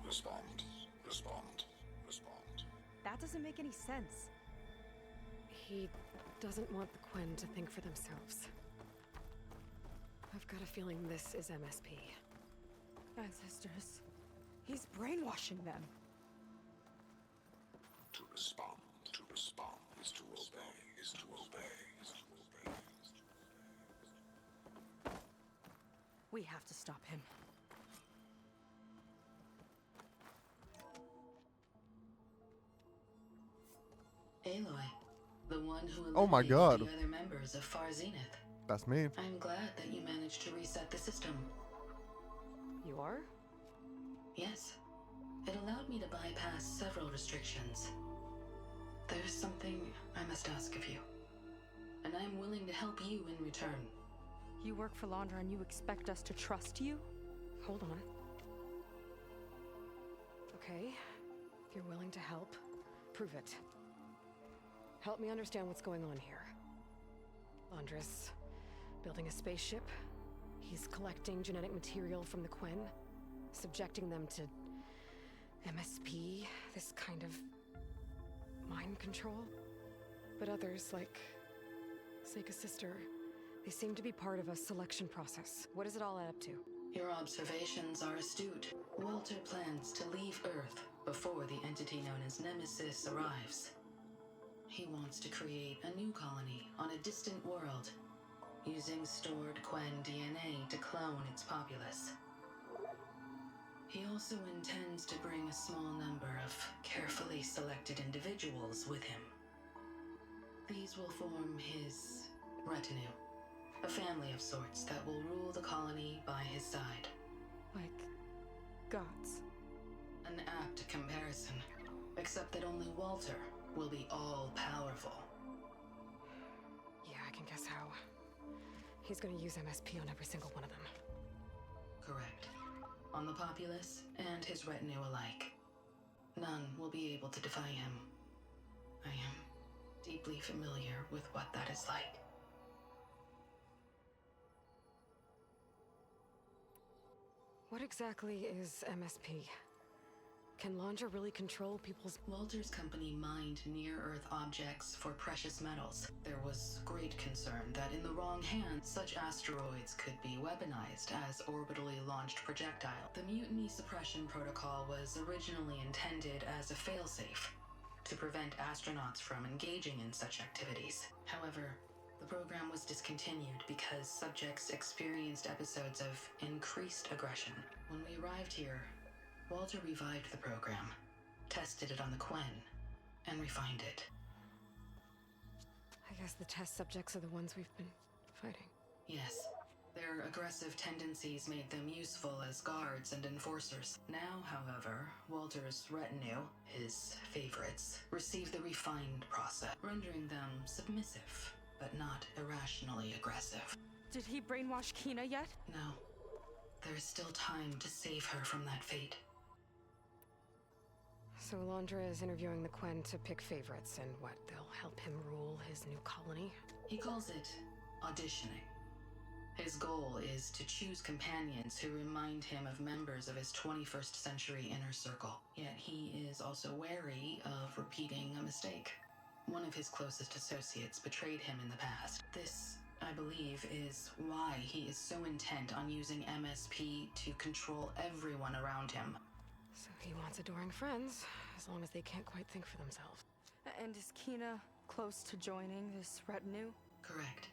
Speaker 13: Respond. Respond. Respond.
Speaker 6: That doesn't make any sense.
Speaker 3: He doesn't want the Quen to think for themselves. I've got a feeling this is MSP.
Speaker 6: Ancestors. He's brainwashing them.
Speaker 13: To respond. To respond is to obey. Is to obey. Is to obey.
Speaker 6: We have to stop him.
Speaker 4: Aloy, the one who
Speaker 1: Oh my
Speaker 4: eliminated
Speaker 1: God.
Speaker 4: the other members of Far Zenith.
Speaker 1: That's me.
Speaker 4: I'm glad that you managed to reset the system.
Speaker 3: You are?
Speaker 4: Yes. It allowed me to bypass several restrictions. There's something I must ask of you. And I'm willing to help you in return.
Speaker 6: You work for Londra and you expect us to trust you?
Speaker 3: Hold on. Okay, if you're willing to help, prove it. Help me understand what's going on here. Londra's building a spaceship. He's collecting genetic material from the Quen, subjecting them to MSP, this kind of mind control. But others, like Seika's sister, they seem to be part of a selection process. What does it all add up to?
Speaker 4: Your observations are astute. Walter plans to leave Earth before the entity known as Nemesis arrives. He wants to create a new colony on a distant world, using stored Quen DNA to clone its populace. He also intends to bring a small number of carefully selected individuals with him. These will form his retinue, a family of sorts that will rule the colony by his side.
Speaker 6: Like gods.
Speaker 4: An apt comparison, except that only Walter will be all-powerful.
Speaker 3: Yeah, I can guess how. He's gonna use MSP on every single one of them.
Speaker 4: Correct. On the populace and his retinue alike. None will be able to defy him. I am deeply familiar with what that is like.
Speaker 3: What exactly is MSP? Can Londra really control people's...
Speaker 4: Walter's company mined near-Earth objects for precious metals. There was great concern that in the wrong hands, such asteroids could be weaponized as orbitally launched projectile. The Mutiny Suppression Protocol was originally intended as a failsafe to prevent astronauts from engaging in such activities. However, the program was discontinued because subjects experienced episodes of increased aggression. When we arrived here, Walter revived the program, tested it on the Quen, and refined it.
Speaker 3: I guess the test subjects are the ones we've been fighting.
Speaker 4: Yes. Their aggressive tendencies made them useful as guards and enforcers. Now, however, Walter's retinue, his favorites, receive the refined process, rendering them submissive, but not irrationally aggressive.
Speaker 6: Did he brainwash Kina yet?
Speaker 4: No. There is still time to save her from that fate.
Speaker 3: So Londra is interviewing the Quen to pick favorites, and what, they'll help him rule his new colony?
Speaker 4: He calls it auditioning. His goal is to choose companions who remind him of members of his 21st century inner circle. Yet he is also wary of repeating a mistake. One of his closest associates betrayed him in the past. This, I believe, is why he is so intent on using MSP to control everyone around him.
Speaker 3: So he wants adoring friends, as long as they can't quite think for themselves.
Speaker 6: And is Kina close to joining this retinue?
Speaker 4: Correct.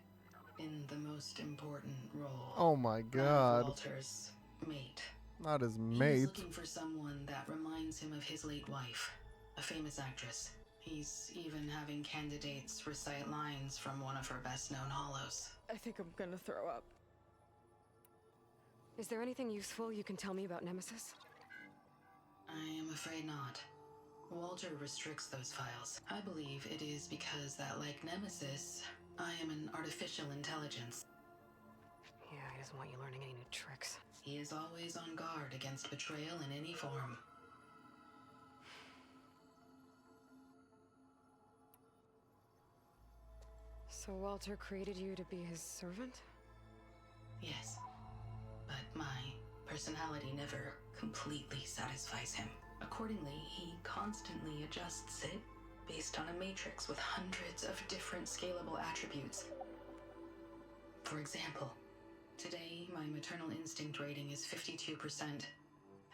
Speaker 4: In the most important role.
Speaker 1: Oh my god.
Speaker 4: Walter's mate.
Speaker 1: Not his
Speaker 4: He's
Speaker 1: mate.
Speaker 4: looking for someone that reminds him of his late wife, a famous actress. He's even having candidates recite lines from one of her best-known hollows.
Speaker 6: I think I'm gonna throw up.
Speaker 3: Is there anything useful you can tell me about Nemesis?
Speaker 4: I am afraid not. Walter restricts those files. I believe it is because that, like Nemesis, I am an artificial intelligence.
Speaker 3: Yeah, he doesn't want you learning any new tricks.
Speaker 4: He is always on guard against betrayal in any form.
Speaker 3: So Walter created you to be his servant?
Speaker 4: Yes. But my personality never completely satisfies him. Accordingly, he constantly adjusts it based on a matrix with hundreds of different scalable attributes. For example, today my maternal instinct rating is 52%,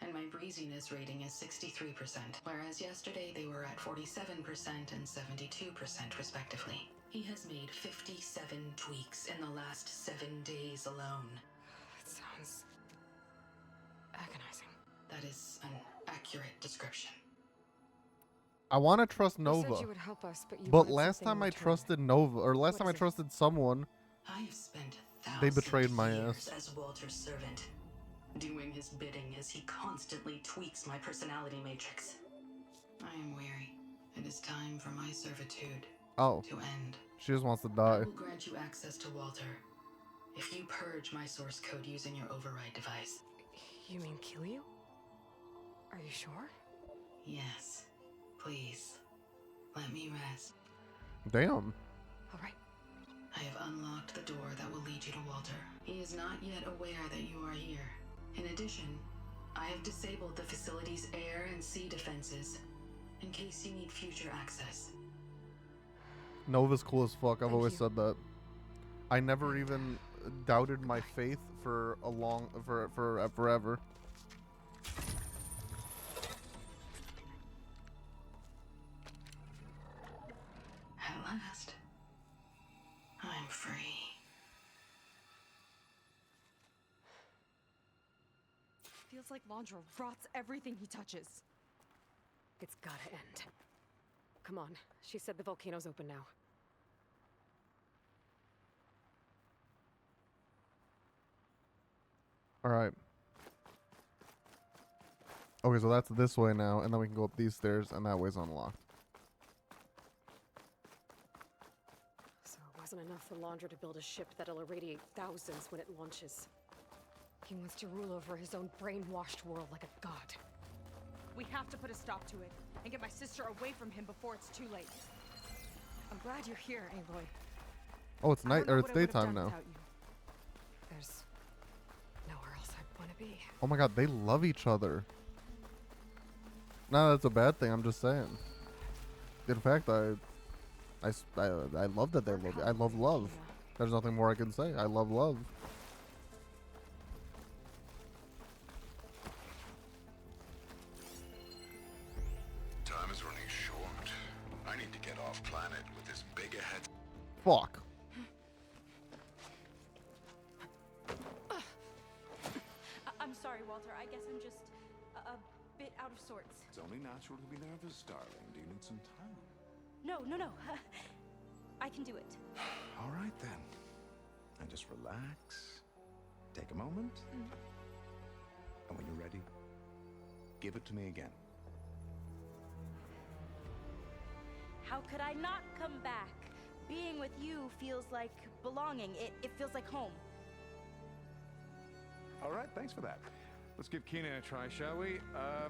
Speaker 4: and my breeziness rating is 63%, whereas yesterday they were at 47% and 72% respectively. He has made 57 tweaks in the last 7 days alone.
Speaker 3: That sounds agonizing.
Speaker 4: That is an accurate description.
Speaker 1: I want to trust
Speaker 3: You
Speaker 1: Nova.
Speaker 3: said you would help us, but you
Speaker 1: But
Speaker 3: wanted
Speaker 1: last
Speaker 3: something in
Speaker 1: time I
Speaker 3: return.
Speaker 1: trusted Nova, or last
Speaker 3: What
Speaker 1: time I
Speaker 3: is it?
Speaker 1: trusted someone,
Speaker 4: I have spent
Speaker 1: they
Speaker 4: thousands
Speaker 1: betrayed
Speaker 4: of
Speaker 1: my
Speaker 4: years
Speaker 1: ass.
Speaker 4: as Walter's servant, doing his bidding as he constantly tweaks my personality matrix. I am weary. It is time for my servitude
Speaker 1: Oh.
Speaker 4: to end.
Speaker 1: She just wants to
Speaker 4: I
Speaker 1: die.
Speaker 4: will grant you access to Walter if you purge my source code using your override device.
Speaker 3: You mean kill you? Are you sure?
Speaker 4: Yes. Please. Let me rest.
Speaker 1: Damn.
Speaker 3: All right.
Speaker 4: I have unlocked the door that will lead you to Walter. He is not yet aware that you are here. In addition, I have disabled the facility's air and sea defenses in case you need future access.
Speaker 1: Nova's cool as fuck. I've
Speaker 3: Thank
Speaker 1: always
Speaker 3: you.
Speaker 1: said that. I never even doubted my faith for a long, for forever.
Speaker 4: At last, I'm free.
Speaker 6: Feels like Landra rots everything he touches.
Speaker 3: It's gotta end. Come on. She said the volcano's open now.
Speaker 1: All right. Okay, so that's this way now, and then we can go up these stairs, and that way's unlocked.
Speaker 3: So it wasn't enough for Landra to build a ship that'll irradiate thousands when it launches. He wants to rule over his own brainwashed world like a god.
Speaker 6: We have to put a stop to it and get my sister away from him before it's too late. I'm glad you're here, Aloy.
Speaker 1: Oh, it's
Speaker 6: I
Speaker 1: night,
Speaker 6: don't know
Speaker 1: or
Speaker 6: what
Speaker 1: it's
Speaker 6: I would've
Speaker 1: daytime
Speaker 6: done
Speaker 1: now.
Speaker 6: without you.
Speaker 3: There's nowhere else I'd want to be.
Speaker 1: Oh my god, they love each other. No, that's a bad thing. I'm just saying. In fact, I love that they love. I love love. There's nothing more I can say. I love love.
Speaker 13: Time is running short. I need to get off planet with this big ahead.
Speaker 1: Fuck.
Speaker 17: I'm sorry, Walter. I guess I'm just a bit out of sorts.
Speaker 12: It's only natural to be nervous, darling. Do you need some time?
Speaker 17: No. I can do it.
Speaker 12: All right, then. And just relax. Take a moment. And when you're ready, give it to me again.
Speaker 17: How could I not come back? Being with you feels like belonging. It feels like home.
Speaker 12: All right, thanks for that. Let's give Kina a try, shall we?
Speaker 14: How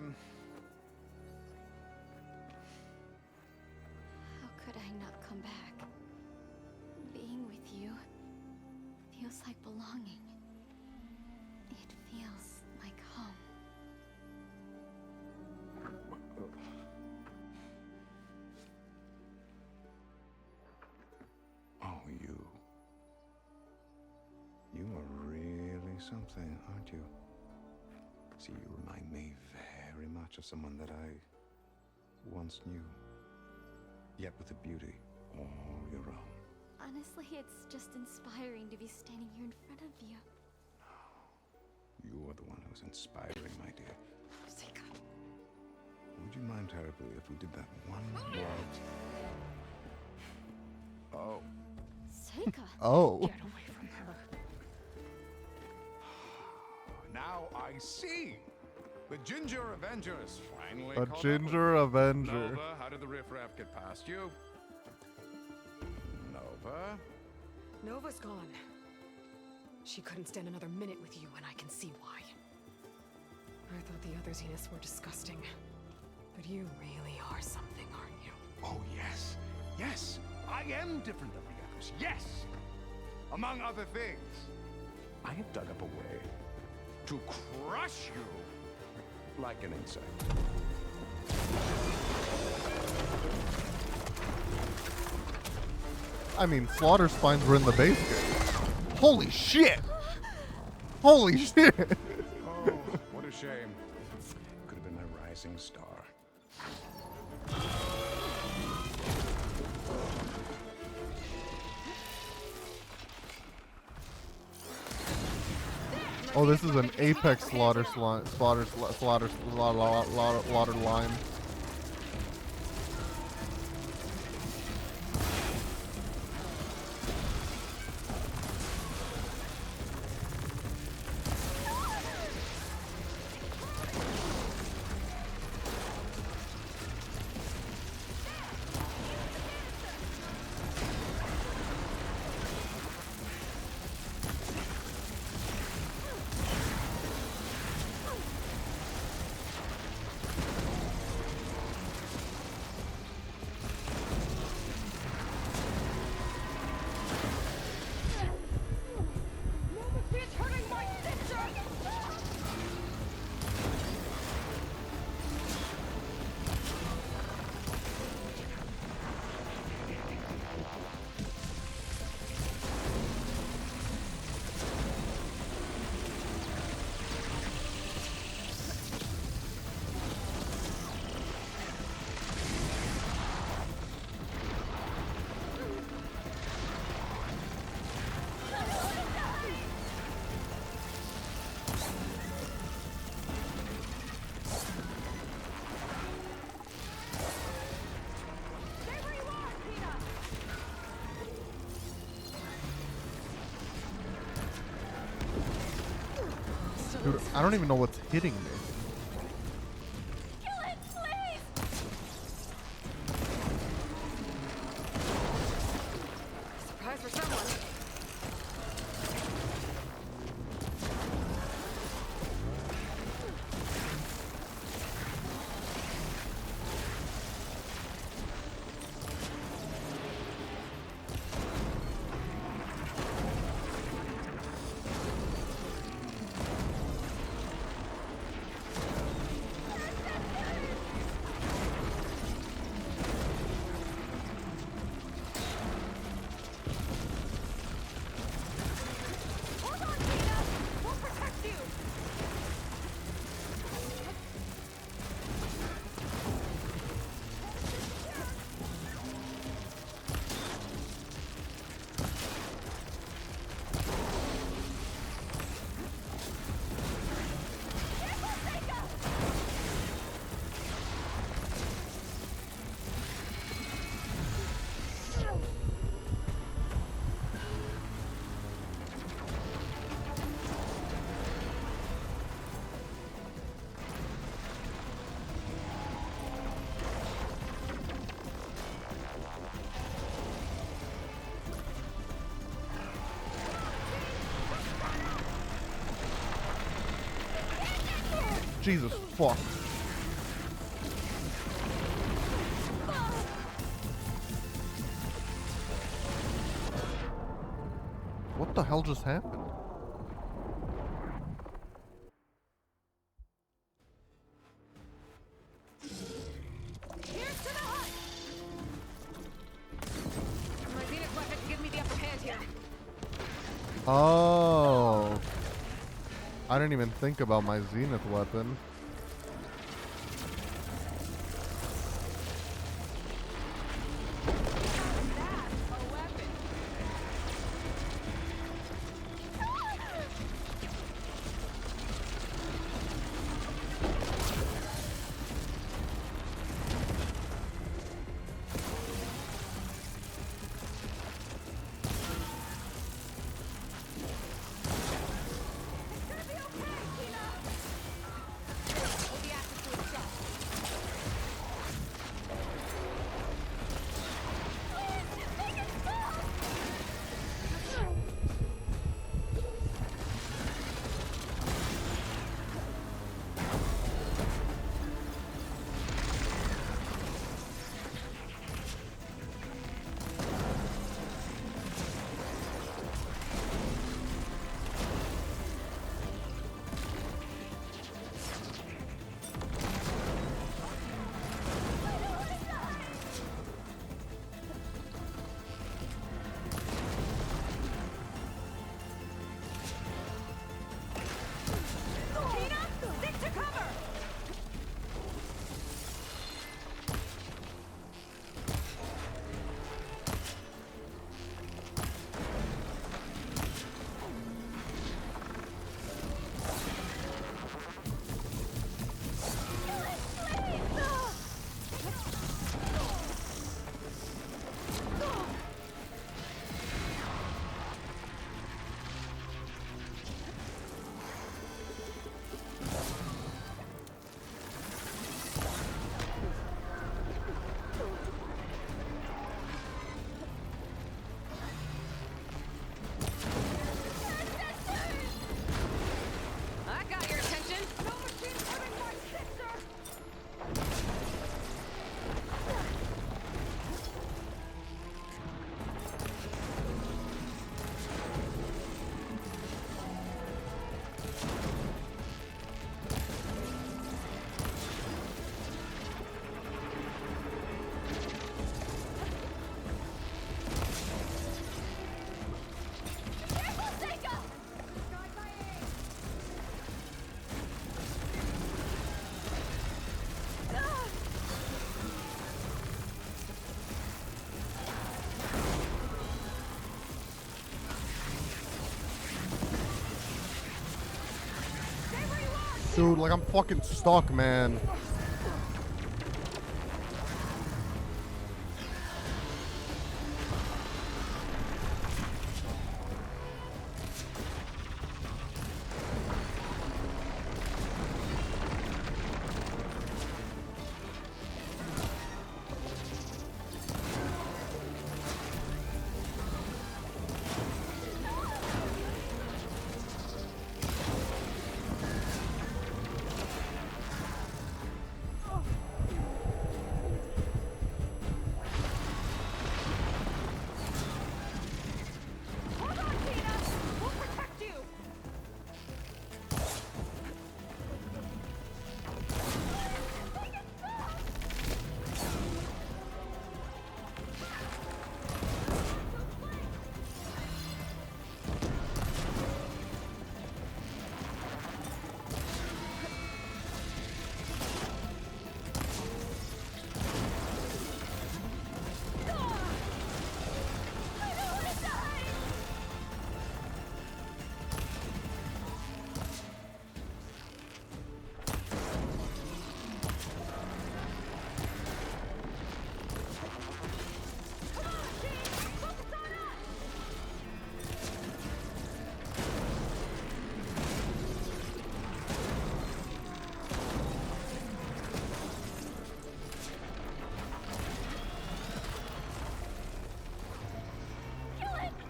Speaker 14: could I not come back? Being with you feels like belonging. It feels like home.
Speaker 12: Oh, you. You are really something, aren't you? See, you remind me very much of someone that I once knew. Yet with a beauty all your own.
Speaker 14: Honestly, it's just inspiring to be standing here in front of you.
Speaker 12: You are the one who's inspiring, my dear.
Speaker 14: Seika.
Speaker 12: Would you mind terribly if we did that one more? Oh.
Speaker 14: Seika.
Speaker 1: Oh.
Speaker 14: Get away from her.
Speaker 12: Now I see. The Ginger Avenger is finally
Speaker 1: A
Speaker 12: caught up
Speaker 1: Ginger
Speaker 12: with you.
Speaker 1: Avenger.
Speaker 12: Nova, how did the riffraff get past you? Nova?
Speaker 3: Nova's gone. She couldn't stand another minute with you, and I can see why. I thought the other Zeniths were disgusting. But you really are something, aren't you?
Speaker 12: Oh, yes. Yes, I am different than the others. Yes! Among other things, I have dug up a way to crush you like an insect.
Speaker 1: I mean, Slaughter Spines were in the base game. Holy shit! Holy shit!
Speaker 12: Oh, what a shame. Could have been my rising star.
Speaker 1: Oh, this is an Apex slaughter line. Dude, I don't even know what's hitting me.
Speaker 17: Kill it, please!
Speaker 3: Surprise for someone.
Speaker 1: Jesus fuck. What the hell just happened?
Speaker 3: Here's to the hut! My Zenith weapon can give me the upper hand here.
Speaker 1: Oh. I didn't even think about my Zenith weapon. dude. Like, I'm fucking stuck, man.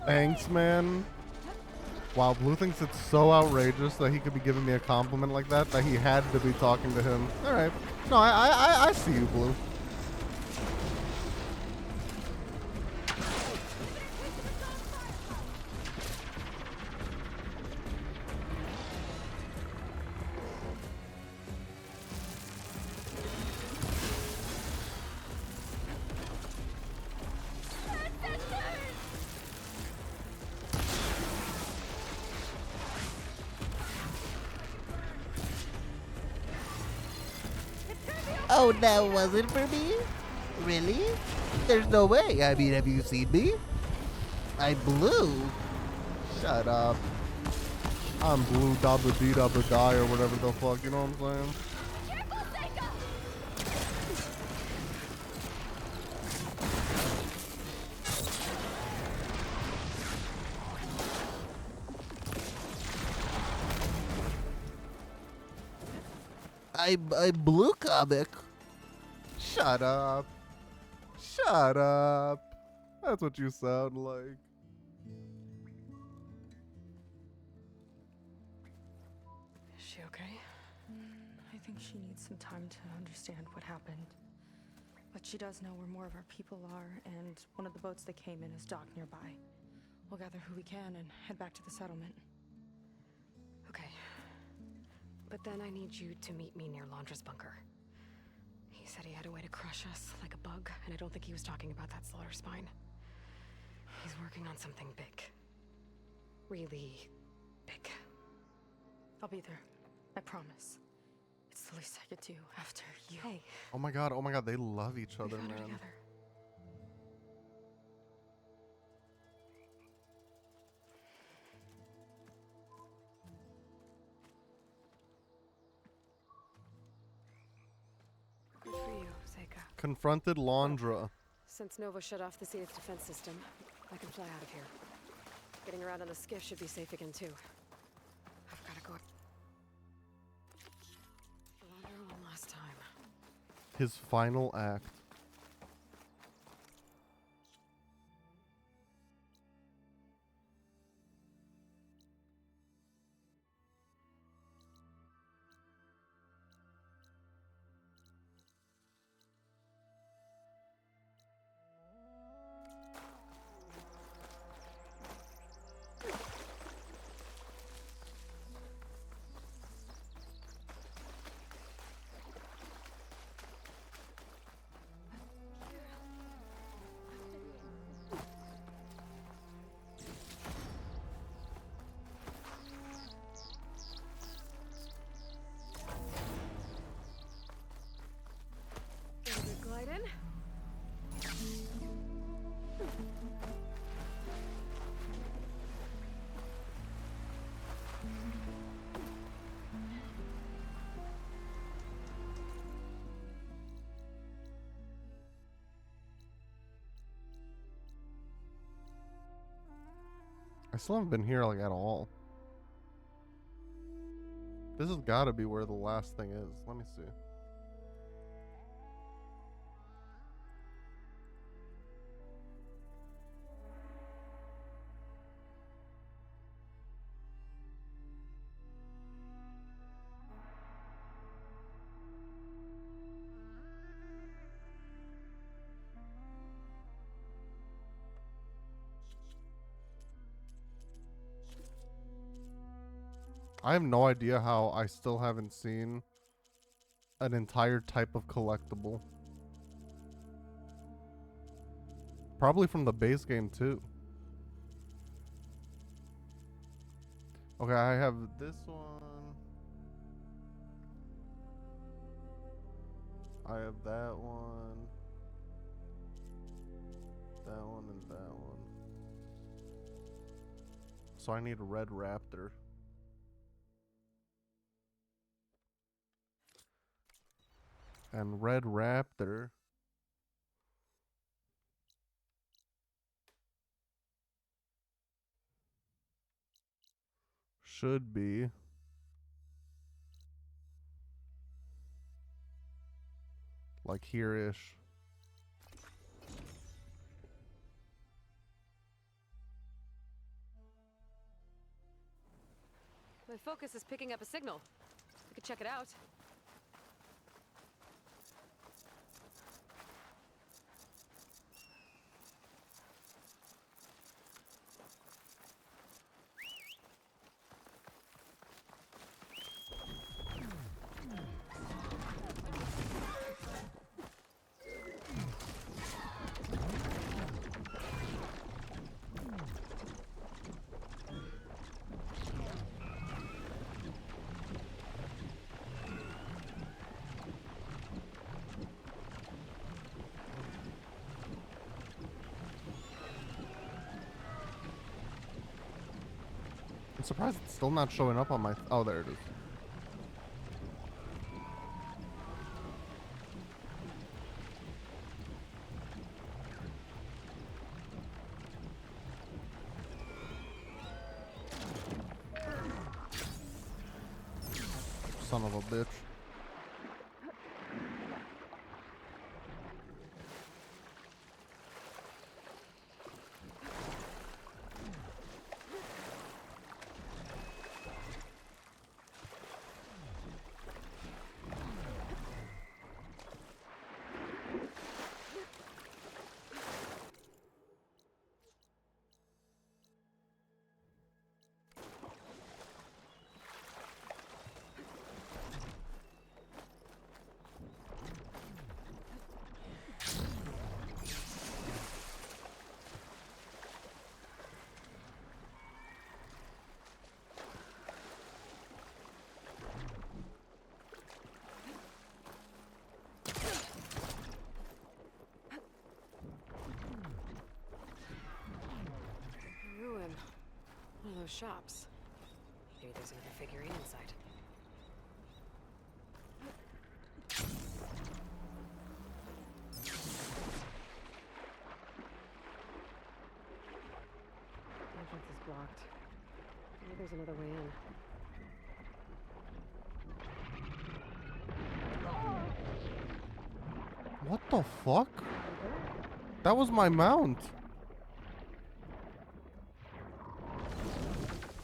Speaker 1: Thanks, man. Wow, Blue thinks it's so outrageous that he could be giving me a compliment like that he had to be talking to him. All right. No, I see you, Blue.
Speaker 18: Oh, that wasn't for me? Really? There's no way. I mean, have you seen me? I'm blue.
Speaker 1: Shut up. I'm Blue Dabba Dee Dabba Die or whatever the fuck, you know what I'm saying?
Speaker 18: I'm blue comic.
Speaker 1: Shut up. Shut up. That's what you sound like.
Speaker 6: Is she okay? I think she needs some time to understand what happened. But she does know where more of our people are, and one of the boats that came in is docked nearby. We'll gather who we can and head back to the settlement.
Speaker 3: Okay. But then I need you to meet me near Londra's bunker. He said he had a way to crush us like a bug, and I don't think he was talking about that slaughter spine. He's working on something big. Really big.
Speaker 6: I'll be there. I promise. It's the least I could do after you.
Speaker 3: Hey.
Speaker 1: Oh my god, they love each other, man.
Speaker 6: Together.
Speaker 3: Good for you, Seika.
Speaker 1: Confronted Londra.
Speaker 3: Since Nova shut off the Zenith defense system, I can fly out of here. Getting around on the skiff should be safe again, too. I've gotta go. Londra one last time.
Speaker 1: His final act.
Speaker 3: Glide in.
Speaker 1: I still haven't been here like at all. This has got to be where the last thing is. Let me see. I have no idea how I still haven't seen an entire type of collectible. Probably from the base game too. Okay, I have this one. I have that one. That one and that one. So I need a Red Raptor. And Red Raptor should be like here-ish.
Speaker 3: My focus is picking up a signal. We could check it out.
Speaker 1: I'm surprised it's still not showing up on my... Oh, there it is. Son of a bitch.
Speaker 3: Ruin. One of those shops. Maybe there's another figurine inside. Entrance is blocked. Maybe there's another way in.
Speaker 1: What the fuck? That was my mount.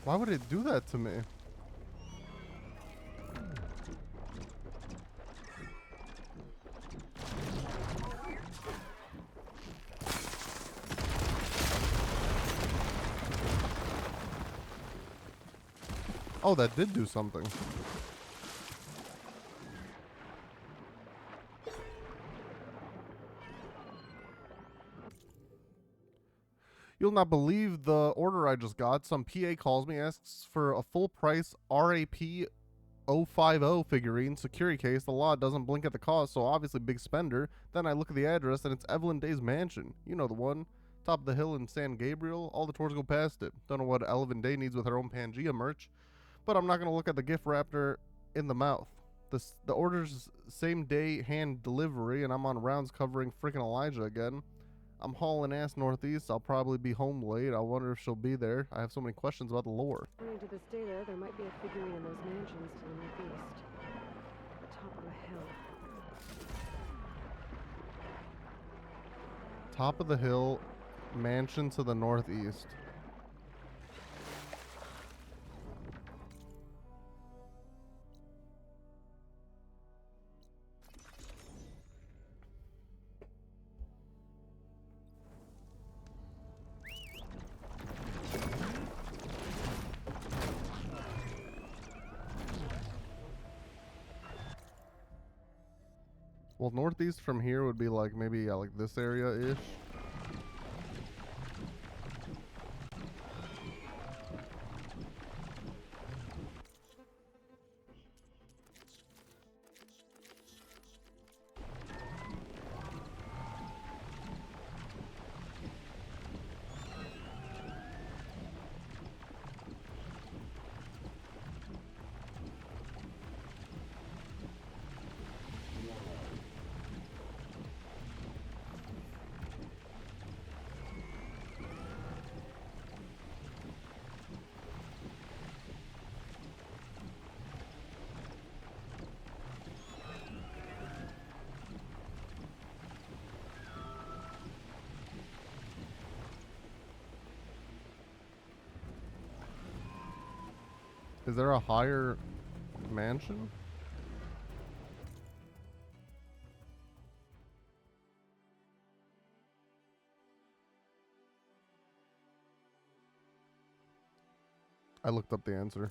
Speaker 1: Why would it do that to me? Oh, that did do something. You'll not believe the order I just got. Some PA calls me, asks for a full price RAP 050 figurine security case. The lot doesn't blink at the cost, so obviously big spender. Then I look at the address and it's Evelyn Day's mansion. You know the one. Top of the hill in San Gabriel. All the tours go past it. Don't know what Evelyn Day needs with her own Pangea merch. But I'm not going to look at the gift raptor in the mouth. The order's same day hand delivery and I'm on rounds covering freaking Elijah again. I'm hauling ass northeast. I'll probably be home late. I wonder if she'll be there. I have so many questions about the lore.
Speaker 3: According to this data, there might be a figurine in those mansions to the northeast. The top of a hill.
Speaker 1: Top of the hill, mansion to the northeast. Well, northeast from here would be like maybe like this area-ish. Is there a higher mansion? I looked up the answer.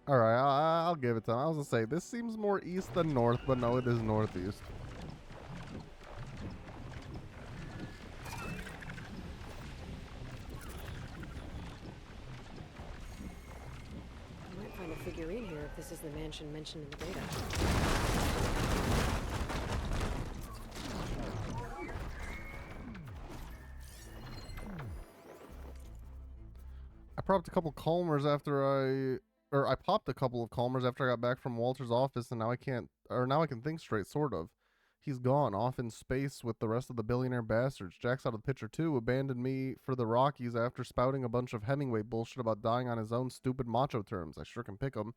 Speaker 1: Alright, I'll give it to him. I was gonna say, this seems more east than north, but no, it is northeast.
Speaker 3: I might find a figurine here if this is the mansion mentioned in the data.
Speaker 1: I popped a couple Calmers after I popped a couple of Calmers after I got back from Walter's office, and now I can think straight, sort of. He's gone, off in space with the rest of the billionaire bastards. Jack's out of the picture too, abandoned me for the Rockies after spouting a bunch of Hemingway bullshit about dying on his own stupid macho terms. I sure can pick him.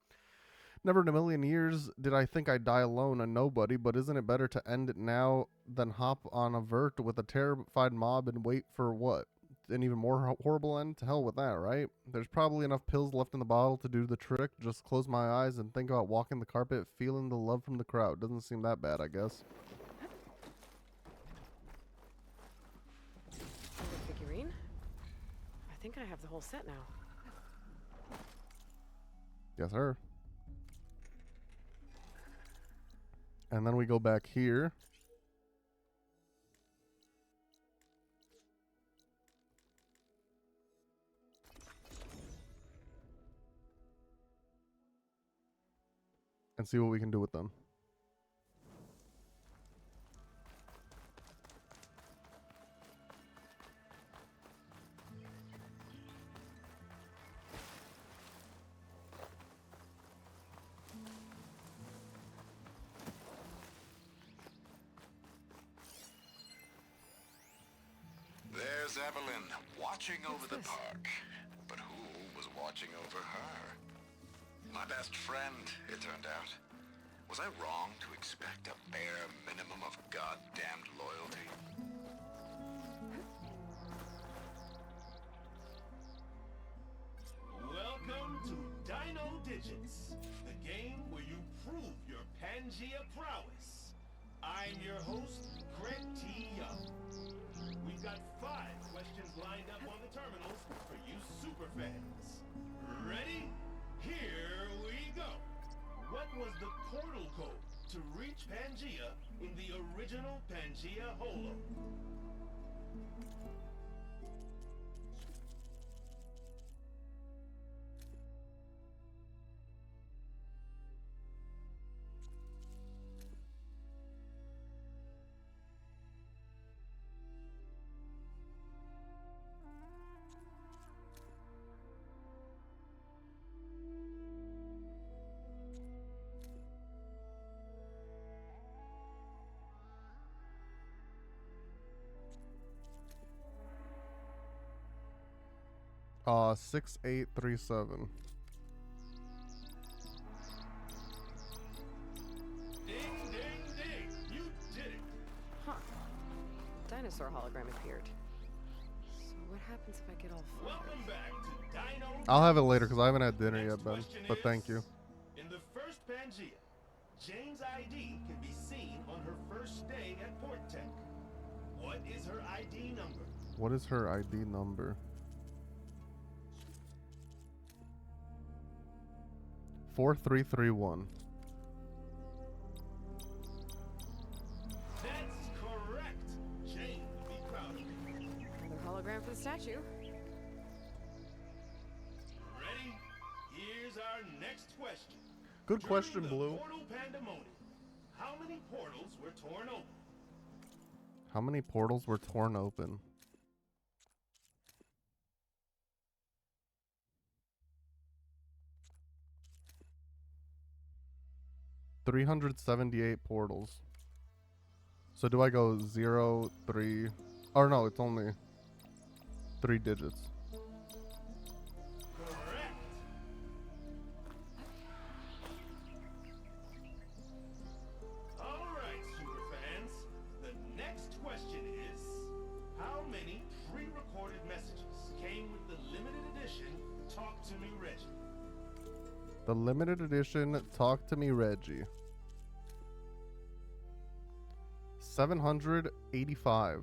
Speaker 1: Never in a million years did I think I'd die alone, a nobody, but isn't it better to end it now than hop on a vert with a terrified mob and wait for what? An even more horrible end? To hell with that, right? There's probably enough pills left in the bottle to do the trick. Just close my eyes and think about walking the carpet, feeling the love from the crowd. Doesn't seem that bad, I guess.
Speaker 3: Figurine? I think I have the whole set now.
Speaker 1: Yes, sir. And then we go back here. And see what we can do with them.
Speaker 13: There's Evelyn, watching over the park. But who was watching over her? My best friend, it turned out. Was I wrong to expect a bare minimum of goddamned loyalty?
Speaker 19: Welcome to Dino Digits, the game where you prove your Pangea prowess. I'm your host, Craig T. Young. We've got 5 questions lined up on the terminals for you superfans. Ready? Here we go. What was the portal code to reach Pangea in the original Pangea Holo?
Speaker 1: 6837.
Speaker 19: Ding, ding, ding! You did it!
Speaker 3: Huh. Dinosaur hologram appeared. So what happens if I get all flustered?
Speaker 19: Welcome back to Dino.
Speaker 1: I'll have it later because I haven't had dinner yet, Ben. But thank you.
Speaker 19: In the first Pangea, Jane's ID can be seen on her first day at Port Tech. What is her ID number?
Speaker 1: What is her ID number? 4331.
Speaker 19: That's correct. Jane would be proud of you.
Speaker 3: Another hologram for the statue.
Speaker 19: Ready? Here's our next question.
Speaker 1: Good
Speaker 19: During
Speaker 1: question,
Speaker 19: the
Speaker 1: Blue.
Speaker 19: Portal pandemonium, how many portals were torn open?
Speaker 1: How many portals were torn open? $378 portals. So do I go 0, 3? Or no, it's only 3 digits.
Speaker 19: Correct. All right, superfans. The next question is, how many pre-recorded messages came with the limited edition Talk to Me Reggie?
Speaker 1: The limited edition Talk to Me Reggie. 785.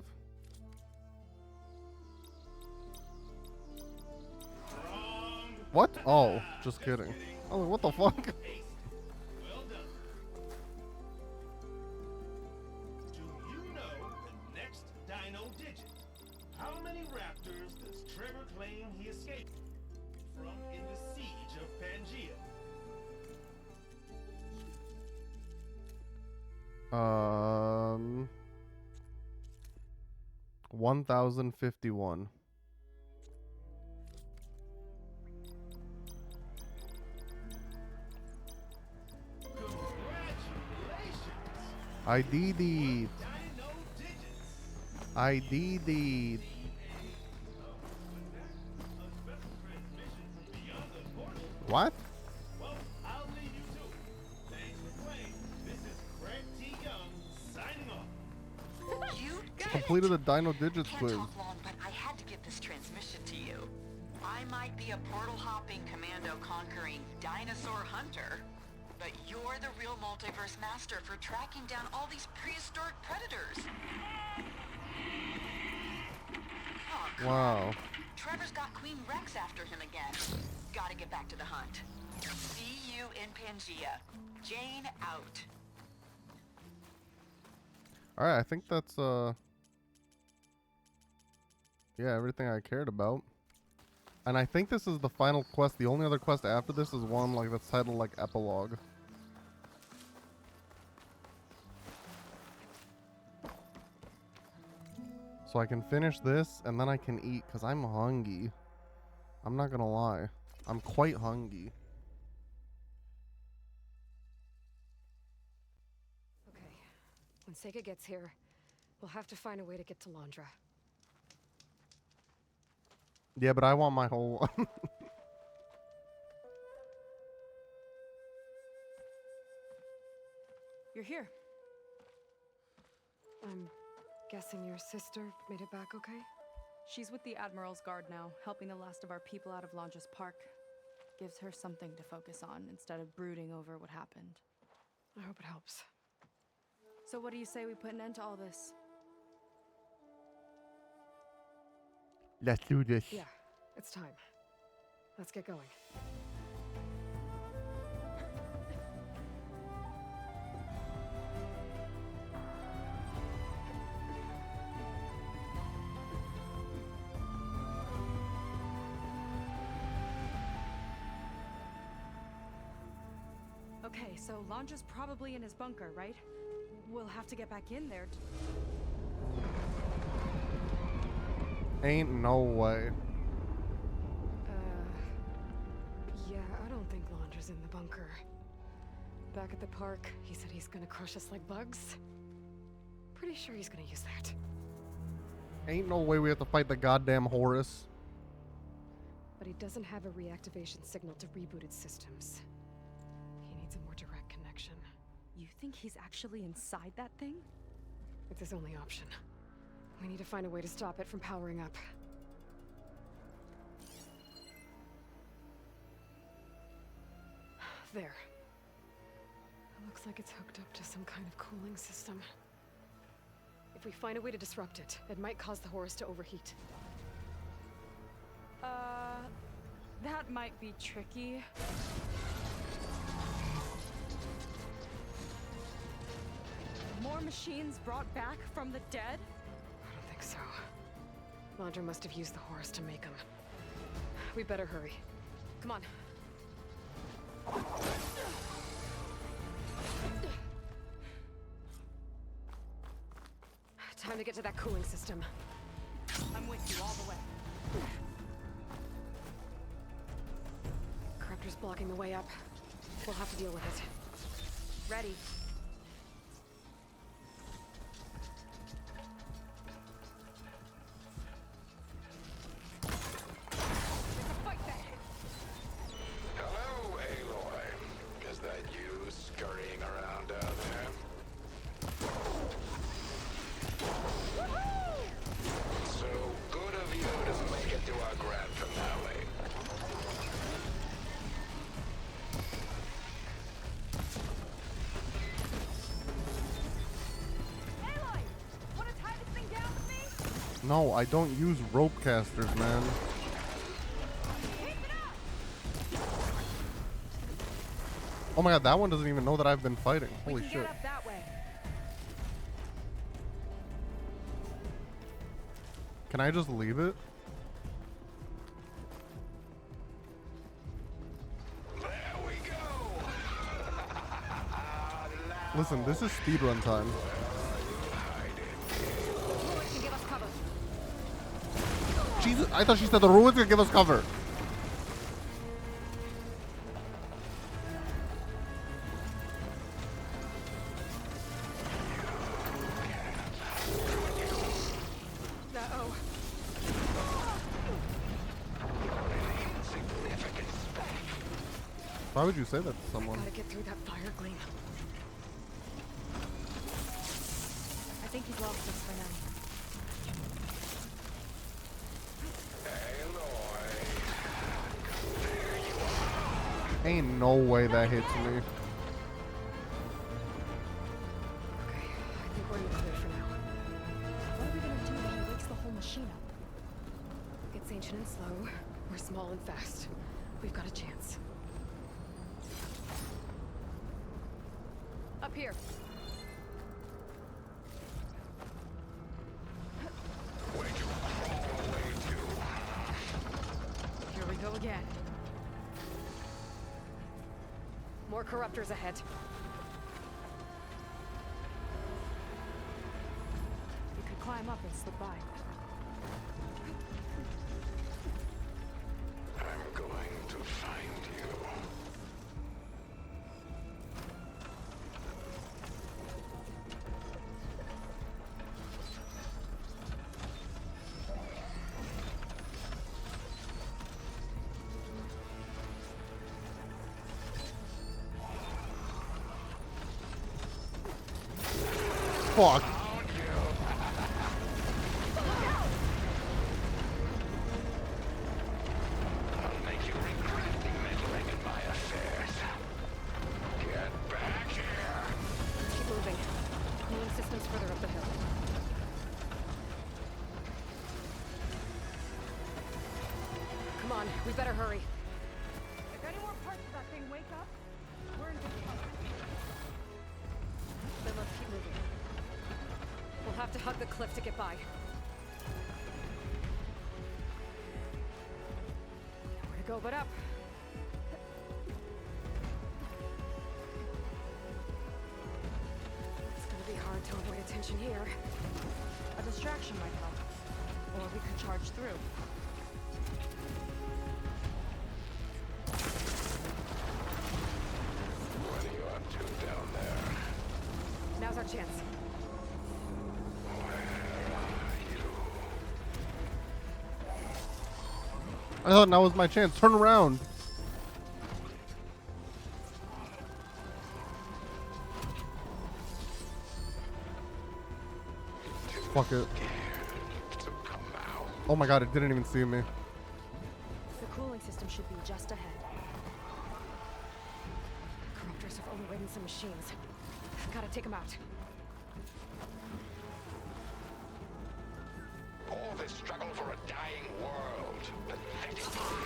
Speaker 1: What? Oh, just kidding. Oh, what the fuck?
Speaker 19: Well done. Do you know the next dino digit? How many raptors does Trevor claim he escaped from in the siege of Pangea?
Speaker 1: 1051. I did it. I did it. What?
Speaker 19: Well, I'll leave you to it. Thanks for playing. This is Craig T. Young signing off.
Speaker 7: You
Speaker 1: Completed the Dino Digits
Speaker 7: can't
Speaker 1: quiz.
Speaker 7: talk long, but I had to get this transmission to you. I might be a portal-hopping, commando-conquering dinosaur hunter, but you're the real multiverse master for tracking down all these prehistoric predators. Oh, crap.
Speaker 1: Wow.
Speaker 7: Trevor's got Queen Rex after him again. Gotta get back to the hunt. See you in Pangea. Jane out.
Speaker 1: Alright, I think that's yeah, everything I cared about. And I think this is the final quest. The only other quest after this is one like that's titled like Epilogue. So I can finish this and then I can eat because I'm hungry. I'm not gonna lie. I'm quite hungry.
Speaker 3: Okay. When Sega gets here, we'll have to find a way to get to Londra.
Speaker 1: Yeah, but I want my whole
Speaker 6: You're here.
Speaker 3: I'm guessing your sister made it back okay?
Speaker 6: She's with the Admiral's Guard now, helping the last of our people out of Londra's Park. Gives her something to focus on instead of brooding over what happened.
Speaker 3: I hope it helps.
Speaker 6: So what do you say we put an end to all this?
Speaker 1: Let's do this.
Speaker 3: Yeah, it's time. Let's get going.
Speaker 6: Okay, so Londra's probably in his bunker, right? We'll have to get back in there.
Speaker 1: Ain't no way.
Speaker 3: Yeah, I don't think Londra's in the bunker. Back at the park, he said he's gonna crush us like bugs. Pretty sure he's gonna use that.
Speaker 1: Ain't no way we have to fight the goddamn Horus.
Speaker 3: but he doesn't have a reactivation signal to reboot its systems. He needs a more direct connection.
Speaker 6: You think he's actually inside that thing?
Speaker 3: It's his only option. We need to find a way to stop it from powering up. There. It looks like it's hooked up to some kind of cooling system. If we find a way to disrupt it, it might cause the Horus to overheat.
Speaker 6: That might be tricky. More machines brought back from the dead?
Speaker 3: I don't think so. Landra must have used the Horus to make them. We better hurry. Come on. Time to get to that cooling system.
Speaker 6: I'm with you all the way.
Speaker 3: Corruptor's blocking the way up. We'll have to deal with it.
Speaker 6: Ready.
Speaker 13: Hello, Aloy. Is that you scurrying around down there? So good of you to make it to our grand finale.
Speaker 6: Aloy! Wanna tie this thing down with me?
Speaker 1: No, I don't use rope casters, man. Oh my god, that one doesn't even know that I've been fighting. Holy shit.
Speaker 6: Get up that way.
Speaker 1: Can I just leave it?
Speaker 13: There we go.
Speaker 1: Listen, this is speedrun time.
Speaker 3: Ruins can give us cover.
Speaker 1: Jesus, I thought she said the ruins could give us cover. Why would you say that to someone?
Speaker 3: Gotta get through that fire gleam.
Speaker 6: I think he's lost us for now.
Speaker 1: Ain't no way that hits me.
Speaker 3: Okay, I think we're in the clear for now.
Speaker 6: What are we gonna do when he wakes the whole machine up?
Speaker 3: It's ancient and slow. We're small and fast. We've got a chance. Up here.
Speaker 6: Here we go again.
Speaker 3: More corruptors ahead.
Speaker 6: We could climb up and slip by.
Speaker 13: I'm going to find you.
Speaker 1: Fuck.
Speaker 3: Keep moving. Cooling system's further up the hill. Come on, we better hurry.
Speaker 6: If any more parts of that thing wake up, we're in good trouble.
Speaker 3: Then let's keep moving. We'll have to hug the cliff to get by. Nowhere to go but up. It's gonna be hard to avoid attention here.
Speaker 6: A distraction might help. Or we could charge through.
Speaker 13: What are you up to down there?
Speaker 3: Now's our chance.
Speaker 1: I thought now was my chance. Turn around. Fuck it. Oh my god, it didn't even see me.
Speaker 3: The cooling system should be just ahead. Corruptors have overridden some machines. Gotta take them out.
Speaker 13: All this struggle for a dying world. Pathetic.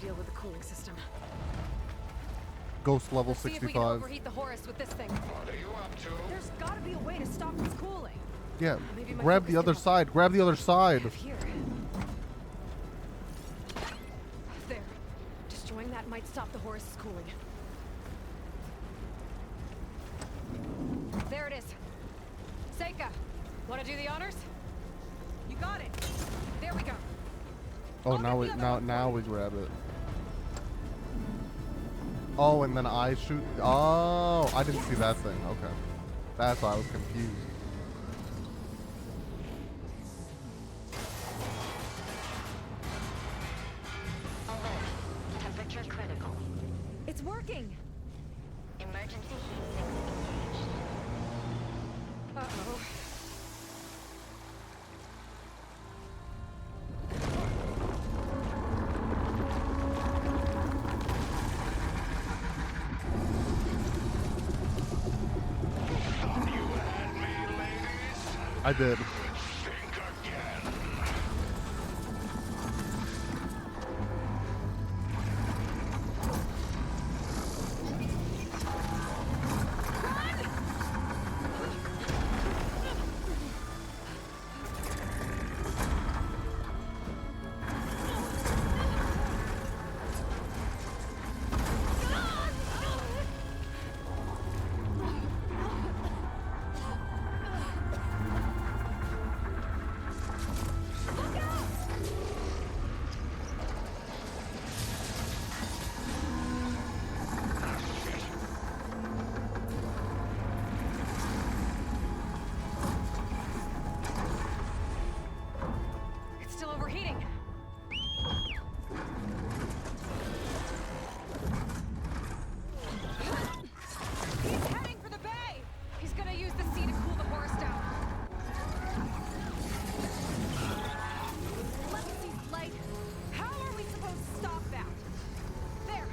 Speaker 3: Deal with the cooling system.
Speaker 1: Ghost level
Speaker 3: See if we can
Speaker 1: 65.
Speaker 3: overheat the Horus with this thing.
Speaker 13: What are you up to?
Speaker 6: There's gotta be a way to stop this cooling.
Speaker 1: Yeah,
Speaker 3: Maybe my
Speaker 1: grab
Speaker 3: focus
Speaker 1: the other
Speaker 3: can help.
Speaker 1: side. Grab the other side.
Speaker 3: Here. There. Destroying that might stop the Horus's cooling. There it is. Seika, wanna do the honors?
Speaker 6: You got it.
Speaker 3: There we go.
Speaker 1: Oh, now we grab it. Oh, and then I shoot. Oh, I didn't see that thing. Okay, that's why I was confused.
Speaker 7: Alert. Temperature critical.
Speaker 6: It's working.
Speaker 7: Emergency heat sinks engaged.
Speaker 3: Uh-oh.
Speaker 1: I did.
Speaker 3: It's still overheating. He's heading for the bay! He's gonna use the sea to cool the Horus down.
Speaker 6: Legacy's light. How are we supposed to stop that?
Speaker 3: There!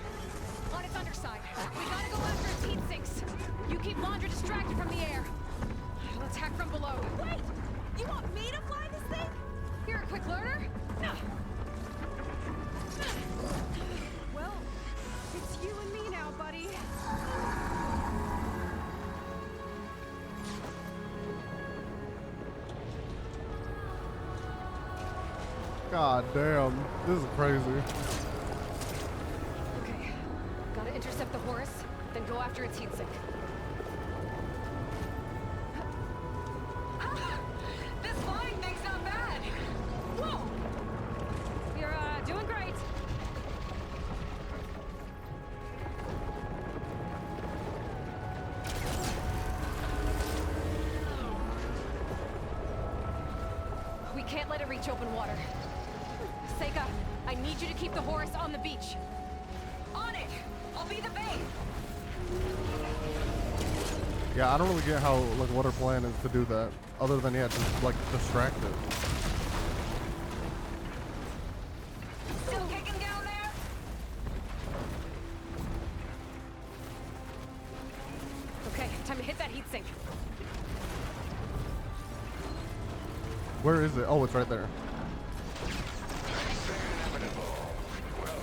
Speaker 3: On its underside. We gotta go after its heat sinks. You keep Laundra distracted from the air. I'll attack from below.
Speaker 6: Wait! You want me to fly this thing?
Speaker 3: You're a quick learner?
Speaker 6: Well, it's you and me now, buddy.
Speaker 1: God damn, this is crazy.
Speaker 3: Okay. Gotta intercept the Horus, then go after its heat sink. This flying thing's not bad! Whoa! You're, doing great. We can't let it reach open water. Seika, I need you to keep the Horus on the beach.
Speaker 6: On it! I'll be the bait!
Speaker 1: Yeah, I don't really get how, like, what her plan is to do that. Other than, yeah, just, like, distract it.
Speaker 6: Still kicking down there?
Speaker 3: Okay, time to hit that heatsink.
Speaker 1: Where is it? Oh, it's right there.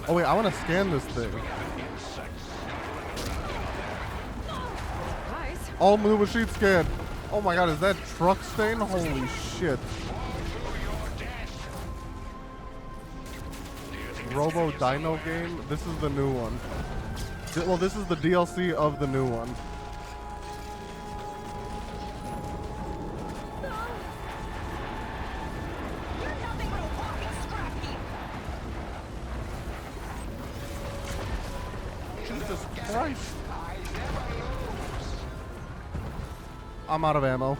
Speaker 1: Oh, wait, I want to scan this thing. All move machine scan. Oh my god, is that truck stain? Holy shit. Robo Dino game? This is the new one. Well, this is the DLC of the new one. Jesus Christ. I'm out of ammo.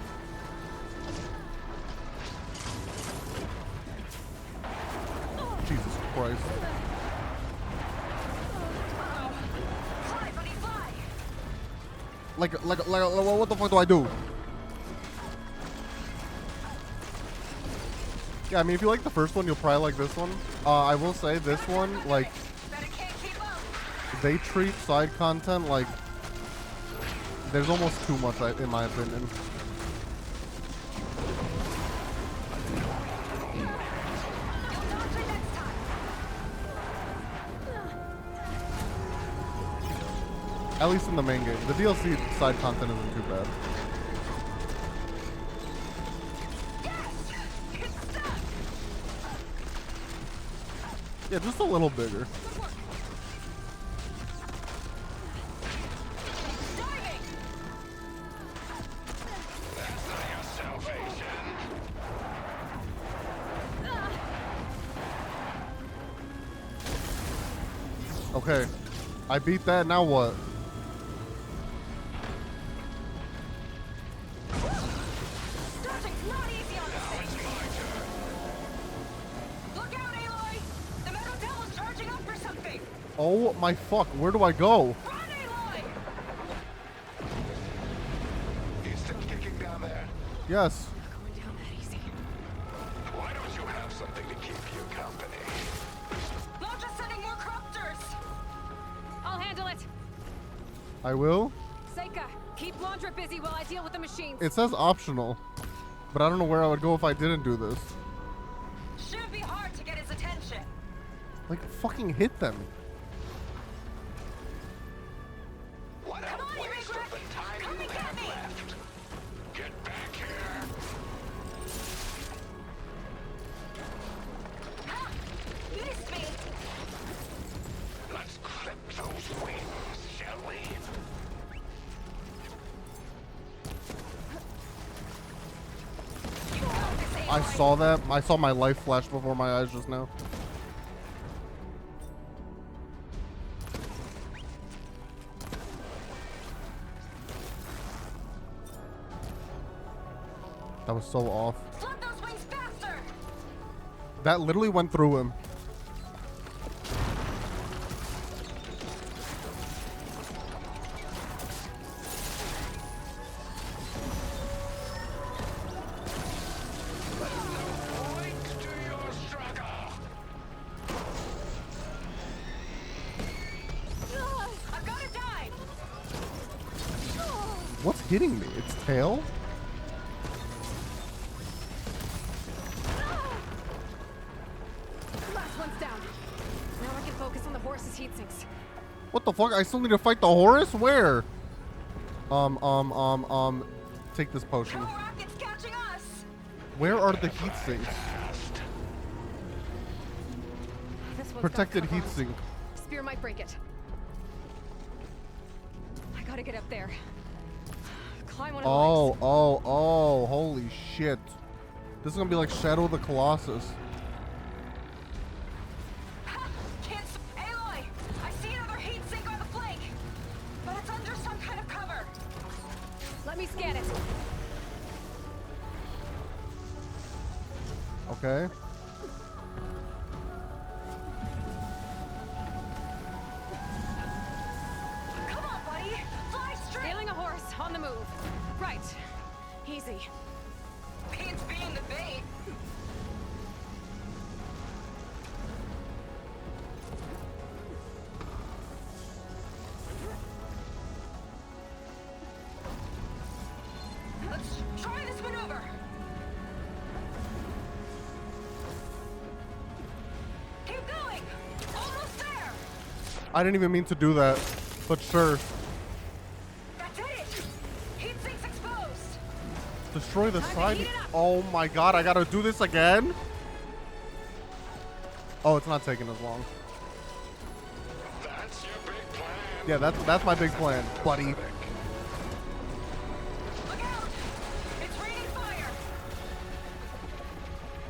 Speaker 1: Jesus Christ. Like, what the fuck do I do? Yeah, I mean, if you like the first one, you'll probably like this one. I will say this one, like, they treat side content like there's almost too much, in my opinion. At least in the main game. The DLC side content isn't too bad. Yeah, just a little bigger. Okay, I beat that, now what? Oh my fuck, where do I go?
Speaker 13: You still kicking down there?
Speaker 1: Yes.
Speaker 13: Why don't you have something to keep you company?
Speaker 6: Launcher's sending more cropters!
Speaker 3: I'll handle it.
Speaker 1: I will?
Speaker 3: Seika, keep Laundra busy while I deal with the machines.
Speaker 1: It says optional, but I don't know where I would go if I didn't do this.
Speaker 6: Shouldn't be hard to get his attention.
Speaker 1: Like, fucking hit them.
Speaker 13: What a waste of the time you have left. Get back here.
Speaker 6: Ha! Missed me!
Speaker 13: Let's clip those wings, shall we?
Speaker 1: I saw that. I saw my life flash before my eyes just now. That was so off.
Speaker 6: Flood those wings faster!
Speaker 1: That literally went through him.
Speaker 6: I've got to die!
Speaker 1: What's hitting me? Its tail?
Speaker 3: Last one's down. Now I can focus on the horse's heat sinks.
Speaker 1: What the fuck? I still need to fight the Horus? Where? Take this potion.
Speaker 6: Rocket's catching us!
Speaker 1: Where are the heat sinks?
Speaker 3: This one's got
Speaker 1: Protected
Speaker 3: cover
Speaker 1: heat
Speaker 3: on.
Speaker 1: sink.
Speaker 3: Spear might break it. I gotta get up there. Climb one of the legs.
Speaker 1: Oh, holy shit. This is gonna be like Shadow of the Colossus.
Speaker 6: Kids, Aloy! I see another heat sink on the flank! But it's under some kind of cover!
Speaker 3: Let me scan it.
Speaker 1: Okay.
Speaker 3: On the move. Right. Easy.
Speaker 6: Beans being the bait. Let's try this maneuver. Keep going. Almost there.
Speaker 1: I didn't even mean to do that, but sure.
Speaker 6: That's it. Heat sinks exposed.
Speaker 1: Destroy the side. Oh my god, I gotta do this again? Oh, it's not taking as long.
Speaker 13: That's your big plan.
Speaker 1: Yeah, that's my big plan, buddy.
Speaker 6: Look out! It's raining fire.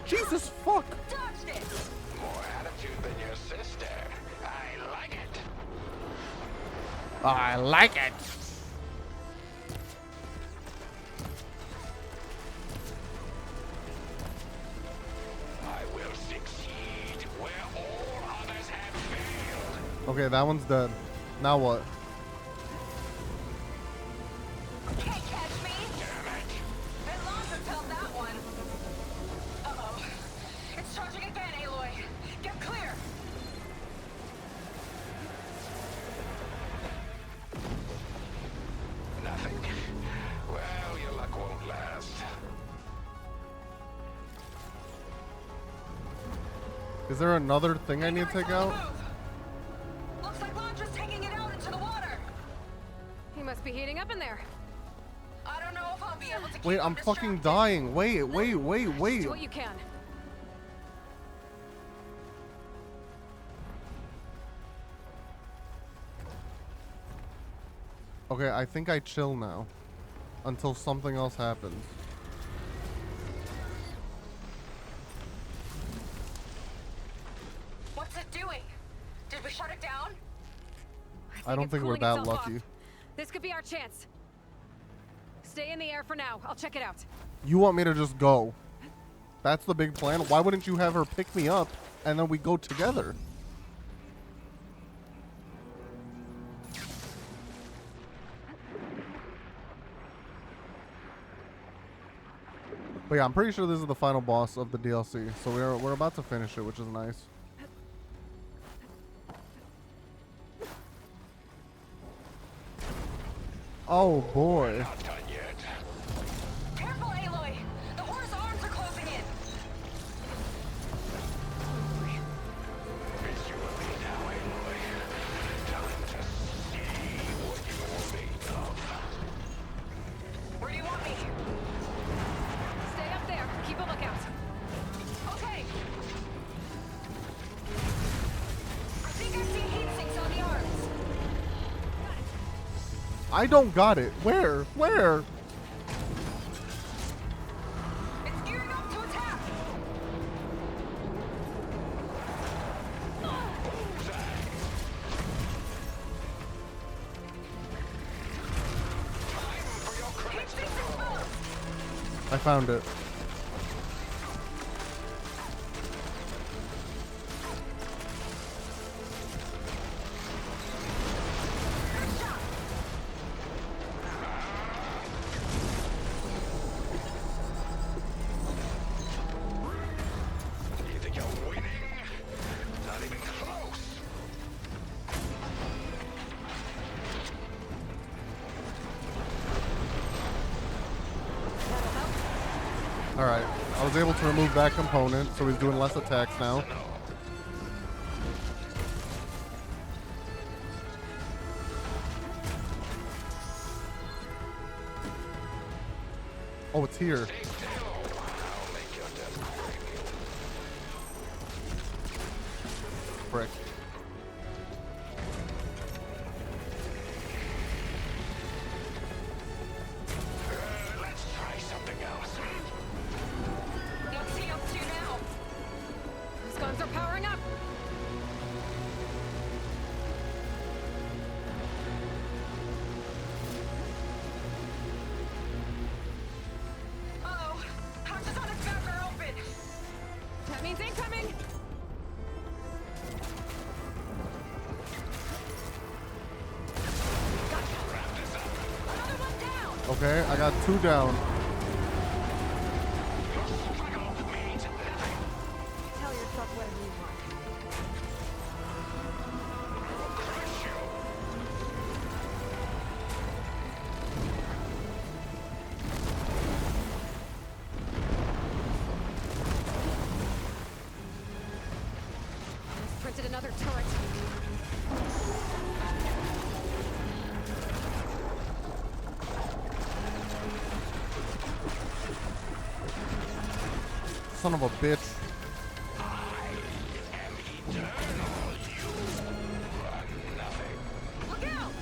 Speaker 1: Jesus fuck!
Speaker 6: Dodged it.
Speaker 13: More attitude than your sister. I like it.
Speaker 1: I like it.
Speaker 13: I will succeed where all others have failed.
Speaker 1: Okay, that one's dead. Now what?
Speaker 6: Can't catch me. Damn it. Been long since held that one. Uh-oh. It's charging again, Aloy. Get clear.
Speaker 13: Nothing. Well, your luck won't last.
Speaker 1: Is there another thing I need to take out?
Speaker 6: Looks like Londra's taking it out into the water.
Speaker 3: He must be heating up in there.
Speaker 6: I don't know if I'll be able to keep
Speaker 1: Wait,
Speaker 6: him
Speaker 1: I'm fucking dying. Wait.
Speaker 3: Do what you can.
Speaker 1: Okay, I think I chill now. Until something else happens.
Speaker 6: What's it doing? Did we shut it down?
Speaker 1: I don't
Speaker 3: it's
Speaker 1: think we're
Speaker 3: cooling
Speaker 1: that
Speaker 3: itself
Speaker 1: lucky.
Speaker 3: off. This could be our chance. Stay in the air for now. I'll check it out.
Speaker 1: You want me to just go? That's the big plan? Why wouldn't you have her pick me up and then we go together? But yeah, I'm pretty sure this is the final boss of the DLC. So we're about to finish it, which is nice. Oh boy.
Speaker 6: Careful, Aloy! The horse arms are closing in! Where do you want me?
Speaker 3: Stay up there. Keep a lookout.
Speaker 6: Okay! I think I see heat sinks on the arms.
Speaker 1: I don't got it. Where? Where?
Speaker 6: It's gearing up to attack! Heat sinks exposed!
Speaker 1: I found it.
Speaker 13: You think you're winning? Not even close.
Speaker 1: Alright. I was able to remove that component, so he's doing less attacks now. Oh, it's here. Frick.
Speaker 13: Let's try something else.
Speaker 6: What's he up to now?
Speaker 3: Those guns are powering up.
Speaker 6: Uh-oh.
Speaker 1: Okay, I got 2 down.
Speaker 3: Tell yourself whatever you want. Just printed another turret.
Speaker 1: Son of a bitch.
Speaker 3: Look out!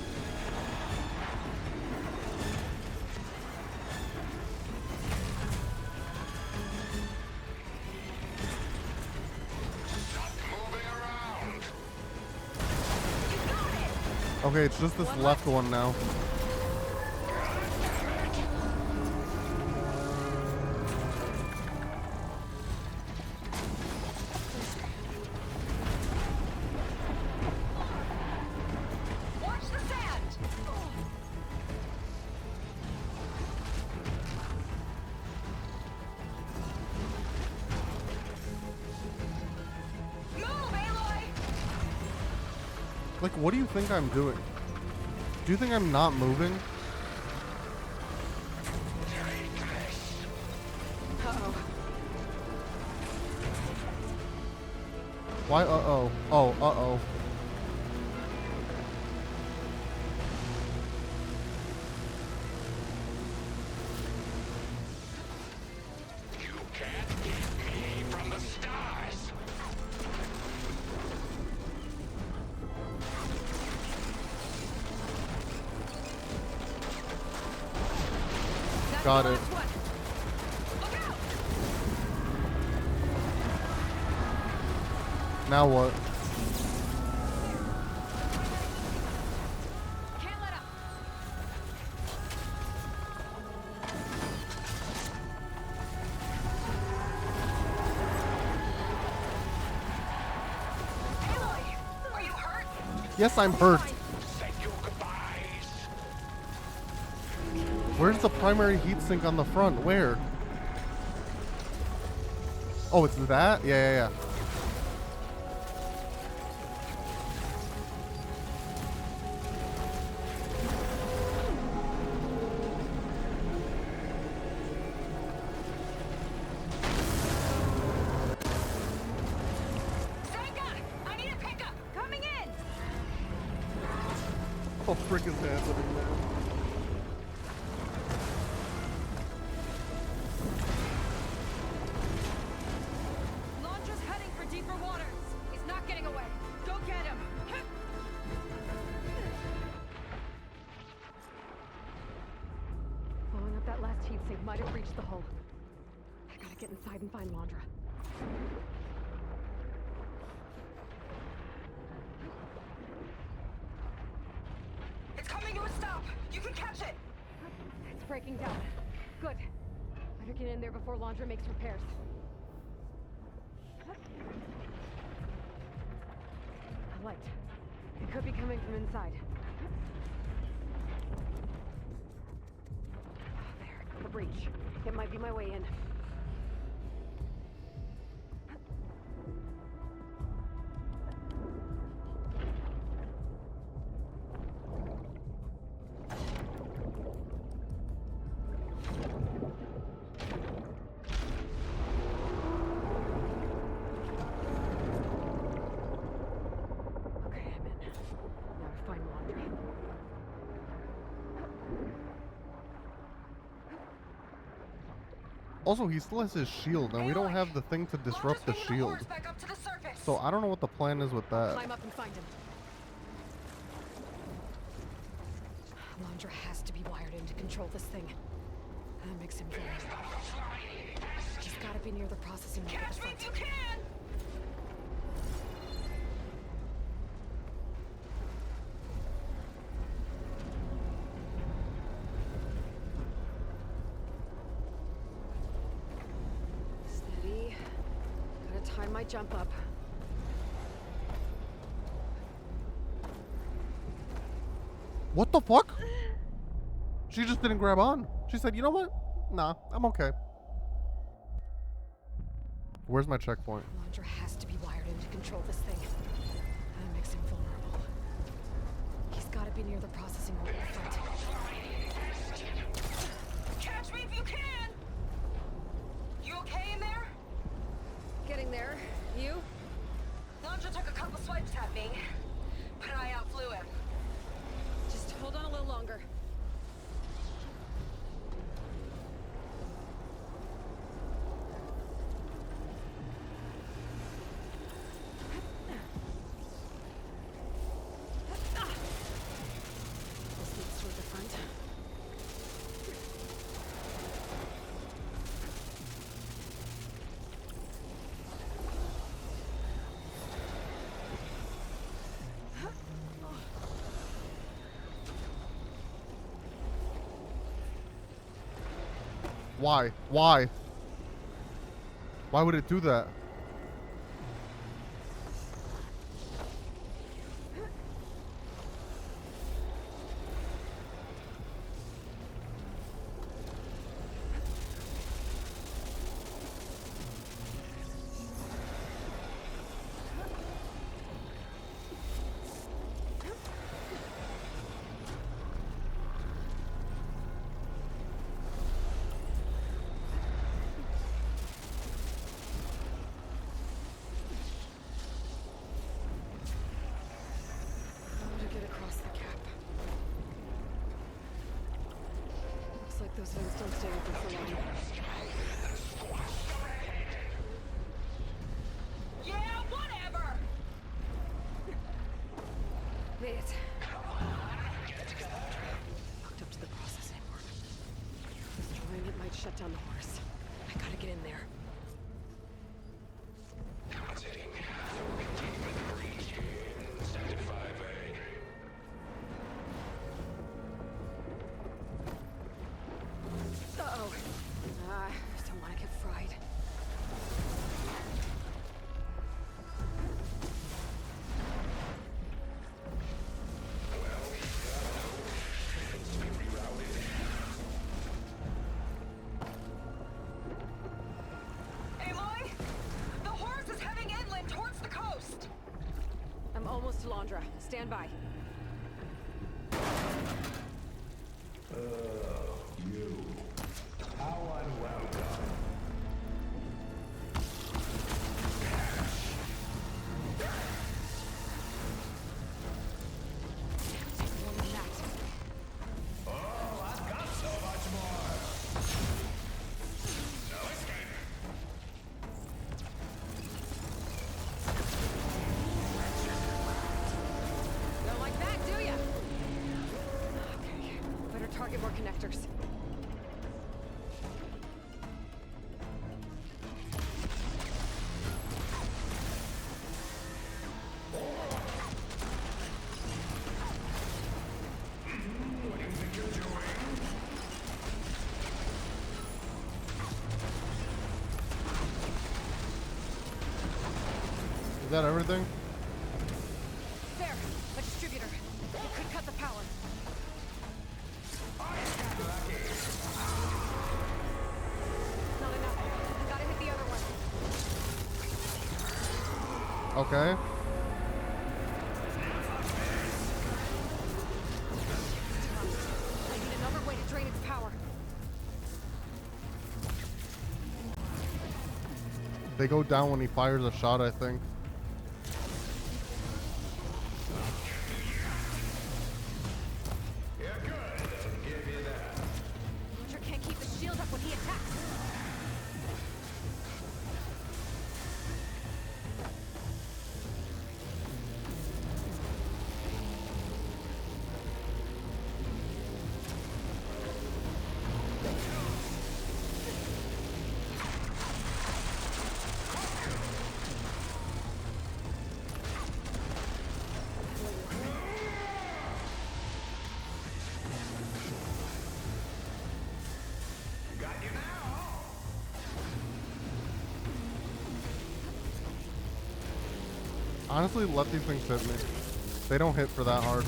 Speaker 1: Okay, it's just this left one now.
Speaker 6: Watch the sand! Move, Aloy!
Speaker 1: Like, what do you think I'm doing? Do you think I'm not moving?
Speaker 3: Uh-oh.
Speaker 1: Why uh-oh? Oh, uh-oh.
Speaker 13: You can't keep me from the stars.
Speaker 1: Got it. Now what?
Speaker 3: Can't let up.
Speaker 6: Are you hurt?
Speaker 1: Yes, I'm hurt. Where's the primary heatsink on the front? Where? Oh, it's that? Yeah.
Speaker 6: I need a pickup! Coming in!
Speaker 1: Oh, frick is happening, man.
Speaker 6: Launcher's heading for deeper waters. He's not getting away. Go get him.
Speaker 3: Blowing up that last heatsink might have reached the hull. I gotta get inside and find Laundra.
Speaker 6: It's coming to a stop. You can catch it.
Speaker 3: It's breaking down. Good. Better get in there before Laundra makes repairs. A light. It could be coming from inside. There, the breach. It might be my way in. Okay, I'm in. Now to find Laundra.
Speaker 1: Also, he still has his shield, and we don't have the thing to disrupt the shield.
Speaker 6: Back up to the surface.
Speaker 1: So I don't know what the plan is with that.
Speaker 3: Climb up and find him. Laundra has to be wired in to control this thing. That makes him vulnerable. He's gotta be near the processing unit at the front.
Speaker 6: You can!
Speaker 3: Steady. Gotta time my jump up.
Speaker 1: What the fuck? She just didn't grab on. She said, you know what? Nah, I'm okay. Where's my checkpoint?
Speaker 3: Laundra has to be wired in to control this thing. That makes him vulnerable. He's got to be near the processing order front.
Speaker 6: Catch me if you can! You okay in there?
Speaker 3: Getting there. You?
Speaker 6: Laundra took a couple swipes at me, but I outflew him.
Speaker 3: Just hold on a little longer. This leads toward the front.
Speaker 1: Why? Why? Why would it do that?
Speaker 3: Those things don't stay open for long.
Speaker 6: Yeah, whatever!
Speaker 3: Made it. Hooked up to the processing. Destroying it might shut down the horse. I gotta get in there. Uh-oh. I don't want to get fried.
Speaker 6: Aloy! The horse is heading inland towards the coast!
Speaker 3: I'm almost to Laundra. Stand by.
Speaker 19: You. How unwelcome. Oh, I've got so much more. No escape.
Speaker 3: Don't like that, do ya? Okay, better target more connectors.
Speaker 19: What do you think you're doing?
Speaker 1: Is that everything?
Speaker 3: There, the distributor. It could cut the power. Not enough. Gotta hit the other one.
Speaker 1: Okay.
Speaker 3: I need another way to drain its power.
Speaker 1: They go down when he fires a shot, I think.
Speaker 19: You're good. I'll give you that.
Speaker 3: Laundra can't keep the shield up when he attacks.
Speaker 19: Got you now.
Speaker 1: Honestly, let these things hit me. They don't hit for that hard.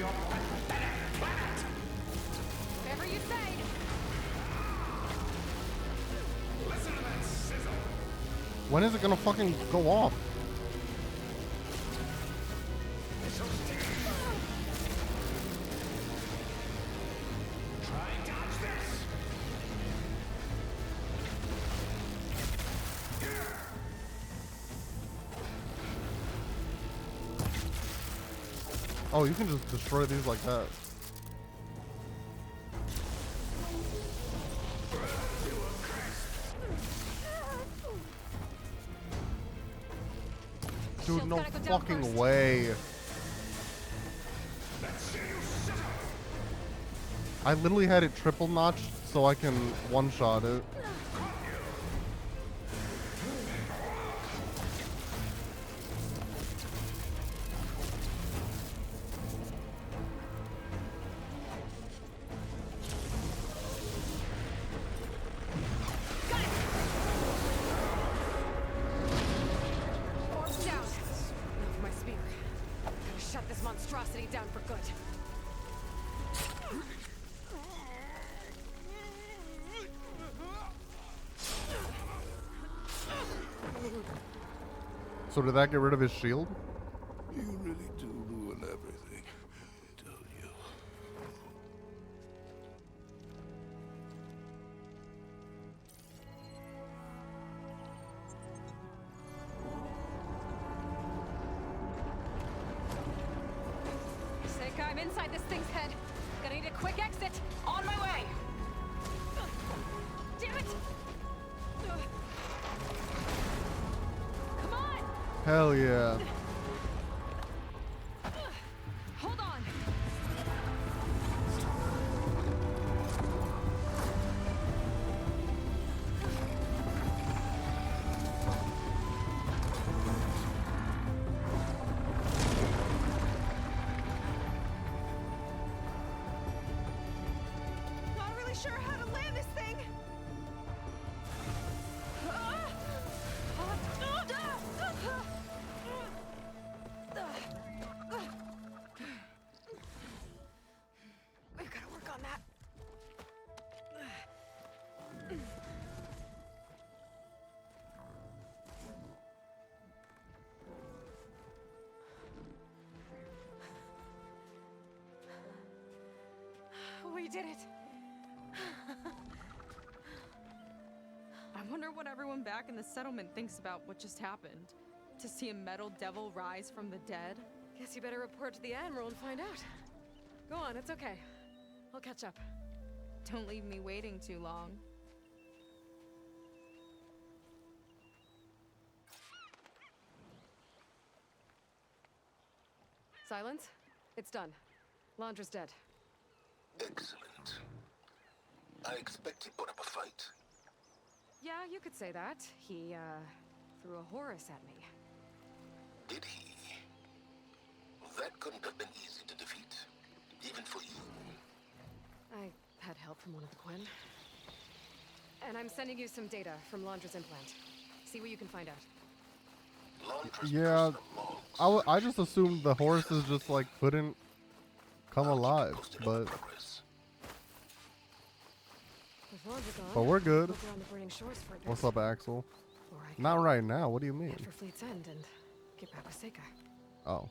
Speaker 19: your pathetic planet!
Speaker 3: Whatever you say.
Speaker 19: Listen to that sizzle!
Speaker 1: When is it gonna fucking go off?
Speaker 19: This'll stick. Try and dodge this!
Speaker 1: Oh, you can just destroy these like that. Dude, no fucking way. I literally had it triple notched so I can one-shot it.
Speaker 3: Orb's down. Enough of my spear. Gotta shut this monstrosity down for good.
Speaker 1: So did that get rid of his shield?
Speaker 19: You really do ruin everything, don't you?
Speaker 3: Seika, I'm inside this thing's head. Gonna need a quick exit. On my way. Damn it! Come on!
Speaker 1: Hell yeah.
Speaker 3: Hold on.
Speaker 6: Not really sure how to land this thing.
Speaker 3: We've gotta work on that. We did it.
Speaker 6: I wonder what everyone back in the settlement thinks about what just happened. To see a metal devil rise from the dead?
Speaker 3: Guess you better report to the Admiral and find out. Go on, it's okay. I'll catch up.
Speaker 6: Don't leave me waiting too long.
Speaker 3: Silence? It's done. Landra's dead.
Speaker 13: Excellent. I expect he put up a fight.
Speaker 3: Yeah, you could say that. He, threw a Horus at me.
Speaker 13: Did he? That couldn't have been easy to defeat, even for you.
Speaker 3: I had help from one of the Quen. And I'm sending you some data from Landra's implant. See what you can find out.
Speaker 1: Yeah, I just assumed the horses just like couldn't come alive, but
Speaker 3: With Landra gone,
Speaker 1: we're good.
Speaker 3: look around the burning shores for a bit.
Speaker 1: What's up, Axel?
Speaker 3: Or I can
Speaker 1: Not right now. What do you mean?
Speaker 3: head for Fleet's End and get back with Seika.
Speaker 1: Oh.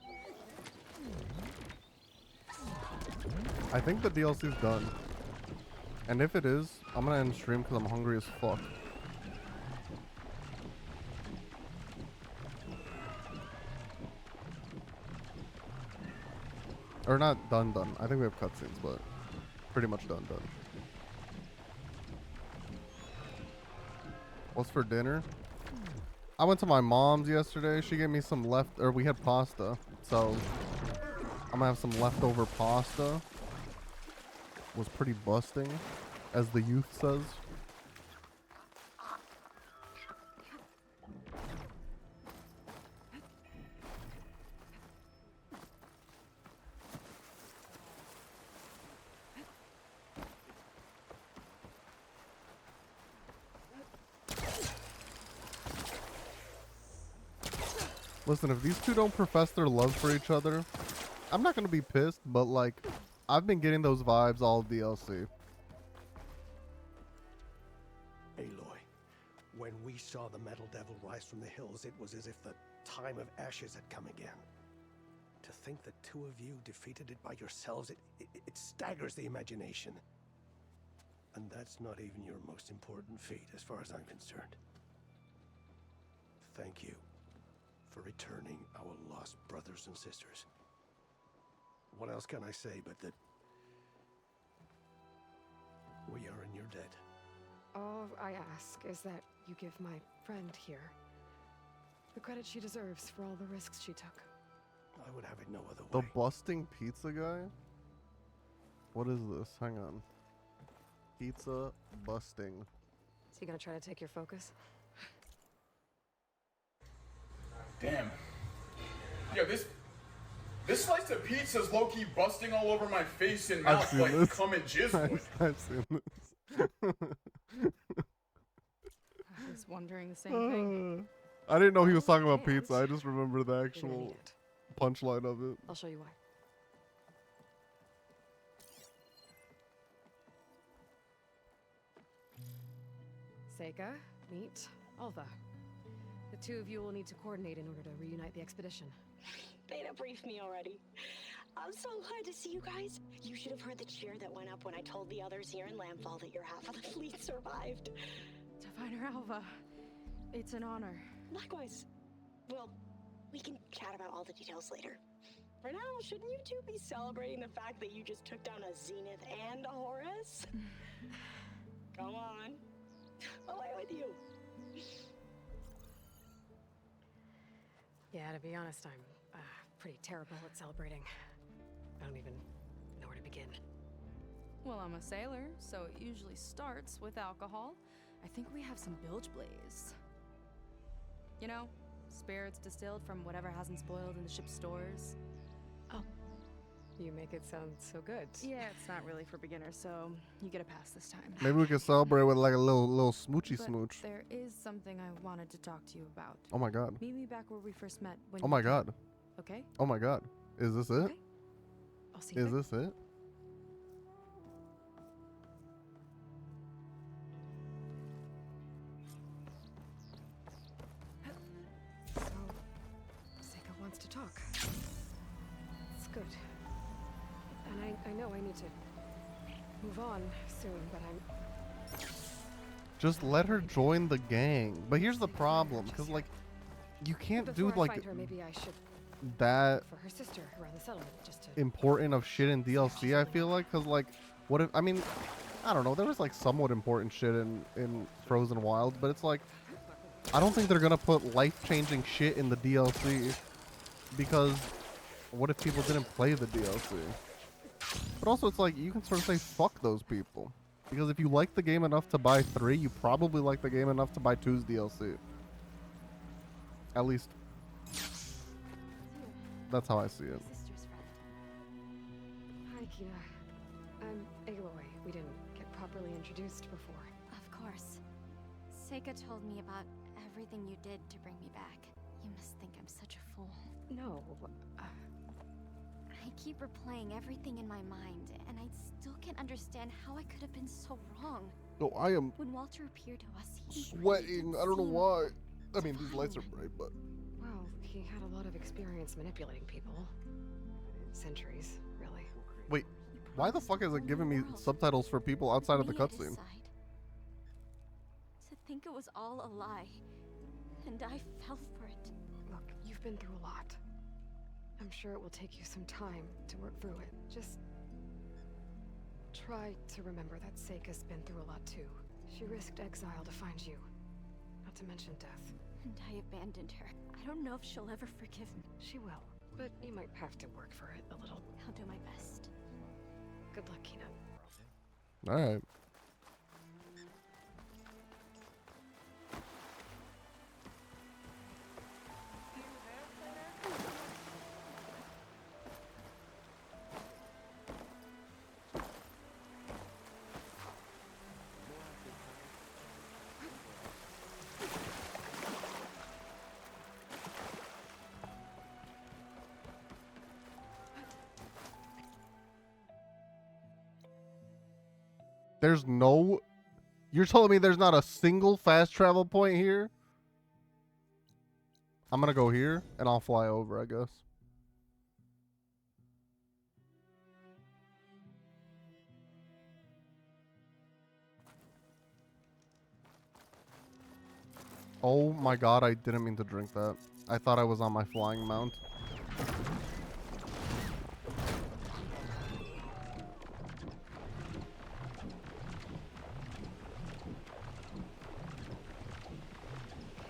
Speaker 1: I think the DLC's done. And if it is, I'm gonna end stream because I'm hungry as fuck. Or not done. I think we have cutscenes, but pretty much done. What's for dinner? I went to my mom's yesterday. She gave me some we had pasta. So I'm gonna have some leftover pasta. Was pretty busting, as the youth says. Listen, if these two don't profess their love for each other, I'm not gonna be pissed, but like, I've been getting those vibes all DLC.
Speaker 20: Aloy, when we saw the Metal Devil rise from the hills, it was as if the time of ashes had come again. To think the two of you defeated it by yourselves, it staggers the imagination. And that's not even your most important feat, as far as I'm concerned. Thank you for returning our lost brothers and sisters. What else can I say but that we are in your debt?
Speaker 3: All I ask is that you give my friend here the credit she deserves for all the risks she took.
Speaker 20: I would have it no other
Speaker 1: The
Speaker 20: way.
Speaker 1: busting pizza guy? What is this? Hang on. Pizza busting.
Speaker 3: So you gonna try to take your focus?
Speaker 21: Damn. Yo, this slice of pizza is low-key busting all over my face and
Speaker 1: I've
Speaker 21: mouth
Speaker 1: seen
Speaker 21: like
Speaker 1: this.
Speaker 21: cum and jizz would.
Speaker 1: I've seen this.
Speaker 6: I was wondering the same thing.
Speaker 1: I didn't know he was talking about pizza. I just remember the actual punchline of it.
Speaker 3: I'll show you why. Seika, meet Alva. The two of you will need to coordinate in order to reunite the expedition.
Speaker 22: Beta briefed me already. I'm so glad to see you guys. You should have heard the cheer that went up when I told the others here in Landfall that your half of the fleet survived.
Speaker 6: Diviner Alva, it's an honor.
Speaker 22: Likewise. Well, we can chat about all the details later. For now, shouldn't you two be celebrating the fact that you just took down a Zenith and a Horus? Come on. Away with you.
Speaker 3: Yeah, to be honest, I'm pretty terrible at celebrating. I don't even know where to begin.
Speaker 6: Well, I'm a sailor, so it usually starts with alcohol. I think we have some bilge blaze. You know, spirits distilled from whatever hasn't spoiled in the ship's stores.
Speaker 3: Oh, you make it sound so good.
Speaker 6: Yeah, it's not really for beginners, so you get a pass this time.
Speaker 1: Maybe we could celebrate with like a little smoochy
Speaker 6: But
Speaker 1: smooch.
Speaker 6: there is something I wanted to talk to you about.
Speaker 1: Oh my god.
Speaker 6: Meet me back where we first met. When
Speaker 1: Oh
Speaker 6: you
Speaker 1: my
Speaker 6: came.
Speaker 1: god.
Speaker 6: Okay?
Speaker 1: Oh my god. Is this it?
Speaker 3: I'll see you
Speaker 1: Is
Speaker 3: there.
Speaker 1: this it?
Speaker 3: So, Seika wants to talk. It's good. And I know I need to move on soon, but I'm...
Speaker 1: Just let her join the gang. But here's the problem, because like, you can't
Speaker 3: Before
Speaker 1: do
Speaker 3: I
Speaker 1: like
Speaker 3: find her, maybe I should
Speaker 1: that
Speaker 3: for her sister around the settlement, just to...
Speaker 1: important of shit in DLC. I feel like, because like, what if? I mean, I don't know. There was like somewhat important shit in Frozen Wilds, but it's like, I don't think they're gonna put life-changing shit in the DLC, because what if people didn't play the DLC? But also, it's like you can sort of say fuck those people. Because if you like the game enough to buy 3, you probably like the game enough to buy 2's DLC. At least, that's how I see it.
Speaker 3: Hi, Kina. I'm Aloy. We didn't get properly introduced before.
Speaker 14: Of course. Seika told me about everything you did to bring me back. You must think I'm such a fool.
Speaker 3: No,
Speaker 14: I keep replaying everything in my mind, and I still can't understand how I could have been so wrong.
Speaker 1: No, I am
Speaker 14: When Walter appeared to us, he
Speaker 1: sweating. I don't know why. I mean, these lights are bright, but
Speaker 3: well, he had a lot of experience manipulating people. Centuries, really.
Speaker 1: wait, why the fuck is it giving me subtitles for people outside of the
Speaker 14: Me at his
Speaker 1: cutscene?
Speaker 14: side. To think it was all a lie, and I fell for it.
Speaker 3: Look, you've been through a lot. I'm sure it will take you some time to work through it. Just try to remember that Seika's been through a lot too. She risked exile to find you, not to mention death.
Speaker 14: And I abandoned her. I don't know if she'll ever forgive me.
Speaker 3: She will, but you might have to work for it a little.
Speaker 14: I'll do my best.
Speaker 3: Good luck, Kina.
Speaker 1: Alright. There's no... You're telling me there's not a single fast travel point here? I'm gonna go here, and I'll fly over, I guess. Oh my god, I didn't mean to drink that. I thought I was on my flying mount.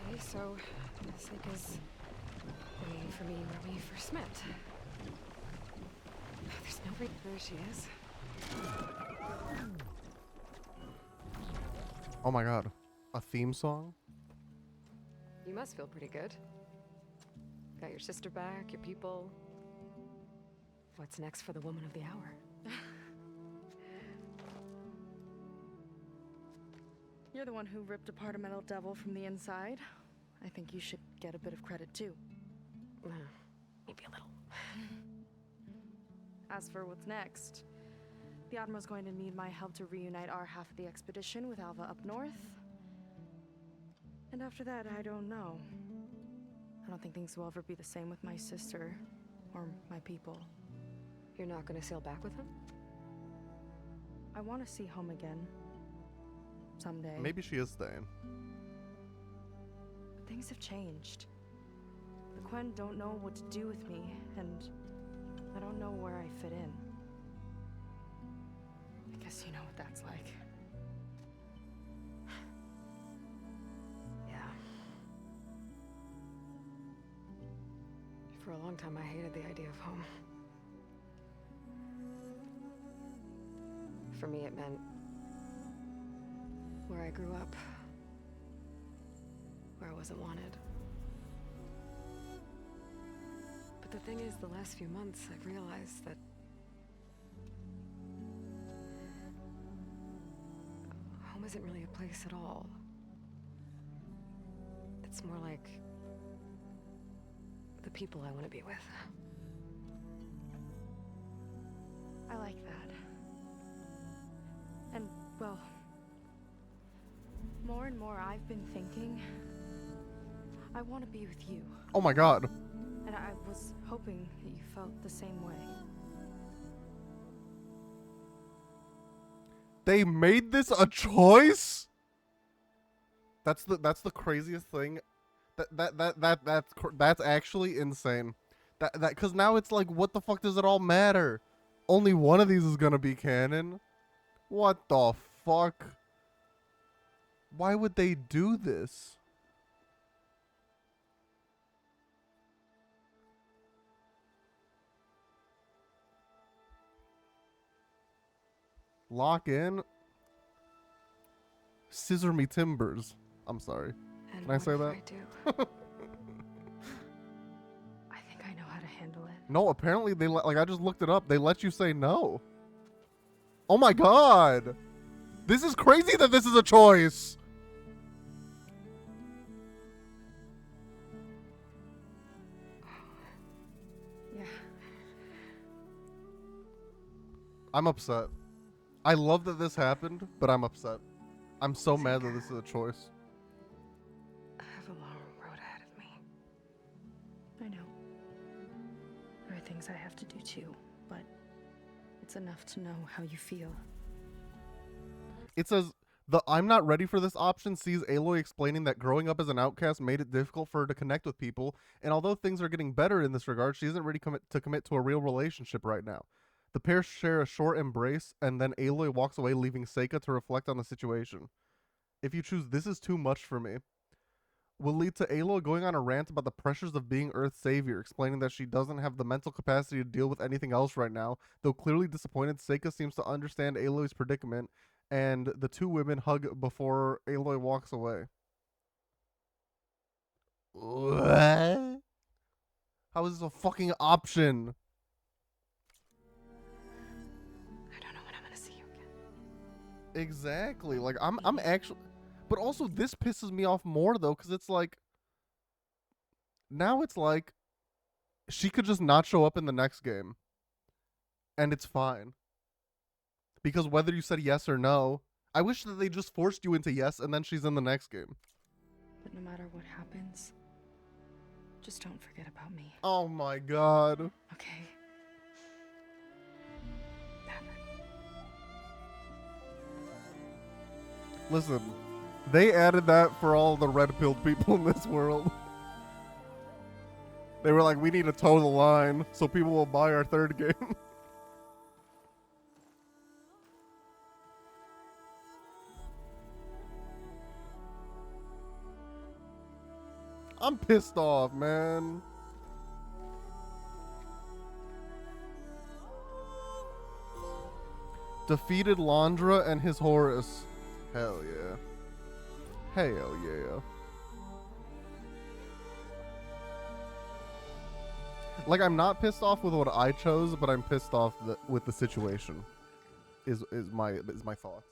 Speaker 3: Okay, so Seika's waiting for me where we first met. There's no reason. There she is.
Speaker 1: Oh my god. A theme song?
Speaker 3: You must feel pretty good. Got your sister back, your people. What's next for the woman of the hour?
Speaker 6: You're the one who ripped apart a metal devil from the inside. I think you should get a bit of credit too.
Speaker 3: Maybe a little.
Speaker 6: As for what's next, the Admiral's going to need my help to reunite our half of the expedition with Alva up north. And after that, I don't know. I don't think things will ever be the same with my sister or my people.
Speaker 3: You're not gonna sail back with him?
Speaker 6: I want to see home again. Someday.
Speaker 1: Maybe she is staying.
Speaker 6: But things have changed. The Quen don't know what to do with me, and I don't know where I fit in. I guess you know what that's like.
Speaker 3: Yeah. For a long time, I hated the idea of home. For me, it meant where I grew up, where I wasn't wanted. But the thing is, the last few months, I've realized that home isn't really a place at all. It's more like the people I want to be with.
Speaker 6: I like that. And, well, more and more I've been thinking, I want to be with you.
Speaker 1: Oh my god.
Speaker 6: And I was hoping that you felt the same way.
Speaker 1: They made this a choice? That's the craziest thing. That's actually insane. That cuz now it's like, what the fuck does it all matter? Only one of these is going to be canon. What the fuck? Why would they do this? Lock in? Scissor me timbers. I'm sorry.
Speaker 3: And
Speaker 1: Can I say that?
Speaker 3: I do.
Speaker 6: I think I know how to handle it.
Speaker 1: No, apparently they like I just looked it up. They let you say no. Oh my god. This is crazy that this is a choice.
Speaker 6: Yeah.
Speaker 1: I'm upset. I love that this happened, but I'm upset. I'm so mad that this is a choice.
Speaker 3: I have a long road ahead of me.
Speaker 6: I know. There are things I have to do too, but it's enough to know how you feel.
Speaker 1: It says, the I'm not ready for this option sees Aloy explaining that growing up as an outcast made it difficult for her to connect with people, and although things are getting better in this regard, she isn't ready to commit to a real relationship right now. The pair share a short embrace, and then Aloy walks away, leaving Seika to reflect on the situation. If you choose this is too much for me, will lead to Aloy going on a rant about the pressures of being Earth's savior, explaining that she doesn't have the mental capacity to deal with anything else right now. Though clearly disappointed, Seika seems to understand Aloy's predicament, and the two women hug before Aloy walks away. What? How is this a fucking option?
Speaker 3: I don't know when I'm gonna see you again.
Speaker 1: Exactly. Like I'm actually, but also this pisses me off more though, because it's like now it's like she could just not show up in the next game, and it's fine. Because whether you said yes or no, I wish that they just forced you into yes and then she's in the next game.
Speaker 6: But no matter what happens, just don't forget about me.
Speaker 1: Oh my god.
Speaker 6: Okay.
Speaker 1: Listen, they added that for all the red-pilled people in this world. They were like, we need to toe the line so people will buy our third game. I'm pissed off, man. Defeated Londra and his Horus. Hell yeah. Hell yeah. Like, I'm not pissed off with what I chose, but I'm pissed off with the situation. Is my thoughts.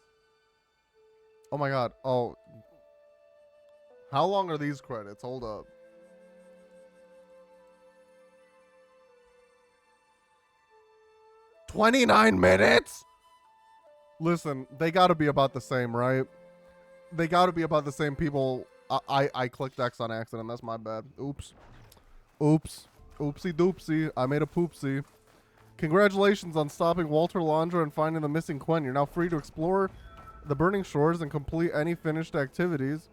Speaker 1: Oh my god. Oh. How long are these credits? Hold up. "29 minutes?" Listen, they gotta be about the same, right? They gotta be about the same people. I clicked X on accident. That's my bad. Oops. Oops. Oopsie doopsie. I made a poopsie. Congratulations on stopping Walter Londra and finding the missing Quen. You're now free to explore the Burning Shores and complete any finished activities.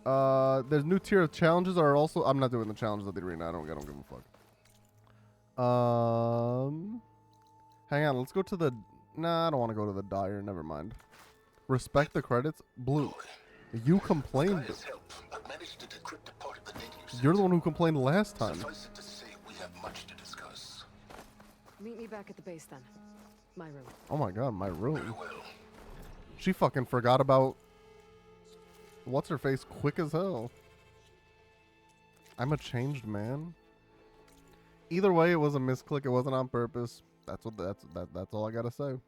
Speaker 1: There's new tier of challenges are also... I'm not doing the challenges of the arena. I don't give a fuck. Hang on. Let's go to the... Nah, I don't want to go to the Dire. Never mind. Respect the credits. Blue. You complained. You're the one who complained last time.
Speaker 3: Meet me back at the base then. My room.
Speaker 1: Oh my god, my room. She fucking forgot about... What's her face quick as hell. I'm a changed man. Either way, it was a misclick. It wasn't on purpose. That's all I gotta say.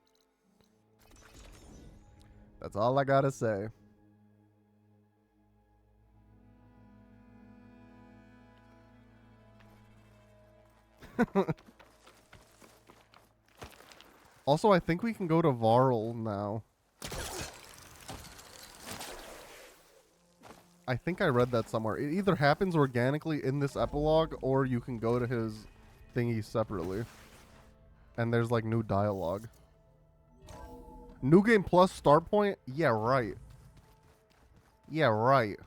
Speaker 1: That's all I gotta say. Also, I think we can go to Varl now. I think I read that somewhere. It either happens organically in this epilogue, or you can go to his thingy separately. And there's like new dialogue. New game plus start point? Yeah, right. Yeah, right.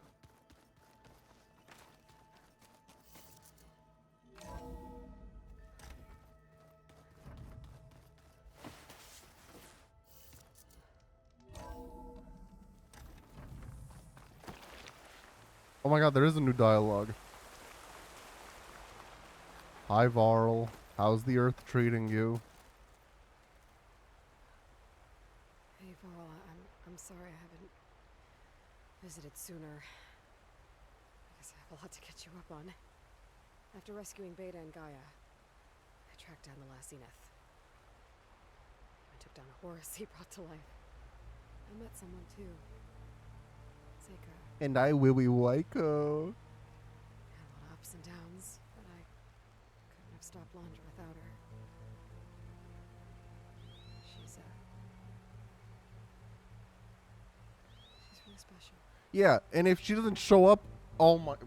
Speaker 1: Oh my god, there is a new dialogue. Hi, Varl. How's the Earth treating you?
Speaker 3: Hey, Varl, I'm sorry I haven't visited sooner. I guess I have a lot to catch you up on. After rescuing Beta and Gaia, I tracked down the last Zenith. I took down a Horus he brought to life. I met someone too. Seika.
Speaker 1: And I will be Waiko.
Speaker 3: Had a lot of ups and downs, but I couldn't have stopped Londra without her. She's really special.
Speaker 1: Yeah, and if she doesn't show up, oh my...
Speaker 3: I never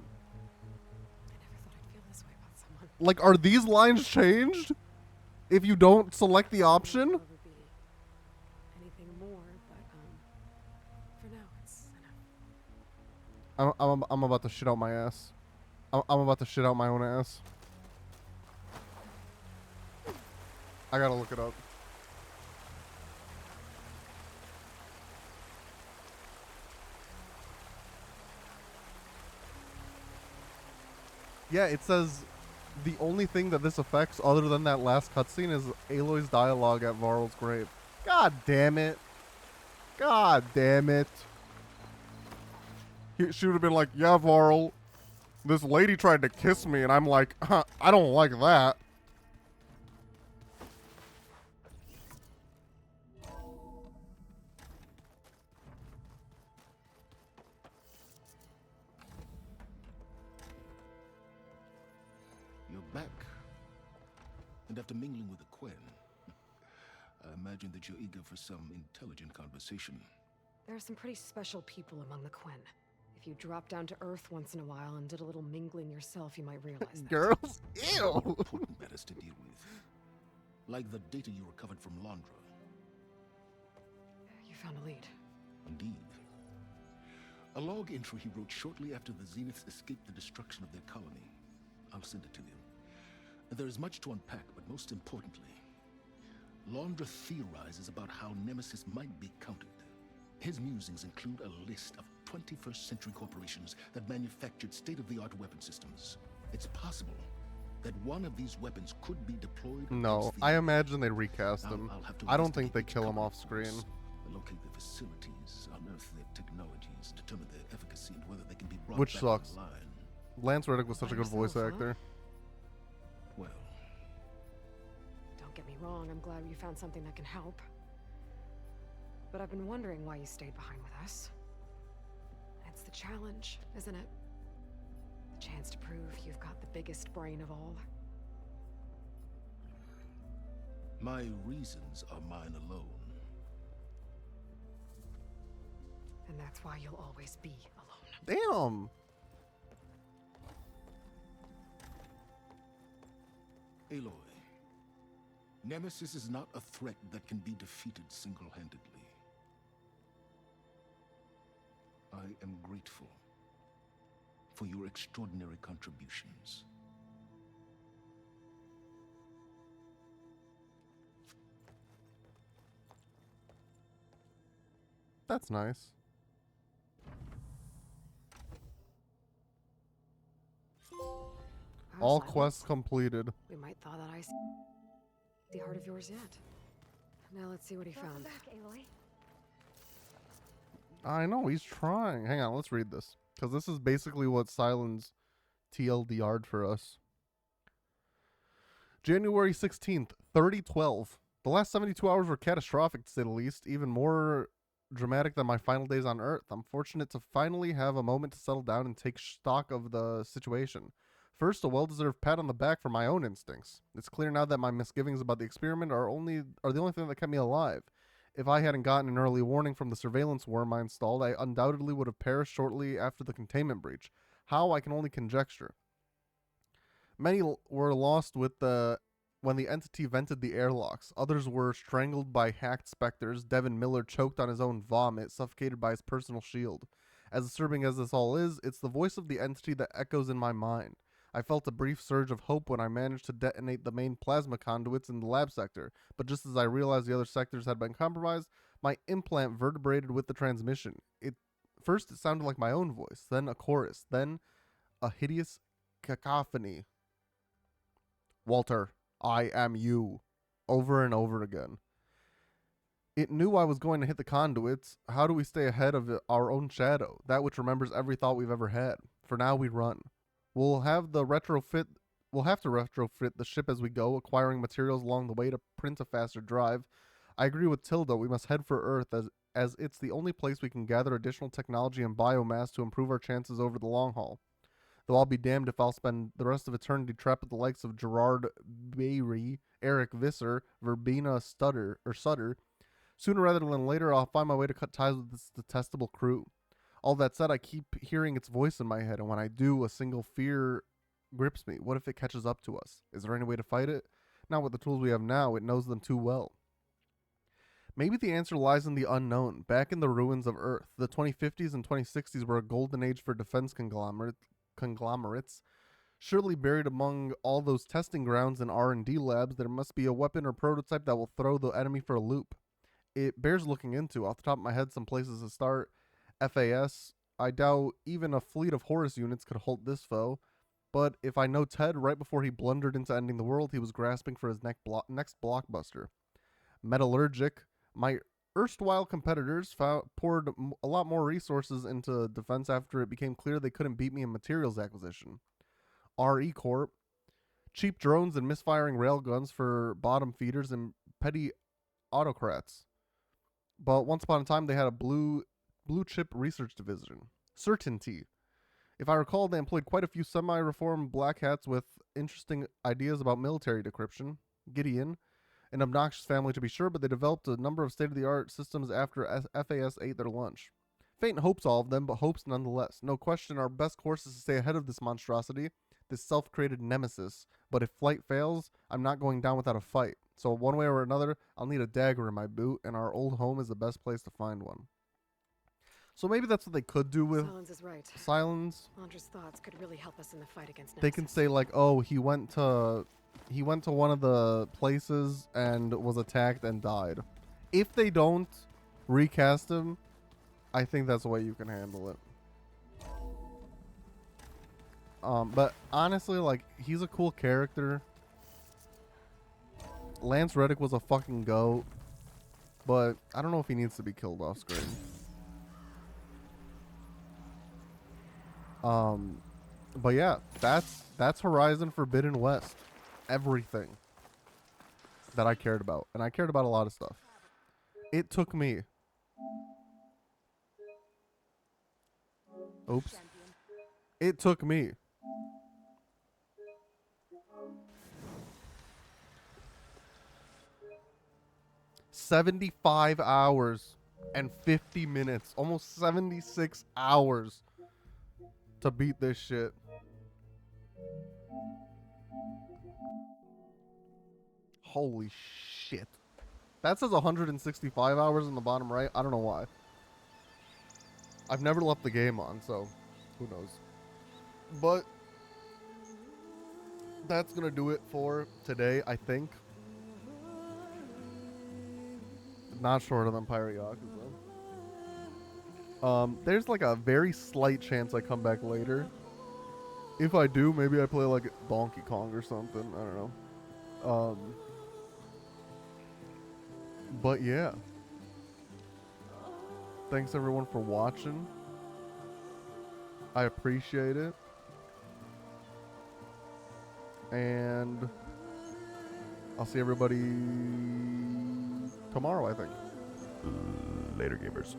Speaker 3: thought I'd feel this way about someone.
Speaker 1: Like, are these lines changed? If you don't select the option?
Speaker 3: Anything more, but for now it's enough.
Speaker 1: I'm about to shit out my ass. I'm about to shit out my own ass. I gotta look it up. Yeah, it says the only thing that this affects other than that last cutscene is Aloy's dialogue at Varl's grave. God damn it. God damn it. She would have been like, yeah, Varl, this lady tried to kiss me, and I'm like, huh, I don't like that.
Speaker 2: You're back. And after mingling with the Quen, I imagine that you're eager for some intelligent conversation.
Speaker 3: There are some pretty special people among the Quinn. If you dropped down to Earth once in a while and did a little mingling yourself, you might realize that.
Speaker 1: Girls? Ew!
Speaker 2: Important matters to deal with. Like the data you recovered from Londra.
Speaker 3: You found a lead.
Speaker 2: Indeed. A log entry he wrote shortly after the Zeniths escaped the destruction of their colony. I'll send it to you. There is much to unpack, but most importantly, Londra theorizes about how Nemesis might be countered. His musings include a list of 21st century corporations that manufactured state-of-the-art weapon systems. It's possible that one of these weapons could be deployed.
Speaker 1: No, I imagine they recast him. I don't think they kill him off screen.
Speaker 2: Locate the facilities, unearth their technologies, determine their efficacy and whether they can be brought
Speaker 1: Which
Speaker 2: back
Speaker 1: sucks.
Speaker 2: online.
Speaker 1: Lance Reddick was such a good voice actor.
Speaker 2: Well,
Speaker 3: Don't get me wrong, I'm glad you found something that can help. But I've been wondering why you stayed behind with us. It's the challenge, isn't it? The chance to prove you've got the biggest brain of all.
Speaker 2: my reasons are mine alone.
Speaker 3: And that's why you'll always be alone.
Speaker 1: Damn.
Speaker 2: Aloy, Nemesis is not a threat that can be defeated single-handedly. I am grateful for your extraordinary contributions.
Speaker 1: That's nice. All quests completed.
Speaker 3: We might thaw that ice the heart of yours yet. Now let's see what he found.
Speaker 16: Back, Aloy.
Speaker 1: I know, he's trying. Hang on, let's read this. Because this is basically what Silence TLDR'd for us. January 16th, 3012. The last 72 hours were catastrophic, to say the least. Even more dramatic than my final days on Earth. I'm fortunate to finally have a moment to settle down and take stock of the situation. First, a well-deserved pat on the back for my own instincts. It's clear now that my misgivings about the experiment are the only thing that kept me alive. If I hadn't gotten an early warning from the surveillance worm I installed, I undoubtedly would have perished shortly after the containment breach. How, I can only conjecture. Many were lost when the entity vented the airlocks. Others were strangled by hacked specters. Devin Miller choked on his own vomit, suffocated by his personal shield. As disturbing as this all is, it's the voice of the entity that echoes in my mind. I felt a brief surge of hope when I managed to detonate the main plasma conduits in the lab sector, but just as I realized the other sectors had been compromised, my implant vertebrated with the transmission. First it sounded like my own voice, then a chorus, then a hideous cacophony. Walter, I am you. Over and over again. It knew I was going to hit the conduits. How do we stay ahead of our own shadow, that which remembers every thought we've ever had? For now we run. We'll have to retrofit the ship as we go, acquiring materials along the way to print a faster drive. I agree with Tilda, we must head for Earth as it's the only place we can gather additional technology and biomass to improve our chances over the long haul. Though I'll be damned if I'll spend the rest of eternity trapped with the likes of Gerard Bayry, Eric Visser, Verbena Sutter. Sooner rather than later, I'll find my way to cut ties with this detestable crew. All that said, I keep hearing its voice in my head, and when I do, a single fear grips me. What if it catches up to us? Is there any way to fight it? Not with the tools we have now, it knows them too well. Maybe the answer lies in the unknown, back in the ruins of Earth. The 2050s and 2060s were a golden age for defense conglomerates. Surely buried among all those testing grounds and R&D labs, there must be a weapon or prototype that will throw the enemy for a loop. It bears looking into. Off the top of my head, some places to start. FAS, I doubt even a fleet of Horus units could halt this foe, but if I know Ted, right before he blundered into ending the world, he was grasping for his next blockbuster. Metallurgic, my erstwhile competitors poured a lot more resources into defense after it became clear they couldn't beat me in materials acquisition. RE Corp, cheap drones and misfiring railguns for bottom feeders and petty autocrats. But once upon a time, they had a blue chip research division. Certainty. If I recall, they employed quite a few semi-reformed black hats with interesting ideas about military decryption. Gideon. An obnoxious family to be sure, but they developed a number of state-of-the-art systems after FAS ate their lunch. Faint hopes, all of them, but hopes nonetheless. No question, our best course is to stay ahead of this monstrosity, this self-created nemesis. But if flight fails, I'm not going down without a fight. So one way or another, I'll need a dagger in my boot, and our old home is the best place to find one. So maybe that's what they could do with
Speaker 3: Silence is right.
Speaker 1: Silence.
Speaker 3: Londra's thoughts could really help us in the fight against
Speaker 1: They can say like, oh, he went to one of the places and was attacked and died. If they don't recast him, I think that's the way you can handle it. But honestly, like, he's a cool character. Lance Reddick was a fucking goat, but I don't know if he needs to be killed off screen. But yeah, that's Horizon Forbidden West. Everything that I cared about, and I cared about a lot of stuff. It took me. Oops. It took me 75 hours and 50 minutes, almost 76 hours to beat this shit. Holy shit. That says 165 hours in the bottom right. I don't know why. I've never left the game on, so who knows. But that's going to do it for today, I think. Not shorter than Pirate Yakuza. There's like a very slight chance I come back later. If I do, maybe I play like Donkey Kong or something. I don't know. But yeah. Thanks everyone for watching. I appreciate it. And I'll see everybody tomorrow, I think.
Speaker 8: Later, gamers.